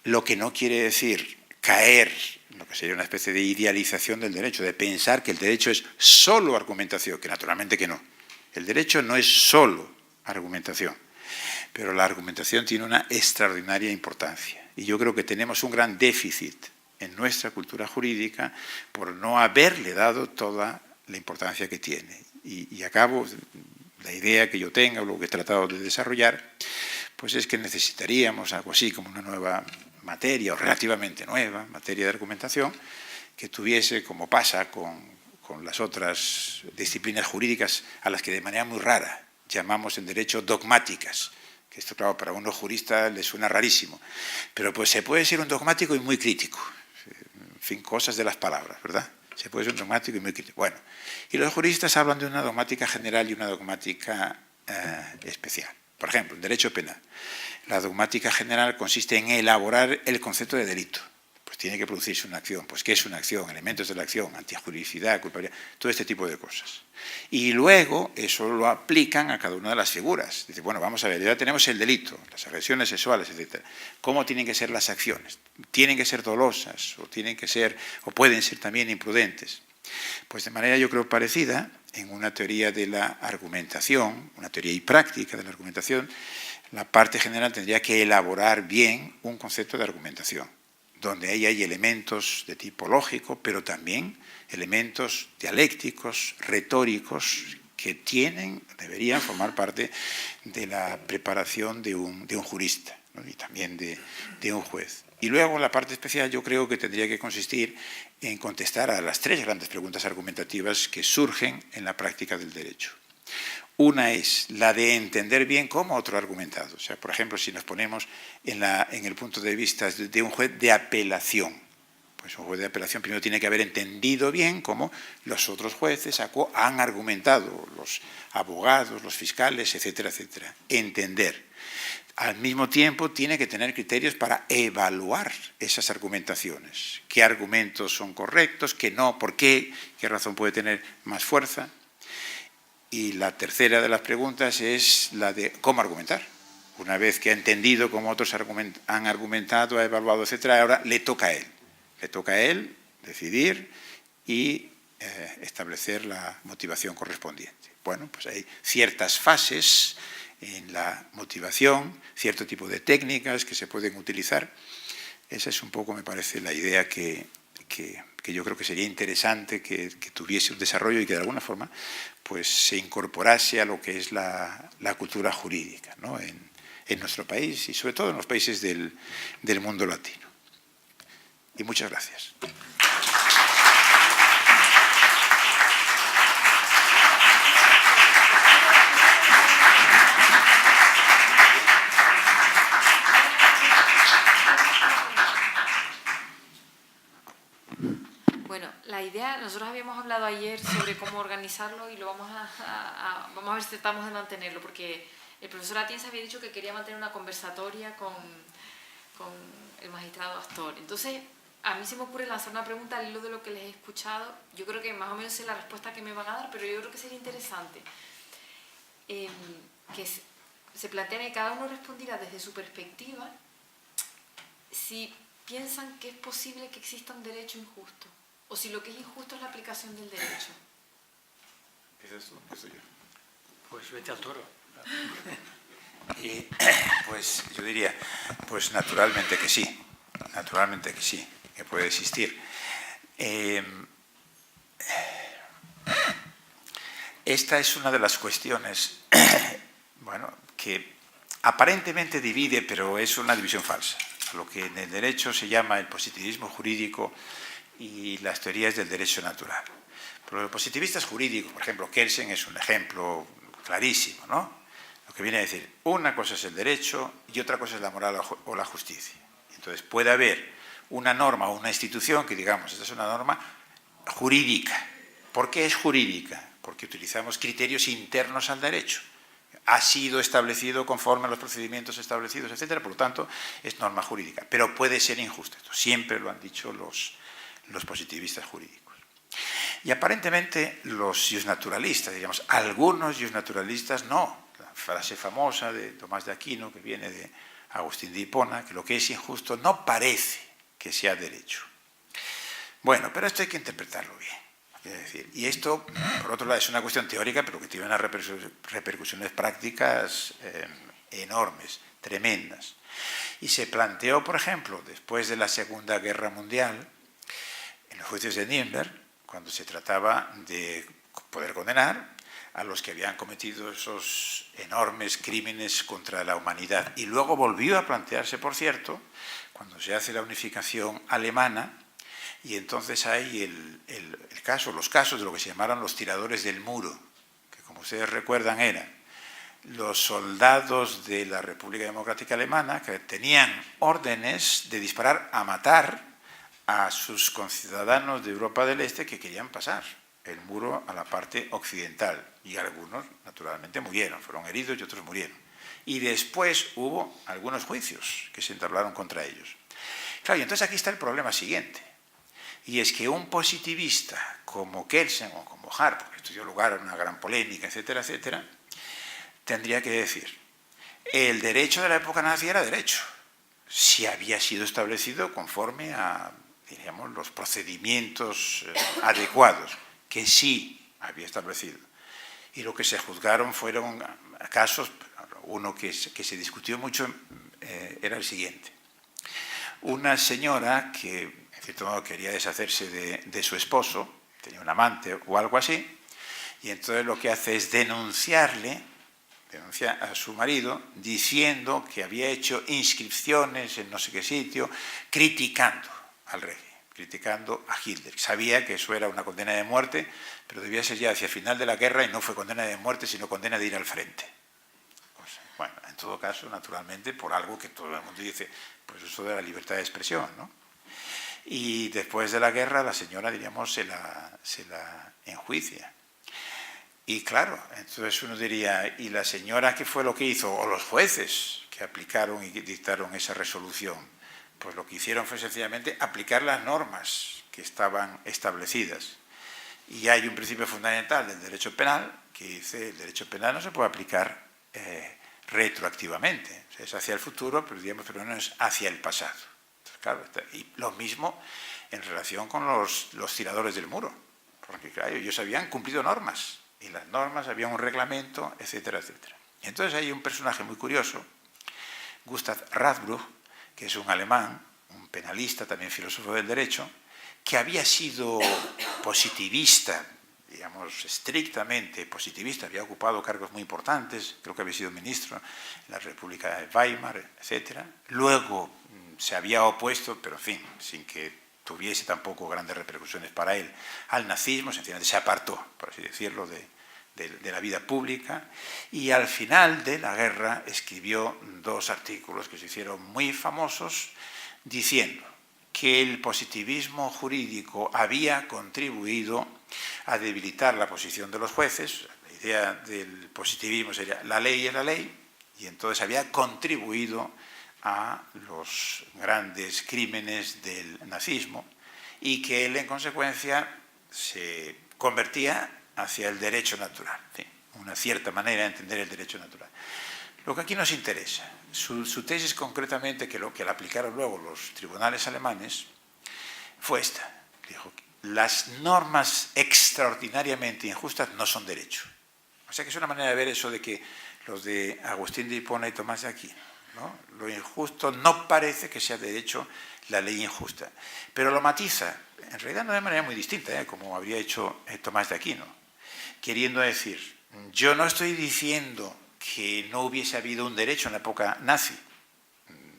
lo que no quiere decir caer en lo que sería una especie de idealización del derecho, de pensar que el derecho es solo argumentación, que naturalmente que no. El derecho no es solo argumentación, pero la argumentación tiene una extraordinaria importancia. Y yo creo que tenemos un gran déficit en nuestra cultura jurídica por no haberle dado toda la importancia que tiene. Y acabo, la idea que yo tenga, o lo que he tratado de desarrollar, pues es que necesitaríamos algo así como una nueva materia, o relativamente nueva materia de argumentación, que tuviese, como pasa con las otras disciplinas jurídicas, a las que de manera muy rara llamamos en derecho dogmáticas, que esto, claro, para unos juristas les suena rarísimo, pero pues se puede ser un dogmático y muy crítico, en fin, cosas de las palabras, ¿verdad? Se puede ser un dogmático y muy crítico. Bueno, y los juristas hablan de una dogmática general y una dogmática especial. Por ejemplo, en derecho penal, la dogmática general consiste en elaborar el concepto de delito. Pues tiene que producirse una acción. Pues ¿qué es una acción? Elementos de la acción, antijuridicidad, culpabilidad, todo este tipo de cosas. Y luego eso lo aplican a cada una de las figuras. Dice, bueno, vamos a ver, ya tenemos el delito, las agresiones sexuales, etc. ¿Cómo tienen que ser las acciones? ¿Tienen que ser dolosas o pueden ser también imprudentes? Pues de manera, yo creo, parecida, en una teoría de la argumentación, una teoría y práctica de la argumentación, la parte general tendría que elaborar bien un concepto de argumentación, donde ahí hay elementos de tipo lógico, pero también elementos dialécticos, retóricos, que deberían formar parte de la preparación de un jurista, ¿no? Y también de un juez. Y luego la parte especial yo creo que tendría que consistir en contestar a las tres grandes preguntas argumentativas que surgen en la práctica del derecho. Una es la de entender bien cómo otro ha argumentado. O sea, por ejemplo, si nos ponemos en el punto de vista de un juez de apelación, Pues un juez de apelación primero tiene que haber entendido bien cómo los otros jueces han argumentado, los abogados, los fiscales, etcétera, etcétera. Entender. Al mismo tiempo tiene que tener criterios para evaluar esas argumentaciones. ¿Qué argumentos son correctos? ¿Qué no? ¿Por qué? ¿Qué razón puede tener más fuerza? Y la tercera de las preguntas es la de cómo argumentar. Una vez que ha entendido cómo otros han argumentado, ha evaluado, etcétera, ahora le toca a él. Le toca a él decidir y establecer la motivación correspondiente. Bueno, pues hay ciertas fases en la motivación, cierto tipo de técnicas que se pueden utilizar. Esa es un poco, me parece, la idea que yo creo que sería interesante que tuviese un desarrollo y que de alguna forma pues, se incorporase a lo que es la cultura jurídica, ¿no? en nuestro país y sobre todo en los países del mundo latino. Y muchas gracias. Bueno, la idea, nosotros habíamos hablado ayer sobre cómo organizarlo y lo vamos a ver si tratamos de mantenerlo, porque el profesor Atienza había dicho que quería mantener una conversatoria con el magistrado Astor. Entonces, a mí se me ocurre lanzar una pregunta al hilo de lo que les he escuchado. Yo creo que más o menos sé la respuesta que me van a dar, pero yo creo que sería interesante que se plantea que cada uno respondiera desde su perspectiva si piensan que es posible que exista un derecho injusto o si lo que es injusto es la aplicación del derecho. ¿Empiezas tú? Empiezo yo. Pues vete al toro. Pues yo diría, pues naturalmente que sí, que puede existir. Esta es una de las cuestiones, bueno, que aparentemente divide, pero es una división falsa. Lo que en el derecho se llama el positivismo jurídico y las teorías del derecho natural. Pero los positivistas jurídicos, por ejemplo, Kelsen es un ejemplo clarísimo, ¿no? Lo que viene a decir, una cosa es el derecho y otra cosa es la moral o la justicia. Entonces puede haber una norma o una institución que digamos, esta es una norma jurídica. ¿Por qué es jurídica? Porque utilizamos criterios internos al derecho. Ha sido establecido conforme a los procedimientos establecidos, etcétera, por lo tanto, es norma jurídica. Pero puede ser injusta. Esto siempre lo han dicho los positivistas jurídicos. Y aparentemente los justnaturalistas, digamos, algunos justnaturalistas no. La frase famosa de Tomás de Aquino, que viene de Agustín de Hipona, que lo que es injusto no parece que sea derecho. Bueno, pero esto hay que interpretarlo bien. Es decir, y esto, por otro lado, es una cuestión teórica, pero que tiene unas repercusiones prácticas enormes, tremendas. Y se planteó, por ejemplo, después de la Segunda Guerra Mundial, en los juicios de Nuremberg, cuando se trataba de poder condenar a los que habían cometido esos enormes crímenes contra la humanidad. Y luego volvió a plantearse, por cierto, cuando se hace la unificación alemana, y entonces hay los casos de lo que se llamaron los tiradores del muro, que como ustedes recuerdan eran los soldados de la República Democrática Alemana que tenían órdenes de disparar a matar a sus conciudadanos de Europa del Este que querían pasar el muro a la parte occidental. Y algunos, naturalmente, murieron, fueron heridos y otros murieron. Y después hubo algunos juicios que se entablaron contra ellos. Claro, y entonces aquí está el problema siguiente. Y es que un positivista como Kelsen o como Hart, porque esto dio lugar a una gran polémica, etcétera, etcétera, tendría que decir, el derecho de la época nazi era derecho, si había sido establecido conforme a, diríamos, los procedimientos adecuados, que sí había establecido. Y lo que se juzgaron fueron casos, uno que se discutió mucho era el siguiente. Una señora que en cierto modo quería deshacerse de su esposo, tenía un amante o algo así, y entonces lo que hace es denuncia a su marido diciendo que había hecho inscripciones en no sé qué sitio, criticando al rey, criticando a Hitler. Sabía que eso era una condena de muerte, pero debía ser ya hacia el final de la guerra y no fue condena de muerte, sino condena de ir al frente. Bueno, en todo caso, naturalmente, por algo que todo el mundo dice, pues eso de la libertad de expresión, ¿no? y después de la guerra la señora, diríamos, se la enjuicia. Y claro, entonces uno diría, ¿y la señora qué fue lo que hizo? O los jueces que aplicaron y que dictaron esa resolución. Pues lo que hicieron fue sencillamente aplicar las normas que estaban establecidas. Y hay un principio fundamental del derecho penal que dice el derecho penal no se puede aplicar retroactivamente. O sea, es hacia el futuro, pero, digamos, pero no es hacia el pasado. Entonces, claro, y lo mismo en relación con los tiradores del muro. Porque, claro, ellos habían cumplido normas. Y las normas, había un reglamento, etcétera, etcétera. Y entonces hay un personaje muy curioso, Gustav Radbruch, que es un alemán, un penalista, también filósofo del derecho, que había sido positivista, digamos, estrictamente positivista, había ocupado cargos muy importantes, creo que había sido ministro en la República de Weimar, etcétera. Luego se había opuesto, pero en fin, sin que tuviese tampoco grandes repercusiones para él, al nazismo, sencillamente se apartó, por así decirlo, de la vida pública, y al final de la guerra escribió 2 artículos que se hicieron muy famosos, diciendo que el positivismo jurídico había contribuido a debilitar la posición de los jueces. La idea del positivismo sería la ley es la ley, y entonces había contribuido a los grandes crímenes del nazismo, y que él en consecuencia se convertía hacia el derecho natural, ¿sí? Una cierta manera de entender el derecho natural. Lo que aquí nos interesa, su tesis concretamente, que la aplicaron luego los tribunales alemanes, fue esta. Dijo, las normas extraordinariamente injustas no son derecho. O sea que es una manera de ver eso de que los de Agustín de Hipona y Tomás de Aquino, ¿no? Lo injusto no parece que sea derecho, la ley injusta. Pero lo matiza, en realidad no de manera muy distinta, como habría hecho Tomás de Aquino, queriendo decir, yo no estoy diciendo que no hubiese habido un derecho en la época nazi.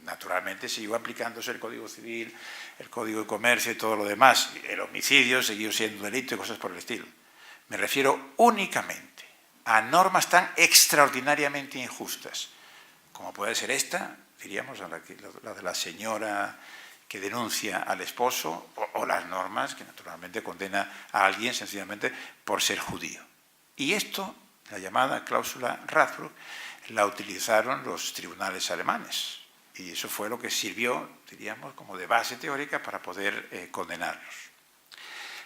Naturalmente siguió aplicándose el Código Civil, el Código de Comercio y todo lo demás. El homicidio siguió siendo delito y cosas por el estilo. Me refiero únicamente a normas tan extraordinariamente injustas como puede ser esta, diríamos, la de la señora que denuncia al esposo, o las normas que naturalmente condena a alguien sencillamente por ser judío. Y esto, la llamada cláusula Radbruch, la utilizaron los tribunales alemanes. Y eso fue lo que sirvió, diríamos, como de base teórica para poder condenarlos.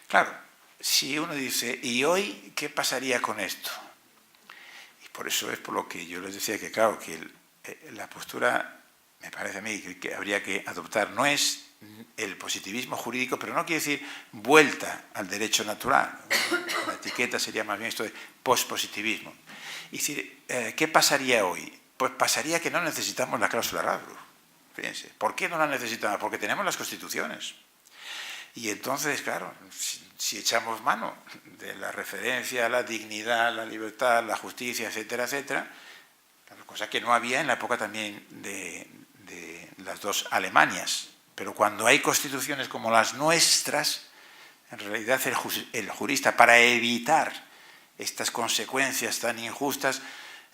Claro, si uno dice, ¿y hoy qué pasaría con esto? Y por eso es por lo que yo les decía que, claro, que la postura, me parece a mí, que habría que adoptar no es el positivismo jurídico, pero no quiere decir vuelta al derecho natural. La etiqueta sería más bien esto de pospositivismo. Y decir, ¿qué pasaría hoy? Pues pasaría que no necesitamos la cláusula Radbruch. Fíjense, ¿por qué no la necesitamos? Porque tenemos las constituciones. Y entonces, claro, si echamos mano de la referencia a la dignidad, la libertad, la justicia, etcétera, etcétera, cosa que no había en la época también de las 2 Alemanias. Pero cuando hay constituciones como las nuestras, en realidad el jurista, para evitar estas consecuencias tan injustas,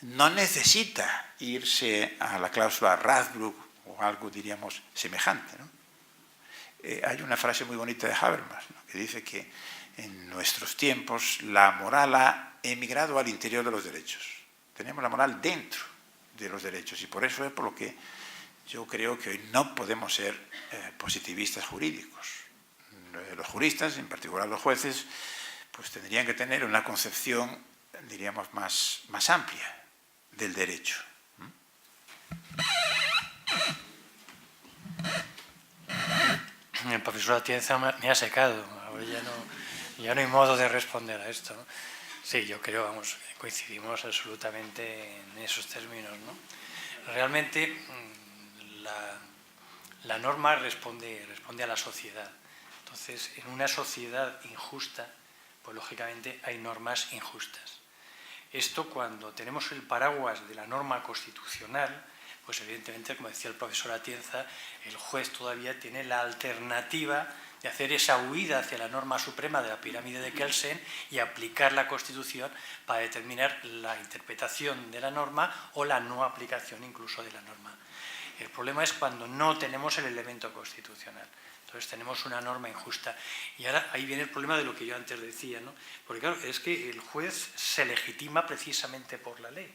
no necesita irse a la cláusula Radbruch o algo, diríamos, semejante, ¿no? Hay una frase muy bonita de Habermas, ¿no?, que dice que en nuestros tiempos la moral ha emigrado al interior de los derechos. Tenemos la moral dentro de los derechos, y por eso es por lo que yo creo que hoy no podemos ser positivistas jurídicos. Los juristas, en particular los jueces, pues tendrían que tener una concepción, diríamos, más amplia del derecho. El profesor Atienza me ha secado, ahora ya no hay modo de responder a esto, ¿no? Sí, yo creo, vamos, coincidimos absolutamente en esos términos, ¿no? Realmente la norma responde a la sociedad. Entonces, en una sociedad injusta, pues lógicamente hay normas injustas. Esto, cuando tenemos el paraguas de la norma constitucional, pues evidentemente, como decía el profesor Atienza, el juez todavía tiene la alternativa de hacer esa huida hacia la norma suprema de la pirámide de Kelsen y aplicar la Constitución para determinar la interpretación de la norma o la no aplicación incluso de la norma. El problema es cuando no tenemos el elemento constitucional. Entonces, Entonces tenemos una norma injusta. Y ahora ahí viene el problema de lo que yo antes decía, ¿no? Porque claro, es que el juez se legitima precisamente por la ley.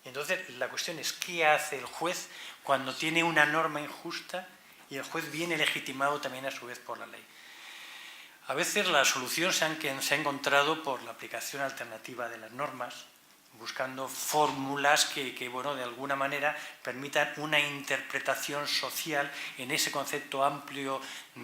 Y entonces la cuestión es, ¿qué hace el juez cuando tiene una norma injusta y el juez viene legitimado también a su vez por la ley? A veces la solución se ha encontrado por la aplicación alternativa de las normas, buscando fórmulas que bueno, de alguna manera permitan una interpretación social en ese concepto amplio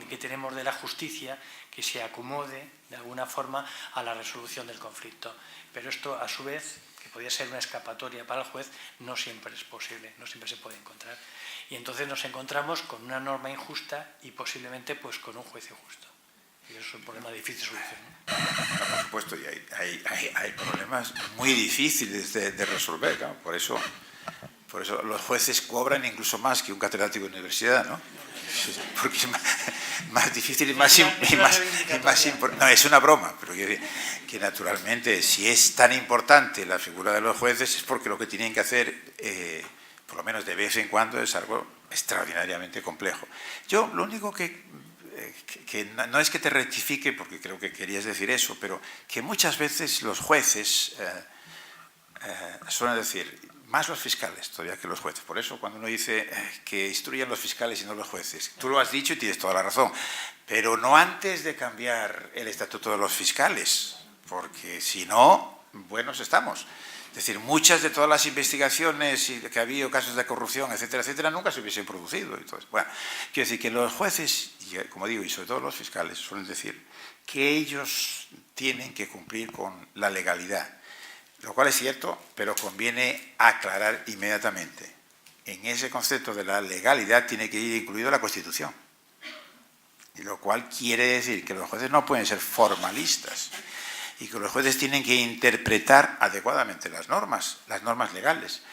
que tenemos de la justicia, que se acomode de alguna forma a la resolución del conflicto. Pero esto, a su vez, que podría ser una escapatoria para el juez, no siempre es posible, no siempre se puede encontrar. Y entonces nos encontramos con una norma injusta y posiblemente pues con un juez injusto. Y eso es un problema difícil de solucionar. Por supuesto, y hay problemas muy difíciles de resolver, ¿no? Por eso los jueces cobran incluso más que un catedrático de universidad, ¿no? Porque es más difícil y más importante. No, es una broma, pero que naturalmente, si es tan importante la figura de los jueces, es porque lo que tienen que hacer, por lo menos de vez en cuando, es algo extraordinariamente complejo. Yo lo único que no es que te rectifique, porque creo que querías decir eso, pero que muchas veces los jueces suelen decir, más los fiscales todavía que los jueces. Por eso cuando uno dice que instruyan los fiscales y no los jueces, tú lo has dicho y tienes toda la razón, pero no antes de cambiar el estatuto de los fiscales, porque si no, buenos estamos. Es decir, muchas de todas las investigaciones que ha habido, casos de corrupción, etcétera, etcétera, nunca se hubiesen producido. Entonces, bueno, quiero decir que los jueces, como digo, y sobre todo los fiscales, suelen decir que ellos tienen que cumplir con la legalidad, lo cual es cierto, pero conviene aclarar inmediatamente. En ese concepto de la legalidad tiene que ir incluido la Constitución, y lo cual quiere decir que los jueces no pueden ser formalistas, y que los jueces tienen que interpretar adecuadamente las normas legales.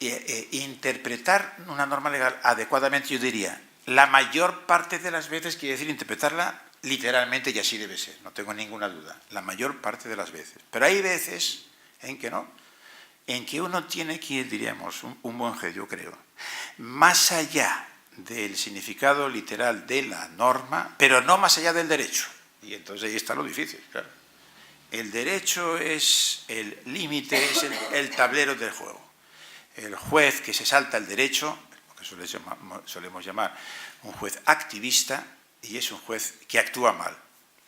Interpretar una norma legal adecuadamente, yo diría, la mayor parte de las veces quiere decir interpretarla literalmente, y así debe ser, no tengo ninguna duda, la mayor parte de las veces. Pero hay veces en que no, en que uno tiene que ir, diríamos, un buen juez, yo creo, más allá del significado literal de la norma, pero no más allá del derecho. Y entonces ahí está lo difícil, claro. El derecho es el límite, es el tablero del juego. El juez que se salta el derecho, lo que solemos llamar un juez activista, y es un juez que actúa mal.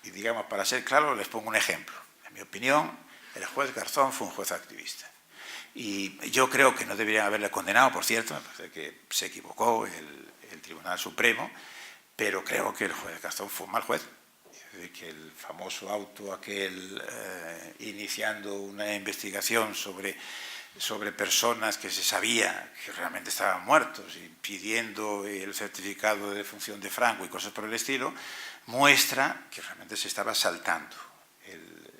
Y digamos, para ser claro, les pongo un ejemplo. En mi opinión, el juez Garzón fue un juez activista. Y yo creo que no deberían haberle condenado, por cierto, me parece que se equivocó el Tribunal Supremo, pero creo que el juez Garzón fue un mal juez. Que el famoso auto aquel iniciando una investigación sobre personas que se sabía que realmente estaban muertos y pidiendo el certificado de defunción de Franco y cosas por el estilo, muestra que realmente se estaba saltando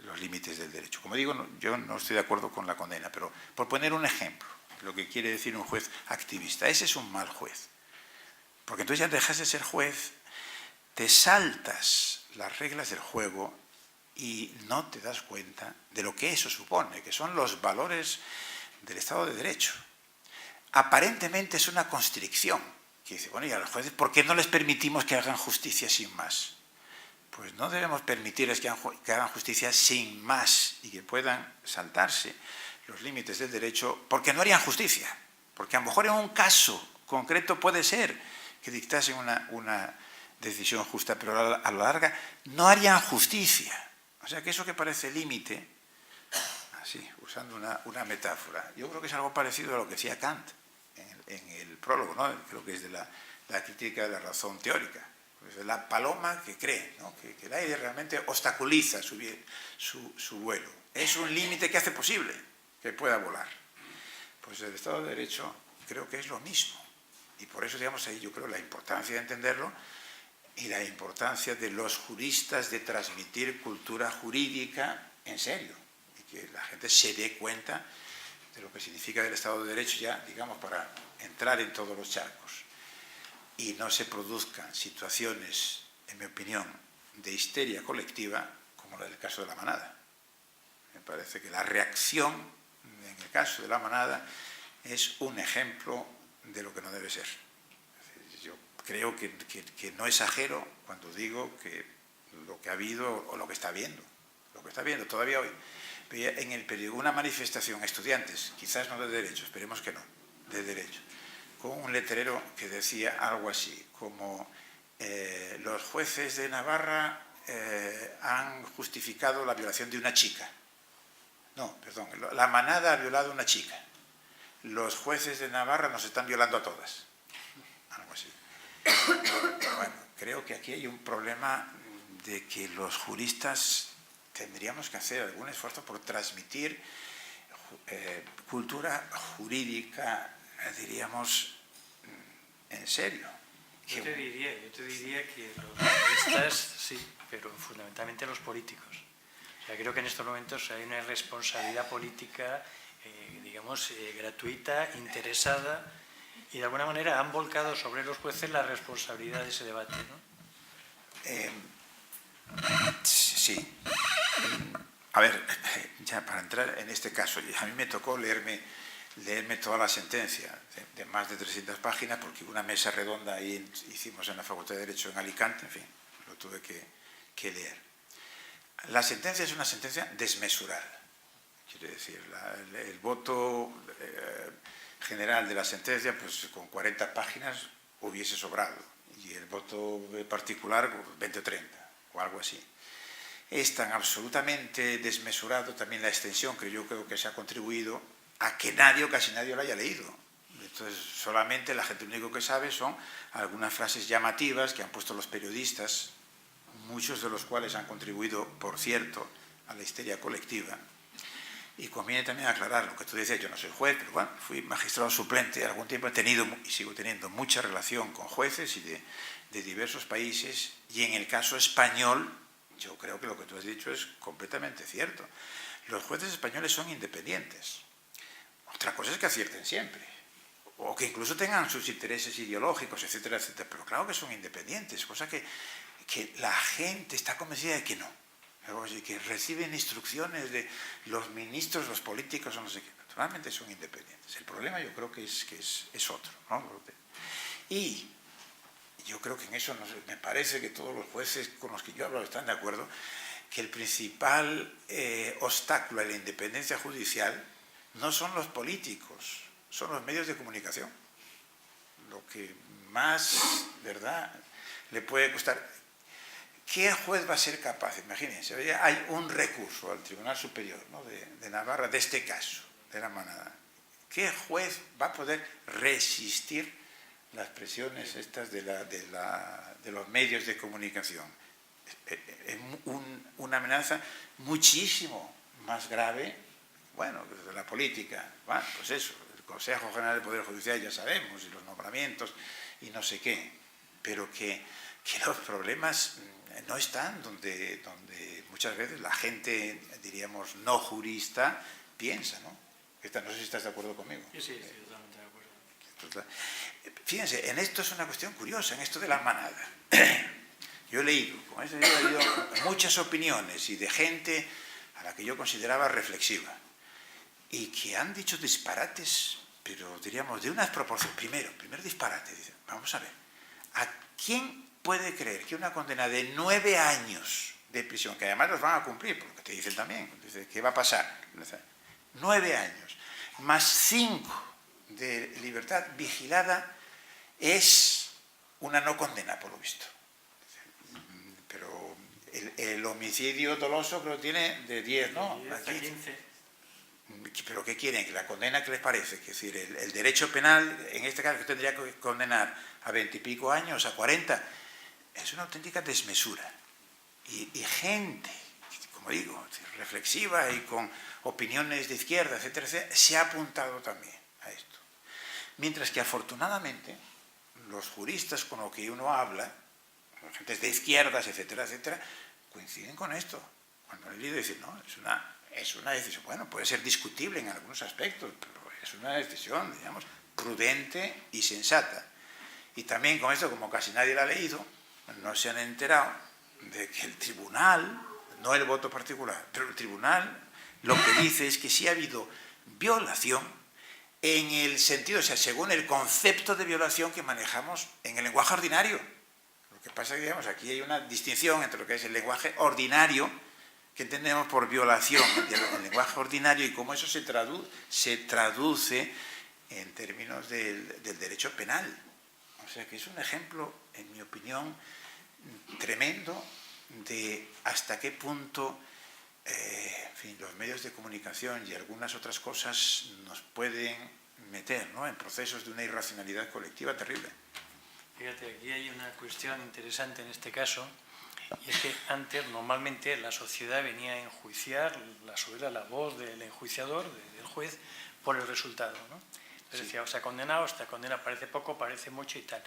los límites del derecho. Como digo, yo no estoy de acuerdo con la condena, pero por poner un ejemplo, lo que quiere decir un juez activista, ese es un mal juez. Porque entonces ya dejas de ser juez, te saltas las reglas del juego y no te das cuenta de lo que eso supone, que son los valores del Estado de Derecho. Aparentemente es una constricción, que dice, bueno, y a los jueces, ¿por qué no les permitimos que hagan justicia sin más? Pues no debemos permitirles que hagan justicia sin más y que puedan saltarse los límites del derecho, porque no harían justicia, porque a lo mejor en un caso concreto puede ser que dictasen una decisión justa, pero a la larga no harían justicia. O sea que eso que parece límite, así, usando una metáfora, yo creo que es algo parecido a lo que decía Kant en el prólogo, ¿no? Creo que es de la crítica de la razón teórica. Pues de la paloma que cree, ¿no? que el aire realmente obstaculiza su vuelo. Es un límite que hace posible que pueda volar. Pues el Estado de Derecho creo que es lo mismo. Y por eso, digamos, ahí yo creo la importancia de entenderlo y la importancia de los juristas de transmitir cultura jurídica en serio, y que la gente se dé cuenta de lo que significa el Estado de Derecho ya, digamos, para entrar en todos los charcos y no se produzcan situaciones, en mi opinión, de histeria colectiva como la del caso de la manada. Me parece que la reacción en el caso de la manada es un ejemplo de lo que no debe ser. Yo creo que no exagero cuando digo que lo que ha habido o lo que está habiendo todavía hoy. Veía en el periódico una manifestación a estudiantes, quizás no de derecho, esperemos que no, de derecho, con un letrero que decía algo así, como los jueces de Navarra han justificado la violación de una chica. No, perdón, la manada ha violado a una chica. Los jueces de Navarra nos están violando a todas. Algo así. Bueno, creo que aquí hay un problema de que los juristas tendríamos que hacer algún esfuerzo por transmitir cultura jurídica, diríamos, en serio. Yo te diría que los juristas sí, pero fundamentalmente los políticos. O sea, creo que en estos momentos hay una responsabilidad política, digamos, gratuita, interesada, y de alguna manera han volcado sobre los jueces la responsabilidad de ese debate, ¿no? Sí. A ver, ya para entrar en este caso, a mí me tocó leerme toda la sentencia de más de 300 páginas, porque una mesa redonda ahí hicimos en la Facultad de Derecho en Alicante, en fin, lo tuve que leer. La sentencia es una sentencia desmesurada. Quiere decir, el voto general de la sentencia, pues con 40 páginas hubiese sobrado, y el voto particular 20 o 30, o algo así. Es tan absolutamente desmesurado también la extensión, que yo creo que se ha contribuido a que nadie o casi nadie lo haya leído. Entonces, solamente la gente lo único que sabe son algunas frases llamativas que han puesto los periodistas, muchos de los cuales han contribuido, por cierto, a la histeria colectiva. Y conviene también aclarar lo que tú decías, yo no soy juez, pero bueno, fui magistrado suplente, algún tiempo he tenido y sigo teniendo mucha relación con jueces y de diversos países, y en el caso español, yo creo que lo que tú has dicho es completamente cierto. Los jueces españoles son independientes. Otra cosa es que acierten siempre, o que incluso tengan sus intereses ideológicos, etcétera, etcétera, pero claro que son independientes, cosa que la gente está convencida de que no. Que reciben instrucciones de los ministros, los políticos o no sé qué. Naturalmente son independientes. El problema yo creo que es otro, ¿no? Y yo creo que en eso me parece que todos los jueces con los que yo hablo están de acuerdo, que el principal obstáculo a la independencia judicial no son los políticos, son los medios de comunicación. Lo que más, ¿verdad?, le puede costar. ¿Qué juez va a ser capaz? Imagínense, hay un recurso al Tribunal Superior, ¿no?, de Navarra, de este caso, de la manada. ¿Qué juez va a poder resistir las presiones estas de los medios de comunicación? Es una amenaza muchísimo más grave, bueno, de la política. Bueno, pues eso, el Consejo General del Poder Judicial ya sabemos, y los nombramientos, y no sé qué, pero que los problemas no están donde muchas veces la gente, diríamos, no jurista, piensa, ¿no? No sé si estás de acuerdo conmigo. Sí, estoy totalmente de acuerdo. Fíjense, en esto es una cuestión curiosa, en esto de la manada. Yo he leído muchas opiniones y de gente a la que yo consideraba reflexiva, y que han dicho disparates, pero diríamos de unas proporciones. Primer disparate, dicen, vamos a ver, ¿a quién puede creer que una condena de 9 años de prisión, que además los van a cumplir, porque te dicen también, ¿qué va a pasar? 9 años, más 5 de libertad vigilada, es una no condena, por lo visto. Pero el homicidio doloso creo que tiene de 10, ¿no? 10 a 15. ¿Pero qué quieren? ¿Que la condena qué les parece? Es decir, el derecho penal, en este caso, que tendría que condenar a 20 y pico años, a 40, es una auténtica desmesura. Y gente, como digo, reflexiva y con opiniones de izquierda, etcétera, etcétera, se ha apuntado también a esto. Mientras que afortunadamente los juristas con los que uno habla, gente de izquierdas, etcétera, etcétera, coinciden con esto. Cuando he leído decir, no, es una decisión, bueno, puede ser discutible en algunos aspectos, pero es una decisión, digamos, prudente y sensata. Y también con esto, como casi nadie la ha leído, no se han enterado de que el tribunal, no el voto particular, pero el tribunal lo que dice es que si ha habido violación, en el sentido, o sea, según el concepto de violación que manejamos en el lenguaje ordinario. Lo que pasa es que, digamos, aquí hay una distinción entre lo que es el lenguaje ordinario, que entendemos por violación, el lenguaje ordinario, y cómo eso se traduce en términos del derecho penal. O sea, que es un ejemplo, en mi opinión, tremendo de hasta qué punto en fin, los medios de comunicación y algunas otras cosas nos pueden meter, ¿no?, en procesos de una irracionalidad colectiva terrible. Fíjate, aquí hay una cuestión interesante en este caso, y es que antes normalmente la sociedad venía a enjuiciar sobre la voz del enjuiciador, del juez, por el resultado, ¿no? Entonces decía, o sea, condenado, esta condena parece poco, parece mucho y tal.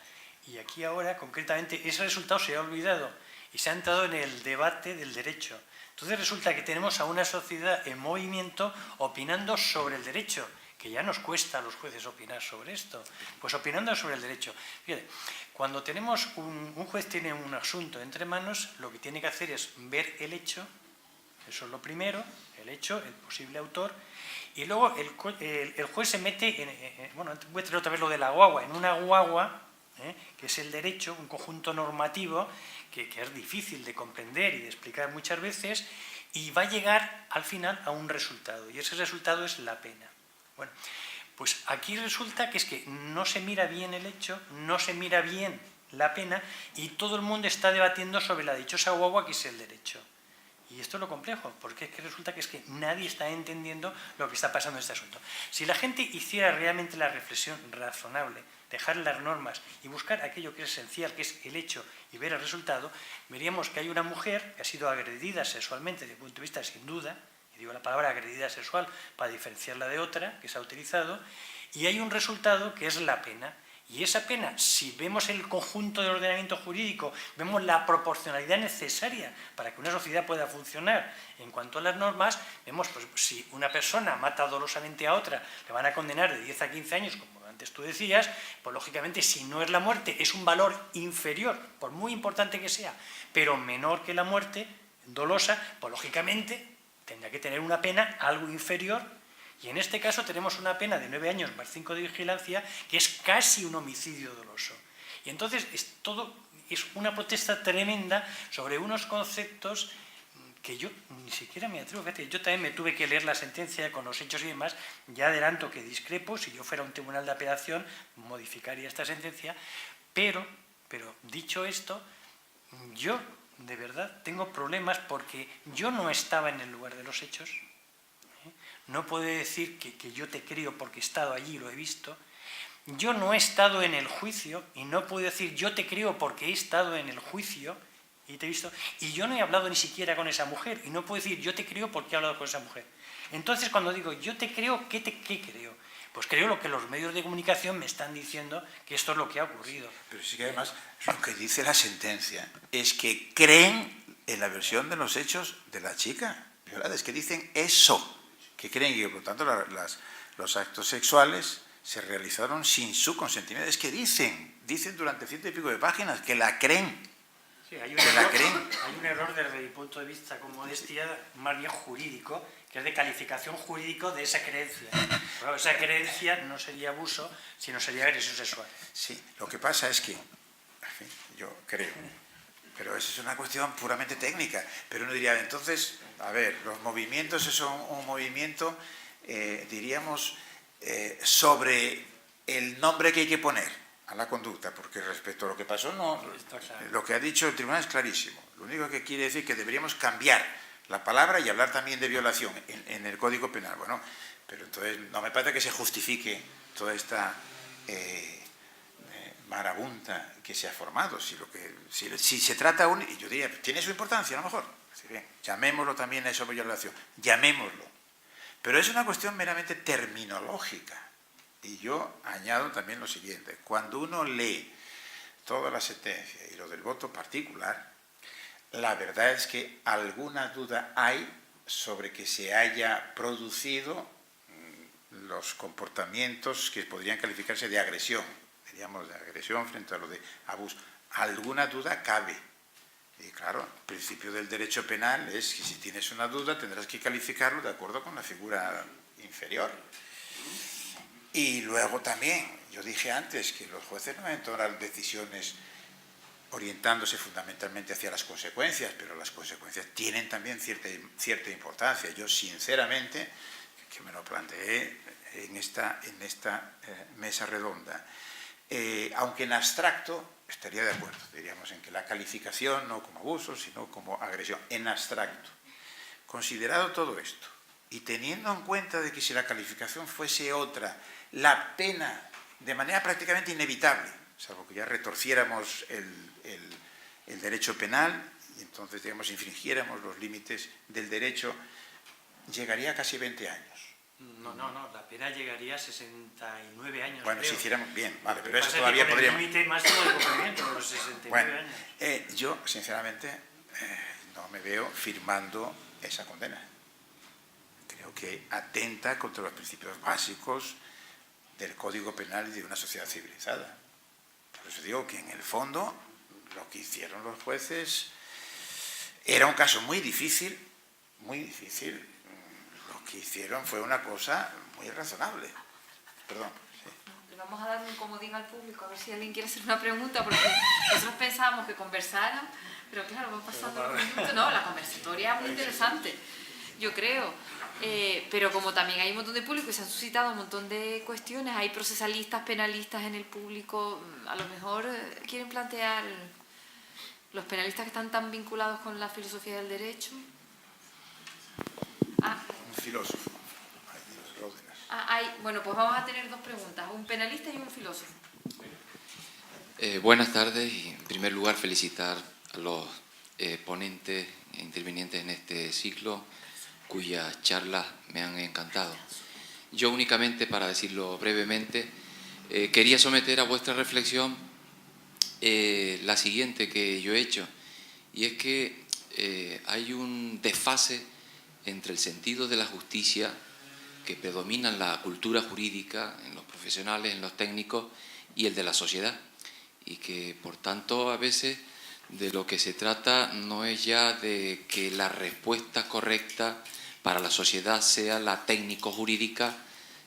Y aquí ahora, concretamente, ese resultado se ha olvidado y se ha entrado en el debate del derecho. Entonces resulta que tenemos a una sociedad en movimiento opinando sobre el derecho, que ya nos cuesta a los jueces opinar sobre esto, pues opinando sobre el derecho. Fíjate, cuando tenemos un juez tiene un asunto entre manos, lo que tiene que hacer es ver el hecho, eso es lo primero, el hecho, el posible autor, y luego el juez se mete, bueno, voy a traer otra vez lo de la guagua, en una guagua, que es el derecho, un conjunto normativo que es difícil de comprender y de explicar muchas veces, y va a llegar al final a un resultado, y ese resultado es la pena. Bueno, pues aquí resulta que es que no se mira bien el hecho, no se mira bien la pena, y todo el mundo está debatiendo sobre la dichosa guagua que es el derecho. Y esto es lo complejo, porque es que resulta que es que nadie está entendiendo lo que está pasando en este asunto. Si la gente hiciera realmente la reflexión razonable, dejar las normas y buscar aquello que es esencial, que es el hecho, y ver el resultado, veríamos que hay una mujer que ha sido agredida sexualmente desde el punto de vista, sin duda, y digo la palabra agredida sexual para diferenciarla de otra que se ha utilizado, y hay un resultado que es la pena. Y esa pena, si vemos el conjunto del ordenamiento jurídico, vemos la proporcionalidad necesaria para que una sociedad pueda funcionar en cuanto a las normas, vemos, pues, si una persona mata dolosamente a otra, le van a condenar de 10 a 15 años, como antes tú decías, pues lógicamente si no es la muerte, es un valor inferior, por muy importante que sea, pero menor que la muerte dolosa, pues lógicamente tendrá que tener una pena algo inferior. Y en este caso tenemos una pena de 9 años más 5 de vigilancia, que es casi un homicidio doloso. Y entonces todo es una protesta tremenda sobre unos conceptos que yo ni siquiera me atrevo. Fíjate, yo también me tuve que leer la sentencia con los hechos y demás. Ya adelanto que discrepo, si yo fuera un tribunal de apelación, modificaría esta sentencia. Pero dicho esto, yo de verdad tengo problemas porque yo no estaba en el lugar de los hechos. No puedo decir que yo te creo porque he estado allí y lo he visto. Yo no he estado en el juicio y no puedo decir yo te creo porque he estado en el juicio y te he visto. Y yo no he hablado ni siquiera con esa mujer y no puedo decir yo te creo porque he hablado con esa mujer. Entonces cuando digo yo te creo, ¿qué creo? Pues creo lo que los medios de comunicación me están diciendo, que esto es lo que ha ocurrido. Pero sí que además lo que dice la sentencia es que creen en la versión de los hechos de la chica. ¿Verdad? Es que dicen eso. Que creen que, por tanto, los actos sexuales se realizaron sin su consentimiento. Es que dicen durante 100 y pico de páginas que la creen. Sí, hay un error desde mi punto de vista, como decía, más bien jurídico, que es de calificación jurídico de esa creencia. Pero esa creencia no sería abuso, sino sería agresión sexual. Sí, lo que pasa es que, en fin, yo creo, pero eso es una cuestión puramente técnica. Pero uno diría, entonces, a ver, los movimientos son un movimiento, diríamos, sobre el nombre que hay que poner a la conducta, porque respecto a lo que pasó, no, lo que ha dicho el tribunal es clarísimo. Lo único que quiere decir que deberíamos cambiar la palabra y hablar también de violación en el Código Penal. Bueno, pero entonces no me parece que se justifique toda esta marabunta que se ha formado. Si se trata y yo diría, tiene su importancia a lo mejor. Bien, llamémoslo también a eso violación, llamémoslo. Pero es una cuestión meramente terminológica. Y yo añado también lo siguiente: cuando uno lee toda la sentencia y lo del voto particular, la verdad es que alguna duda hay sobre que se haya producido los comportamientos que podrían calificarse de agresión, diríamos de agresión frente a lo de abuso. Alguna duda cabe. Y claro, el principio del derecho penal es que si tienes una duda tendrás que calificarlo de acuerdo con la figura inferior. Y luego también, yo dije antes que los jueces no deben tomar decisiones orientándose fundamentalmente hacia las consecuencias, pero las consecuencias tienen también cierta importancia. Yo, sinceramente, que me lo planteé en esta mesa redonda, aunque en abstracto estaría de acuerdo, diríamos, en que la calificación no como abuso, sino como agresión, en abstracto. Considerado todo esto, y teniendo en cuenta de que si la calificación fuese otra, la pena, de manera prácticamente inevitable, salvo que ya retorciéramos el derecho penal y entonces, digamos, infringiéramos los límites del derecho, llegaría a casi 20 años. No, la pena llegaría a 69 años. Bueno, creo. si hiciéramos bien, vale, pero eso Pasa todavía que con podríamos... el límite máximo de cumplimiento, los 69 Bueno, años. yo, sinceramente, no me veo firmando esa condena. Creo que atenta contra los principios básicos del Código Penal y de una sociedad civilizada. Por eso digo que, en el fondo, lo que hicieron los jueces era un caso muy difícil, muy difícil. Lo que hicieron fue una cosa muy razonable. Perdón. Sí. Le vamos a dar un comodín al público, a ver si alguien quiere hacer una pregunta, porque nosotros pensábamos que conversaran, pero claro, van pasando los minutos. No, la conversatoria es muy interesante, yo creo. Pero como también hay un montón de público y se han suscitado un montón de cuestiones, hay procesalistas, penalistas en el público, a lo mejor quieren plantear los penalistas que están tan vinculados con la filosofía del derecho. Un filósofo. Bueno, pues vamos a tener dos preguntas, un penalista y un filósofo. Buenas tardes y, en primer lugar, felicitar a los ponentes e intervinientes en este ciclo, cuyas charlas me han encantado. Yo únicamente, para decirlo brevemente, quería someter a vuestra reflexión la siguiente que yo he hecho, y es que hay un desfase entre el sentido de la justicia que predomina en la cultura jurídica, en los profesionales, en los técnicos, y el de la sociedad, y que, por tanto, a veces de lo que se trata no es ya de que la respuesta correcta para la sociedad sea la técnico-jurídica,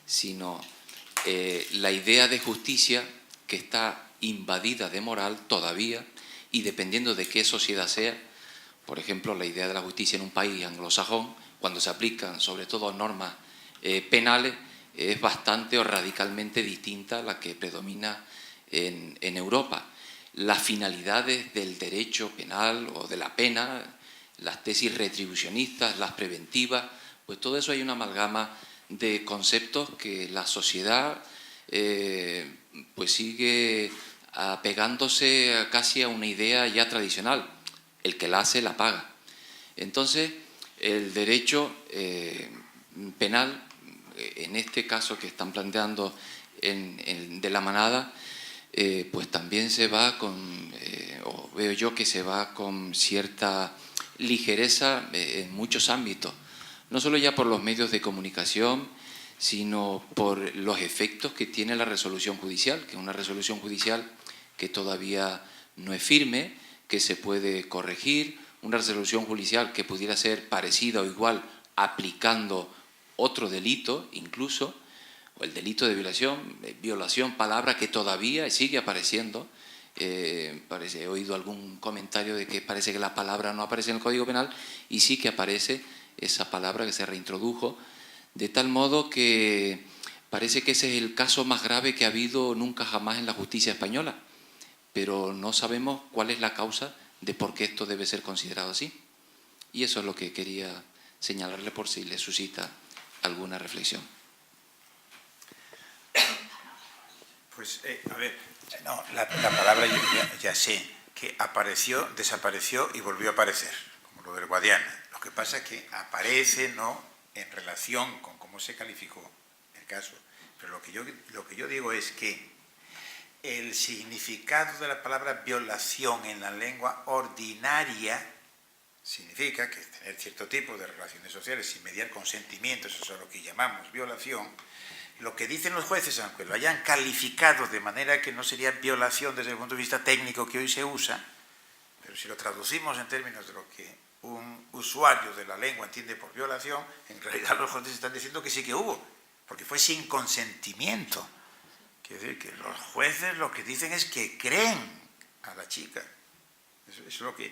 sino la idea de justicia que está invadida de moral todavía, y dependiendo de qué sociedad sea, por ejemplo, la idea de la justicia en un país anglosajón, cuando se aplican sobre todo normas penales, es bastante o radicalmente distinta a la que predomina en Europa. Las finalidades del derecho penal o de la pena, las tesis retribucionistas, las preventivas, pues todo eso hay una amalgama de conceptos que la sociedad pues sigue apegándose casi a una idea ya tradicional: el que la hace la paga. Entonces, el derecho penal, en este caso que están planteando de la manada, pues también se va o veo yo que se va con cierta ligereza en muchos ámbitos, no solo ya por los medios de comunicación, sino por los efectos que tiene la resolución judicial, que es una resolución judicial que todavía no es firme, que se puede corregir, una resolución judicial que pudiera ser parecida o igual aplicando otro delito, incluso, o el delito de violación, palabra que todavía sigue apareciendo. He oído algún comentario de que parece que la palabra no aparece en el Código Penal, y sí que aparece esa palabra, que se reintrodujo, de tal modo que parece que ese es el caso más grave que ha habido nunca jamás en la justicia española, pero no sabemos cuál es la causa de por qué esto debe ser considerado así. Y eso es lo que quería señalarle, por si le suscita alguna reflexión. Pues, a ver, no, la palabra yo ya sé, que apareció, desapareció y volvió a aparecer, como lo del Guadiana. Lo que pasa es que aparece no en relación con cómo se calificó el caso. Pero lo que yo digo es que el significado de la palabra violación en la lengua ordinaria significa que tener cierto tipo de relaciones sociales sin mediar consentimientos, eso es lo que llamamos violación. Lo que dicen los jueces, aunque lo hayan calificado de manera que no sería violación desde el punto de vista técnico que hoy se usa, pero si lo traducimos en términos de lo que un usuario de la lengua entiende por violación, en realidad los jueces están diciendo que sí que hubo, porque fue sin consentimiento. Quiere decir que los jueces lo que dicen es que creen a la chica. Eso es lo que...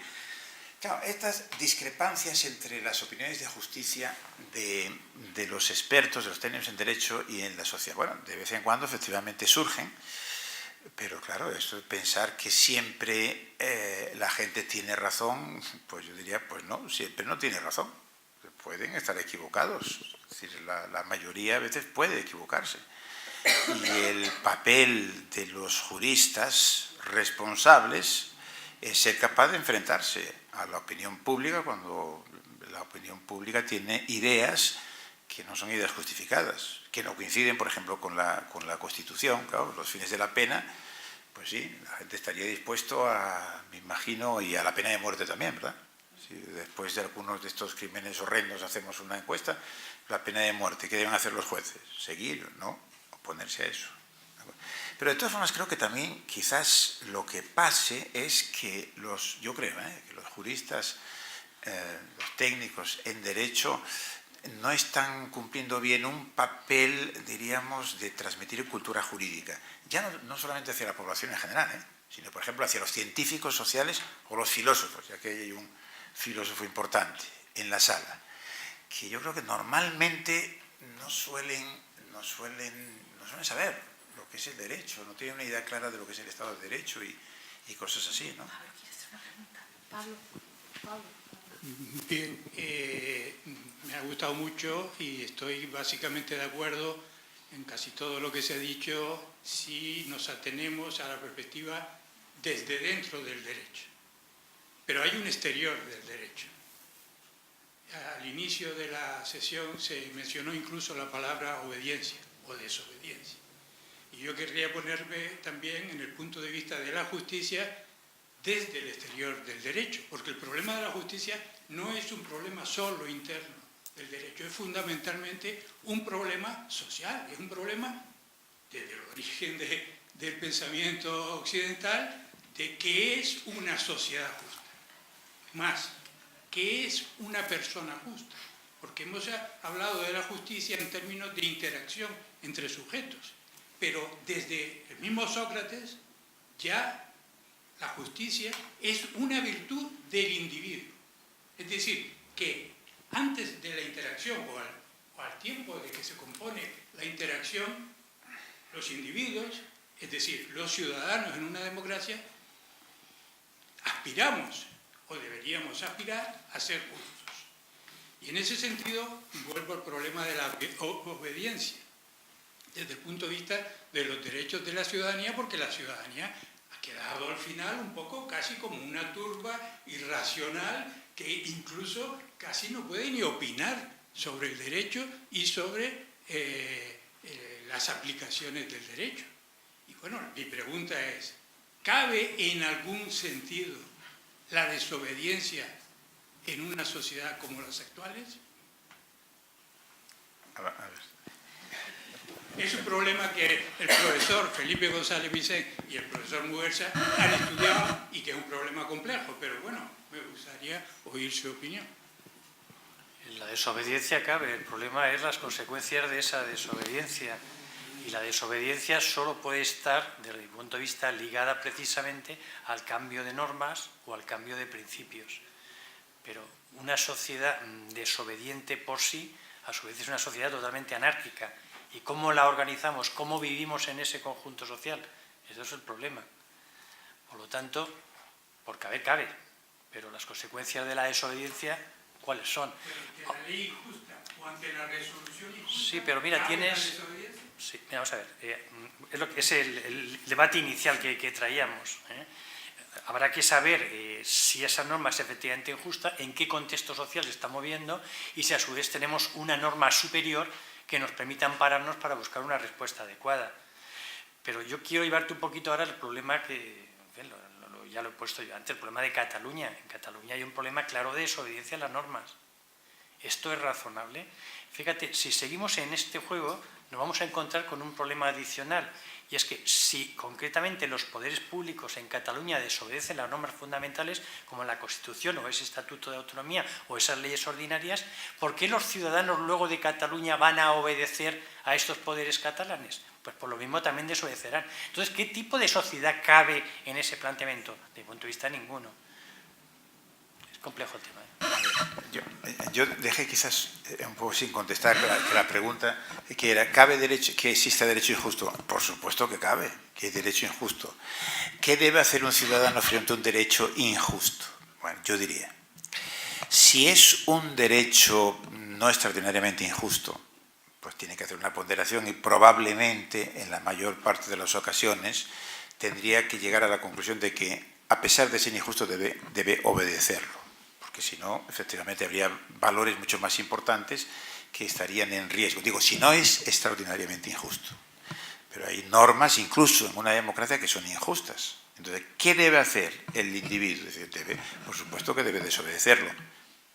Claro, estas discrepancias entre las opiniones de justicia de los expertos, de los técnicos en derecho y en la sociedad, bueno, de vez en cuando efectivamente surgen, pero claro, esto de pensar que siempre la gente tiene razón, pues yo diría, pues no, siempre no tiene razón. Pueden estar equivocados, es decir, la mayoría a veces puede equivocarse. Y el papel de los juristas responsables es ser capaz de enfrentarse a la opinión pública cuando la opinión pública tiene ideas que no son ideas justificadas, que no coinciden, por ejemplo, con la Constitución, claro, los fines de la pena, pues sí, la gente estaría dispuesto a, me imagino, y a la pena de muerte también, ¿verdad? Si después de algunos de estos crímenes horrendos hacemos una encuesta, la pena de muerte, ¿qué deben hacer los jueces? ¿Seguir? ¿No? Oponerse a eso. Pero de todas formas creo que también quizás lo que pase es que yo creo, que los juristas, los técnicos en derecho no están cumpliendo bien un papel, diríamos, de transmitir cultura jurídica. Ya no solamente hacia la población en general, sino, por ejemplo, hacia los científicos sociales o los filósofos, ya que hay un filósofo importante en la sala, que yo creo que normalmente no suelen saber lo que es el derecho, no tienen una idea clara de lo que es el Estado de Derecho y cosas así, ¿no? Pablo, ¿quieres hacer una pregunta? Pablo. Bien, me ha gustado mucho y estoy básicamente de acuerdo en casi todo lo que se ha dicho si nos atenemos a la perspectiva desde dentro del derecho. Pero hay un exterior del derecho. Al inicio de la sesión se mencionó incluso la palabra obediencia o desobediencia. Y yo querría ponerme también en el punto de vista de la justicia desde el exterior del derecho, porque el problema de la justicia no es un problema solo interno del derecho, es fundamentalmente un problema social, es un problema desde el origen del pensamiento occidental de qué es una sociedad justa, más, qué es una persona justa, porque hemos hablado de la justicia en términos de interacción entre sujetos, pero desde el mismo Sócrates ya la justicia es una virtud del individuo. Es decir, que antes de la interacción o al tiempo de que se compone la interacción, los individuos, es decir, los ciudadanos en una democracia, aspiramos o deberíamos aspirar a ser justos. Y en ese sentido vuelvo al problema de la obediencia, desde el punto de vista de los derechos de la ciudadanía, porque la ciudadanía ha quedado al final un poco casi como una turba irracional que incluso casi no puede ni opinar sobre el derecho y sobre las aplicaciones del derecho. Y bueno, mi pregunta es, ¿cabe en algún sentido la desobediencia en una sociedad como las actuales? A ver. Es un problema que el profesor Felipe González Vicens y el profesor Muguerza han estudiado y que es un problema complejo, pero bueno, me gustaría oír su opinión. En la desobediencia cabe, el problema es las consecuencias de esa desobediencia. Y la desobediencia solo puede estar, desde mi punto de vista, ligada precisamente al cambio de normas o al cambio de principios. Pero una sociedad desobediente por sí, a su vez es una sociedad totalmente anárquica. ¿Y cómo la organizamos? ¿Cómo vivimos en ese conjunto social? Ese es el problema. Por lo tanto, por caber, cabe. Pero las consecuencias de la desobediencia, ¿cuáles son? Pero ante la ley injusta o ante la resolución injusta. Sí, pero mira, tienes... Sí, mira, vamos a ver. Es el debate inicial que traíamos. Habrá que saber si esa norma es efectivamente injusta, en qué contexto social se está moviendo y si a su vez tenemos una norma superior que nos permita ampararnos para buscar una respuesta adecuada. Pero yo quiero llevarte un poquito ahora al problema que, ya lo he puesto yo antes, el problema de Cataluña. En Cataluña hay un problema claro de desobediencia a las normas. ¿Esto es razonable? Fíjate, si seguimos en este juego, nos vamos a encontrar con un problema adicional, y es que si concretamente los poderes públicos en Cataluña desobedecen las normas fundamentales, como la Constitución o ese Estatuto de Autonomía o esas leyes ordinarias, ¿por qué los ciudadanos luego de Cataluña van a obedecer a estos poderes catalanes? Pues por lo mismo también desobedecerán. Entonces, ¿qué tipo de sociedad cabe en ese planteamiento? De mi punto de vista, ninguno. Es complejo el tema. Yo dejé quizás un poco sin contestar la pregunta que era, ¿cabe derecho, que existe derecho injusto? Por supuesto que cabe, que hay derecho injusto. ¿Qué debe hacer un ciudadano frente a un derecho injusto? Bueno, yo diría, si es un derecho no extraordinariamente injusto, pues tiene que hacer una ponderación y probablemente en la mayor parte de las ocasiones tendría que llegar a la conclusión de que a pesar de ser injusto debe obedecerlo. Porque si no, efectivamente habría valores mucho más importantes que estarían en riesgo. Digo, si no es extraordinariamente injusto. Pero hay normas, incluso en una democracia, que son injustas. Entonces, ¿qué debe hacer el individuo? Por supuesto que debe desobedecerlo.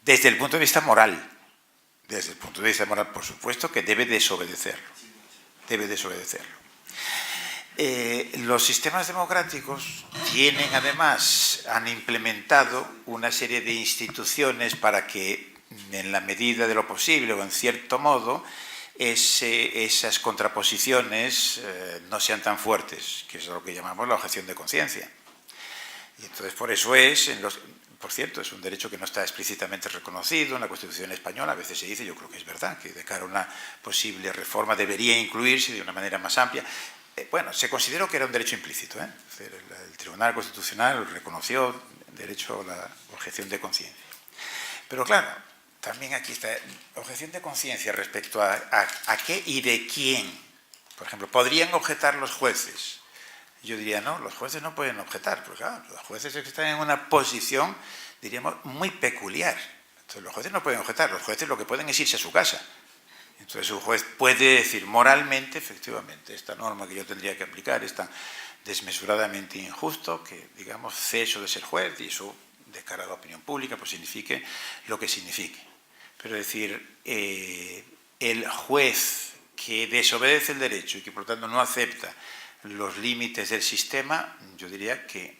Desde el punto de vista moral. Desde el punto de vista moral, por supuesto que debe desobedecerlo. Debe desobedecerlo. Los sistemas democráticos tienen además, han implementado una serie de instituciones para que en la medida de lo posible o en cierto modo esas contraposiciones no sean tan fuertes, que es lo que llamamos la objeción de conciencia. Y entonces por eso por cierto, es un derecho que no está explícitamente reconocido en la Constitución española. A veces se dice, yo creo que es verdad, que de cara a una posible reforma debería incluirse de una manera más amplia. Bueno, se consideró que era un derecho implícito. El Tribunal Constitucional reconoció el derecho a la objeción de conciencia. Pero claro, también aquí está objeción de conciencia respecto a qué y de quién. Por ejemplo, ¿podrían objetar los jueces? Yo diría, no, los jueces no pueden objetar, porque claro, los jueces están en una posición, diríamos, muy peculiar. Entonces, los jueces no pueden objetar, los jueces lo que pueden es irse a su casa. Entonces, un juez puede decir moralmente, efectivamente, esta norma que yo tendría que aplicar es tan desmesuradamente injusto que, digamos, ceso de ser juez y eso, de cara a la opinión pública, pues signifique lo que signifique. Pero decir, el juez que desobedece el derecho y que, por lo tanto, no acepta los límites del sistema, yo diría que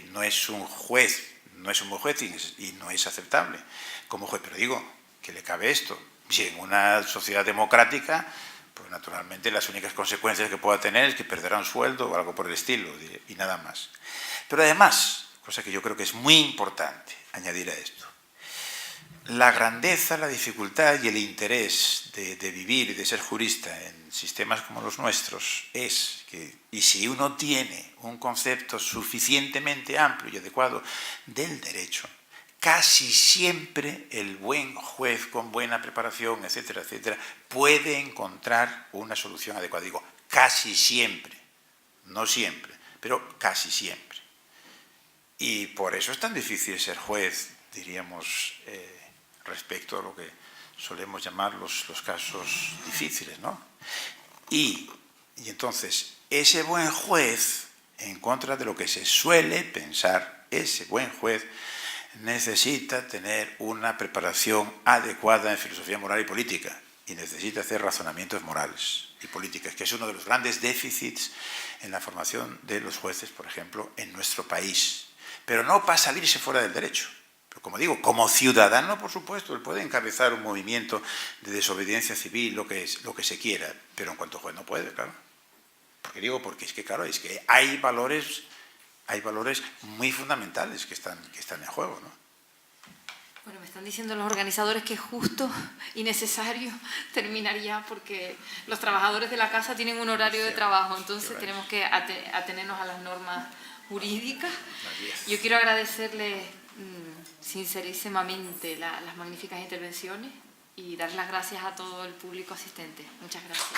no es un juez, no es un buen juez y no es aceptable como juez. Pero digo que le cabe esto. Y en una sociedad democrática, pues naturalmente las únicas consecuencias que pueda tener es que perderá un sueldo o algo por el estilo, y nada más. Pero además, cosa que yo creo que es muy importante añadir a esto, la grandeza, la dificultad y el interés de vivir y de ser jurista en sistemas como los nuestros es que, y si uno tiene un concepto suficientemente amplio y adecuado del derecho, casi siempre el buen juez con buena preparación, etcétera, etcétera, puede encontrar una solución adecuada. Digo, casi siempre, no siempre, pero casi siempre. Y por eso es tan difícil ser juez, diríamos, respecto a lo que solemos llamar los casos difíciles, ¿no? Y entonces, ese buen juez, en contra de lo que se suele pensar, ese buen juez necesita tener una preparación adecuada en filosofía moral y política y necesita hacer razonamientos morales y políticos, que es uno de los grandes déficits en la formación de los jueces, por ejemplo, en nuestro país. Pero no para salirse fuera del derecho. Pero como digo, como ciudadano, por supuesto, él puede encabezar un movimiento de desobediencia civil, lo que se quiera, pero en cuanto juez no puede, claro. Porque es que, claro, es que hay valores muy fundamentales que están en juego, ¿no? Bueno, me están diciendo los organizadores que es justo y necesario terminar ya porque los trabajadores de la casa tienen un horario de trabajo, entonces tenemos que atenernos a las normas jurídicas. Yo quiero agradecerles sincerísimamente las magníficas intervenciones y dar las gracias a todo el público asistente. Muchas gracias.